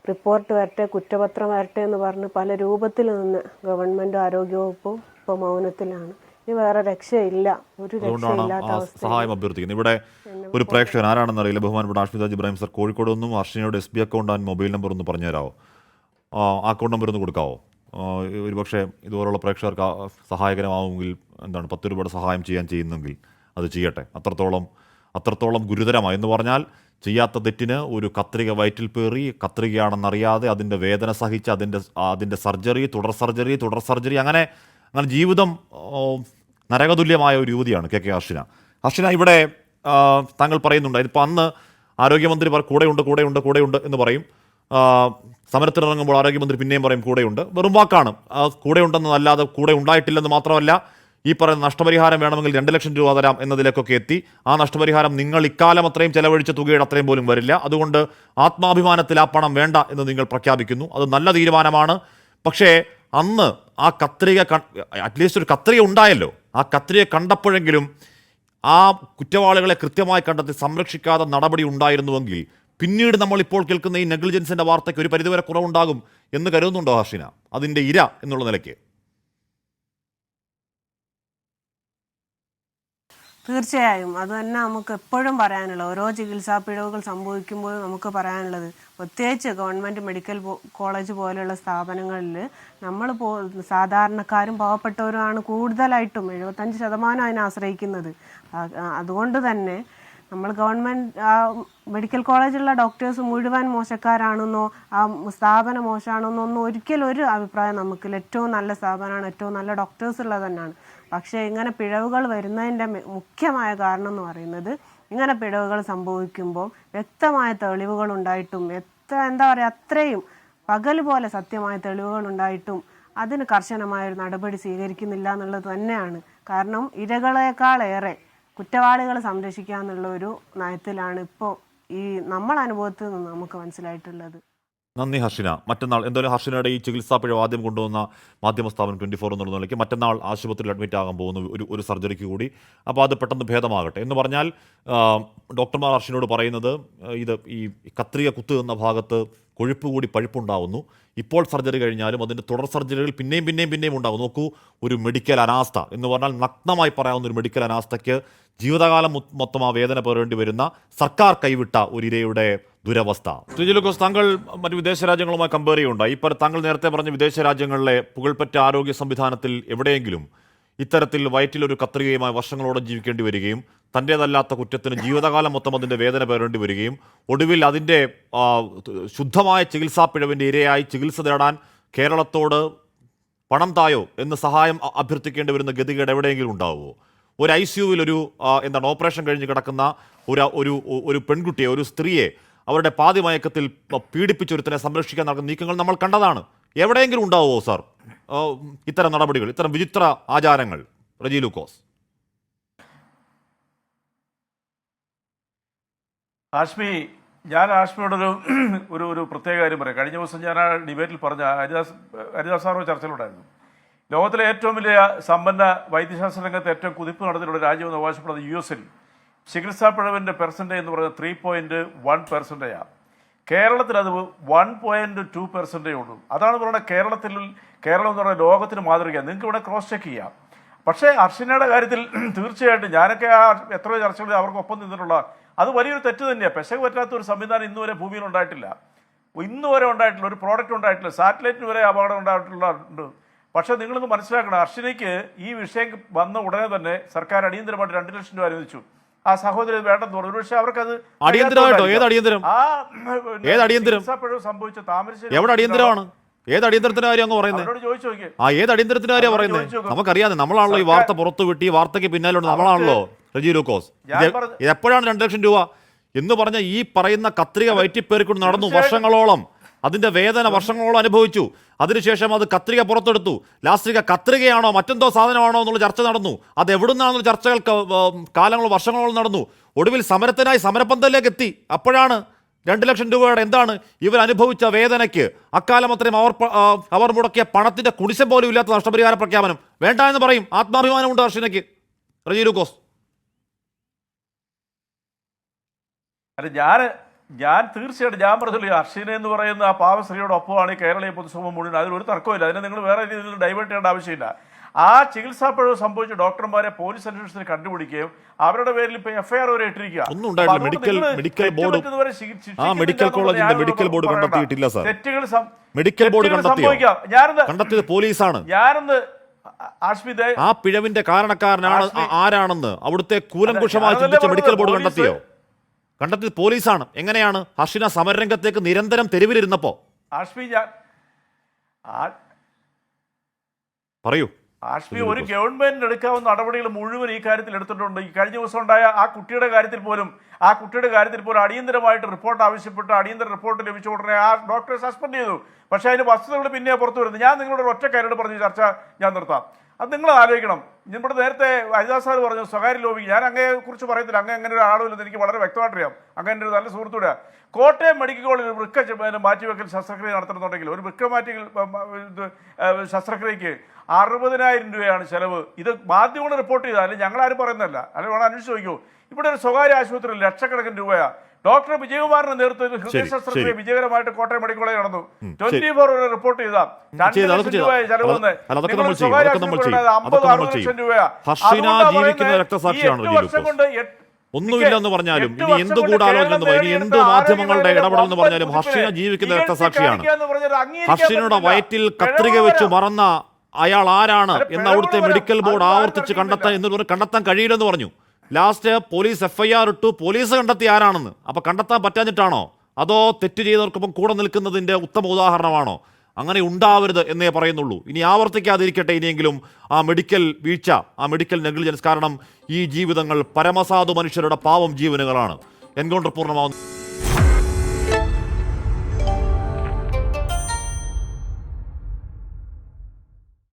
റിപ്പോർട്ട് വരട്ടെ, കുറ്റപത്രം വരട്ടെ എന്ന് പറഞ്ഞ് പല രൂപത്തിൽ നിന്ന് ഗവൺമെൻറ് ആരോഗ്യവകുപ്പും ഇപ്പോൾ മൗനത്തിലാണ്. ഇനി വേറെ രക്ഷയില്ല, ഒരു രക്ഷയില്ലാത്ത അവസ്ഥ. സഹായം അഭ്യർത്ഥിക്കുന്നു. ഇവിടെ ഒരു പ്രേക്ഷകൻ ആരാണെന്ന് അറിയില്ല, ബഹുമാനപ്പെട്ട ആഷ്മിതാജ് ഇബ്രാഹിം സർ, കോഴിക്കോട് നിന്നും ഹർഷിനയുടെ SB account and mobile number ഒന്ന് പറഞ്ഞു തരാമോ? അക്കൗണ്ട് നമ്പർ ഒന്ന് കൊടുക്കാവോ? ഒരുപക്ഷെ ഇതുപോലുള്ള പ്രേക്ഷകർക്ക് സഹായകരമാവുമെങ്കിൽ, എന്താണ് 10 രൂപയുടെ സഹായം ചെയ്യുന്നെങ്കിൽ അത് ചെയ്യട്ടെ. അത്രത്തോളം ഗുരുതരമായി എന്ന് പറഞ്ഞാൽ ചെയ്യാത്ത തെറ്റിന് ഒരു കത്രിക വയറ്റിൽ പേറി, കത്രികയാണെന്നറിയാതെ അതിൻ്റെ വേദന സഹിച്ച് അതിൻ്റെ സർജറി, തുടർ സർജറി, അങ്ങനെ ജീവിതം നരകതുല്യമായ ഒരു യുവതിയാണ് KK ഹർഷിന. ഹർഷിന, ഇവിടെ താങ്കൾ പറയുന്നുണ്ട്, ഇതിപ്പോൾ അന്ന് ആരോഗ്യമന്ത്രി കൂടെയുണ്ട് എന്ന് പറയും, സമരത്തിനിറങ്ങുമ്പോൾ ആരോഗ്യമന്ത്രി പിന്നെയും പറയും കൂടെയുണ്ട്. വെറും വാക്കാണ്. കൂടെയുണ്ടെന്നല്ലാതെ കൂടെ ഉണ്ടായിട്ടില്ലെന്ന് മാത്രമല്ല, ഈ പറയുന്ന നഷ്ടപരിഹാരം വേണമെങ്കിൽ 2 ലക്ഷം രൂപ തരാം എന്നതിലേക്കൊക്കെ എത്തി. ആ നഷ്ടപരിഹാരം നിങ്ങൾ ഇക്കാലം അത്രയും ചെലവഴിച്ച തുകയുടെ അത്രയും പോലും വരില്ല. അതുകൊണ്ട് ആത്മാഭിമാനത്തിൽ ആ പണം വേണ്ട എന്ന് നിങ്ങൾ പ്രഖ്യാപിക്കുന്നു. അത് നല്ല തീരുമാനമാണ്. പക്ഷേ അന്ന് ആ കത്രിക, അറ്റ്ലീസ്റ്റ് ഒരു കത്രിക ഉണ്ടായല്ലോ, ആ കത്രിക കണ്ടപ്പോഴെങ്കിലും ആ കുറ്റവാളികളെ കൃത്യമായി കണ്ടെത്തി സംരക്ഷിക്കാതെ നടപടി ഉണ്ടായിരുന്നുവെങ്കിൽ പിന്നീട് നമ്മൾ ഇപ്പോൾ കേൾക്കുന്ന ഈ നെഗ്ലിജൻസിന്റെ വാർത്തയ്ക്ക് ഒരു പരിധിവരെ കുറവുണ്ടാകും എന്ന് കരുതുന്നുണ്ടോ ഹർഷിന, അതിൻ്റെ ഇര എന്നുള്ള നിലയ്ക്ക്? തീർച്ചയായും അത് തന്നെ നമുക്ക് എപ്പോഴും പറയാനുള്ളത്. ഓരോ ചികിത്സാ പിഴവുകൾ സംഭവിക്കുമ്പോഴും നമുക്ക് പറയാനുള്ളത്, പ്രത്യേകിച്ച് ഗവൺമെൻറ് മെഡിക്കൽ കോളേജ് പോലെയുള്ള സ്ഥാപനങ്ങളിൽ നമ്മൾ സാധാരണക്കാരും പാവപ്പെട്ടവരുമാണ് കൂടുതലായിട്ടും 75% അതിനെ ആശ്രയിക്കുന്നത്. അതുകൊണ്ട് തന്നെ നമ്മൾ മെഡിക്കൽ കോളേജിലുള്ള ഡോക്ടേഴ്സ് മുഴുവൻ മോശക്കാരാണെന്നോ ആ സ്ഥാപനം മോശമാണെന്നോ ഒന്നും ഒരിക്കലും ഒരു അഭിപ്രായം നമുക്കില്ല. ഏറ്റവും നല്ല സ്ഥാപനമാണ്, ഏറ്റവും നല്ല ഡോക്ടേഴ്സ് ഉള്ളത് തന്നെയാണ്. പക്ഷേ ഇങ്ങനെ പിഴവുകൾ വരുന്നതിൻ്റെ മുഖ്യമായ കാരണം എന്ന് പറയുന്നത്, ഇങ്ങനെ പിഴവുകൾ സംഭവിക്കുമ്പോൾ വ്യക്തമായ തെളിവുകൾ ഉണ്ടായിട്ടും, അത്രയും പകൽ പോലെ സത്യമായ തെളിവുകൾ ഉണ്ടായിട്ടും അതിന് കർശനമായൊരു നടപടി സ്വീകരിക്കുന്നില്ല എന്നുള്ളത് തന്നെയാണ്. കാരണം ഇരകളെക്കാളേറെ കുറ്റവാളികളെ സംരക്ഷിക്കുക എന്നുള്ള ഒരു നയത്തിലാണ് ഇപ്പോൾ ഈ അനുഭവത്തിൽ നിന്ന് നമുക്ക് മനസ്സിലായിട്ടുള്ളത്. നന്ദി ഹർഷിന. മറ്റന്നാൾ എന്തായാലും ഹർഷിനയുടെ ഈ ചികിത്സാ പിഴവ് ആദ്യം കൊണ്ടുവന്ന മാധ്യമ സ്ഥാപനം 24 എന്നുള്ള നിലയ്ക്ക് മറ്റന്നാൾ ആശുപത്രിയിൽ അഡ്മിറ്റ് ആകാൻ പോകുന്നു ഒരു സർജറിക്ക് കൂടി. അപ്പോൾ അത് പെട്ടെന്ന് ഭേദമാകട്ടെ എന്ന് പറഞ്ഞാൽ ഡോക്ടർമാർ ഹർഷിനോട് പറയുന്നത്, ഈ കത്രിക കുത്തു എന്ന ഭാഗത്ത് കൊഴുപ്പ് കൂടി പഴുപ്പുണ്ടാവുന്നു. ഇപ്പോൾ സർജറി കഴിഞ്ഞാലും അതിൻ്റെ തുടർ സർജറികൾ പിന്നെയും ഉണ്ടാകും. നോക്കൂ, ഒരു മെഡിക്കൽ അനാസ്ഥ എന്ന് പറഞ്ഞാൽ നഗ്നമായി പറയാവുന്ന ഒരു മെഡിക്കൽ അനാസ്ഥയ്ക്ക് ജീവിതകാലം മൊത്തം ആ വേദന പേറേണ്ടി വരുന്ന സർക്കാർ കൈവിട്ട ഒരു ഇരയുടെ ദുരവസ്ഥ. ശ്രീജിലുക്കോസ്, താങ്കൾ മറ്റ് വിദേശ രാജ്യങ്ങളുമായി കമ്പയർ ചെയ്യുന്നുണ്ടായി. ഇപ്പോൾ താങ്കൾ നേരത്തെ പറഞ്ഞ വിദേശ രാജ്യങ്ങളിലെ പുകൾപ്പറ്റ ആരോഗ്യ സംവിധാനത്തിൽ എവിടെയെങ്കിലും ഇത്തരത്തിൽ വയറ്റിലൊരു കത്രികയുമായി വർഷങ്ങളോടെ ജീവിക്കേണ്ടി വരികയും തൻ്റേതല്ലാത്ത കുറ്റത്തിന് ജീവിതകാലം മൊത്തം അതിൻ്റെ വേദന പേറേണ്ടി വരികയും ഒടുവിൽ അതിൻ്റെ ശുദ്ധമായ ചികിത്സാ പിഴവിൻ്റെ ഇരയായി ചികിത്സ തേടാൻ കേരളത്തോട് പണം തായോ എന്ന് സഹായം അഭ്യർത്ഥിക്കേണ്ടി വരുന്ന ഗതികേട് എവിടെയെങ്കിലും ഉണ്ടാവുമോ? ഒരു ICUവിൽ ഓപ്പറേഷൻ കഴിഞ്ഞ് കിടക്കുന്ന ഒരു പെൺകുട്ടിയെ, ഒരു സ്ത്രീയെ അവരുടെ പാതി മയക്കത്തിൽ പീഡിപ്പിച്ചൊരുത്തനെ സംരക്ഷിക്കാൻ നടക്കുന്ന നീക്കങ്ങൾ നമ്മൾ കണ്ടതാണ്. എവിടെയെങ്കിലും ഉണ്ടാവുമോ സാർ ഇത്തരം നടപടികൾ, ഇത്തരം വിചിത്ര ആചാരങ്ങൾ? റജി ലൂക്കോസ്. ആഷ്മി, ഞാൻ ആഷ്മിയോടൊരു ഒരു പ്രത്യേക കാര്യം പറയാം. കഴിഞ്ഞ ദിവസം ഞാൻ ആ ഡിബേറ്റിൽ പറഞ്ഞ ഹരിദാസ് സാറോ ചർച്ചയിലുണ്ടായിരുന്നു. ലോകത്തിലെ ഏറ്റവും വലിയ സമ്പന്ന വൈദ്യശാസ്ത്ര രംഗത്ത് ഏറ്റവും കുതിപ്പ് നടത്തിയിട്ടുള്ള രാജ്യമെന്ന് അവകാശപ്പെടുന്നത് US-ൽ ചികിത്സാ പിഴവിൻ്റെ പെർസെൻറ്റേജ് എന്ന് പറയുന്നത് 3.1%. കേരളത്തിൽ അത് 1.2% ഉള്ളൂ. അതാണ് പറയുന്നത് കേരളം എന്ന് പറയുന്നത് ലോകത്തിന് മാതൃകയാണ്. നിങ്ങൾക്ക് ഇവിടെ ക്രോസ് ചെക്ക് ചെയ്യാം. പക്ഷേ ഹർഷിനയുടെ കാര്യത്തിൽ തീർച്ചയായിട്ടും ഞാനൊക്കെ എത്രയോ ചർച്ചകളിൽ അവർക്കൊപ്പം നിന്നിട്ടുള്ള അത് വലിയൊരു തെറ്റ് തന്നെയാണ്. പെശക് പറ്റാത്ത ഒരു സംവിധാനം ഇന്നുവരെ ഭൂമിയിൽ ഉണ്ടായിട്ടില്ല. ഒരു പ്രോഡക്റ്റ് ഉണ്ടായിട്ടില്ല. സാറ്റലൈറ്റിന് വരെ അപകടം ഉണ്ടായിട്ടുണ്ട്. പക്ഷേ നിങ്ങളൊന്ന് മനസ്സിലാക്കണം, ഹർഷിനയ്ക്ക് ഈ വിഷയം വന്ന ഉടനെ തന്നെ സർക്കാർ അടിയന്തരമായിട്ട് 2 ലക്ഷം രൂപ അനുവദിച്ചു. ആ സഹോദരി വേണ്ടെന്ന് പറഞ്ഞു. ഒരുപക്ഷെ അവർക്കത് സംഭവിച്ച താമരശ്ശേരി എവിടെ അടിയന്തരമാണ്? ഏത് അടിയന്തരത്തിന്റെ കാര്യം അങ്ങ് പറയുന്നത്? ഏത് അടിയന്തരത്തിന്റെ കാര്യം പറയുന്നത്? നമുക്കറിയാതെ, നമ്മളാണല്ലോ ഈ വാർത്ത പുറത്തുവിട്ട് ഈ വാർത്തയ്ക്ക് പിന്നാലുണ്ട് നമ്മളാണല്ലോ. റജി ലൂക്കോസ്, എപ്പോഴാണ് 2 ലക്ഷം രൂപ എന്ന് പറഞ്ഞ ഈ പറയുന്ന കത്രിക വയറ്റിപ്പേറിക്കൊണ്ട് നടന്നു വർഷങ്ങളോളം. അതിന്റെ വേദന വർഷങ്ങളോളം അനുഭവിച്ചു. അതിനുശേഷം അത് കത്രിക പുറത്തെടുത്തു. ലാസ്റ്റിക കത്രികയാണോ മറ്റെന്തോ സാധനമാണോ എന്നുള്ള ചർച്ച നടന്നു. അത് എവിടുന്നാണെന്നുള്ള ചർച്ചകൾ വർഷങ്ങളോളം നടന്നു. ഒടുവിൽ സമരത്തിനായി സമരപന്തലിലേക്ക് എത്തി. അപ്പോഴാണ് 2 ലക്ഷം രൂപയുടെ എന്താണ് ഇവർ അനുഭവിച്ച വേദനയ്ക്ക് അക്കാലം അത്രയും അവർ മുടക്കിയ പണത്തിന്റെ കുടിശ്ശം പോലും ഇല്ലാത്ത നഷ്ടപരിഹാര പ്രഖ്യാപനം വേണ്ട എന്ന് പറയും. ആത്മാഭിമാനമുണ്ട് ഹർഷിനയ്ക്ക്. റജി ലൂക്കോസ്. അല്ല ഞാൻ തീർച്ചയായിട്ടും ഞാൻ പറഞ്ഞില്ല, അർഷീന എന്ന് പറയുന്ന ആ പാവസ്ത്രീയോടൊപ്പമാണ് ഈ കേരളീയ പൊതുസമൂഹം മുഴുവൻ. അതിലൊരു തർക്കമില്ല. അതിനെ നിങ്ങൾ വേറെ രീതിയിൽ ഡൈവേർട്ട് ചെയ്യേണ്ട ആവശ്യമില്ല. ആ ചികിത്സാ പിഴവ് സംഭവിച്ച ഡോക്ടർമാരെ പോലീസ് അന്വേഷണത്തിന് കണ്ടുപിടിക്കുകയും അവരുടെ പേരിൽ ഇപ്പൊ എഫ്ഐആർ വരെ ഇട്ടിരിക്കുക. ഒന്നും ഉണ്ടായിട്ടില്ല. മെഡിക്കൽ ബോർഡ് മെഡിക്കൽ കോളേജിന്റെ മെഡിക്കൽ ബോർഡ് കണ്ടെത്തിയിട്ടില്ല സാർ. മെഡിക്കൽ ബോർഡ് കണ്ടെത്തിയത് പോലീസാണ്. ആ പിഴവിന്റെ കാരണക്കാരനാണ് ആരാണെന്ന് അവിടുത്തെ കൂലങ്കുഷമായി ചിന്തിച്ച മെഡിക്കൽ ബോർഡ് കണ്ടെത്തിയോ? കണ്ടെത്തിയത് പോലീസാണ്. എങ്ങനെയാണ്? ഹർഷിന സമരരംഗത്തേക്ക് നിരന്തരം തെരുവിലിരുന്നപ്പോ. പറയൂ ആഷ്മി, ഒരു ഗവൺമെന്റിന് എടുക്കാവുന്ന നടപടികൾ മുഴുവൻ ഈ കാര്യത്തിൽ എടുത്തിട്ടുണ്ട്. ഈ കഴിഞ്ഞ ദിവസം ഉണ്ടായ ആ കുട്ടിയുടെ കാര്യത്തിൽ പോലും അടിയന്തരമായിട്ട് റിപ്പോർട്ട് ആവശ്യപ്പെട്ട് അടിയന്തര റിപ്പോർട്ട് ലഭിച്ച ഉടനെ ആ ഡോക്ടറെ സസ്പെൻഡ് ചെയ്തു. പക്ഷേ അതിന് വസ്തുതകൾ പിന്നെ പുറത്തു വരുന്നത്. ഞാൻ നിങ്ങളുടെ ഒരു ഒറ്റ കാര്യത്തോട് പറഞ്ഞ ചർച്ച ഞാൻ നിർത്താം. അത് നിങ്ങൾ ആലോചിക്കണം. ഇവിടെ നേരത്തെ ഹരിദാസ് സാർ പറഞ്ഞു സ്വകാര്യ ലോബി. ഞാൻ അങ്ങയെ കുറിച്ച് പറയത്തില്ല. അങ്ങനെ ഒരു ആളുമില്ലെന്ന് എനിക്ക് വളരെ വ്യക്തമായിട്ടറിയാം. അങ്ങനെ ഒരു നല്ല സുഹൃത്തൂടെ. കോട്ടയം മെഡിക്കൽ കോളേജിൽ വൃക്ക മാറ്റിവെക്കൽ ശസ്ത്രക്രിയ നടത്തുന്നുണ്ടെങ്കിൽ ഒരു വൃക്ക മാറ്റിവെക്കൽ ശസ്ത്രക്രിയക്ക് 60,000 രൂപയാണ് ചെലവ്. ഇത് മാധ്യമങ്ങൾ റിപ്പോർട്ട് ചെയ്താൽ, അല്ലെങ്കിൽ ഞങ്ങളാരും പറയുന്നതല്ല, അല്ലെങ്കിൽ വേണം അന്വേഷിച്ച് നോക്കൂ. ഇവിടെ ഒരു സ്വകാര്യ ആശുപത്രിയിൽ ലക്ഷക്കണക്കിന് രൂപയാണ്. ഡോക്ടർ വിജയകുമാറിന്റെ നേതൃത്വത്തിൽ ഹൃദയ ശസ്ത്രക്രിയ വിജയകരമായിട്ട് കോട്ടയം മെഡിക്കൽ കോളേജ് നടന്നു. 24 റിപ്പോർട്ട് ചെയ്താൽ 2 ലക്ഷം രൂപ ചെലവെന്ന്. സ്വകാര്യ ആശുപത്രി 50-60 ലക്ഷം രൂപയാണ്. ഒന്നുമില്ലെന്ന് പറഞ്ഞാലും, ഇനി എന്ത് ഗൂഢാലോചന എന്ന് പറഞ്ഞാലും, ഇനി എന്ത് മാധ്യമങ്ങളുടെ ഇടപെടൽ എന്ന് പറഞ്ഞാലും, ഹർഷിന ജീവിക്കുന്ന രക്തസാക്ഷിയാണ്. ഹർഷിനയുടെ വയറ്റിൽ കത്രിക വെച്ച് മറന്ന അയാൾ ആരാണ് എന്ന് അവിടുത്തെ മെഡിക്കൽ ബോർഡ് ആവർത്തിച്ച് കണ്ടെത്താൻ കഴിയില്ലെന്ന് പറഞ്ഞു. ലാസ്റ്റ് പോലീസ് FIR ഇട്ടു. പോലീസ് കണ്ടെത്തി ആരാണെന്ന്. അപ്പൊ കണ്ടെത്താൻ പറ്റാഞ്ഞിട്ടാണോ, അതോ തെറ്റ് ചെയ്തവർക്കൊപ്പം കൂടെ നിൽക്കുന്നതിന്റെ ഉത്തമ ഉദാഹരണമാണോ? അങ്ങനെ ഉണ്ടാവരുത് എന്നേ പറയുന്നുള്ളൂ. ഇനി ആവർത്തിക്കാതിരിക്കട്ടെ ഇനിയെങ്കിലും ആ മെഡിക്കൽ വീഴ്ച, ആ മെഡിക്കൽ നെഗ്ലിജൻസ്. കാരണം ഈ ജീവിതങ്ങൾ പരമസാധു മനുഷ്യരുടെ പാവം ജീവനുകളാണ്. എൻകൗണ്ടർ പൂർണ്ണമാവുന്നു.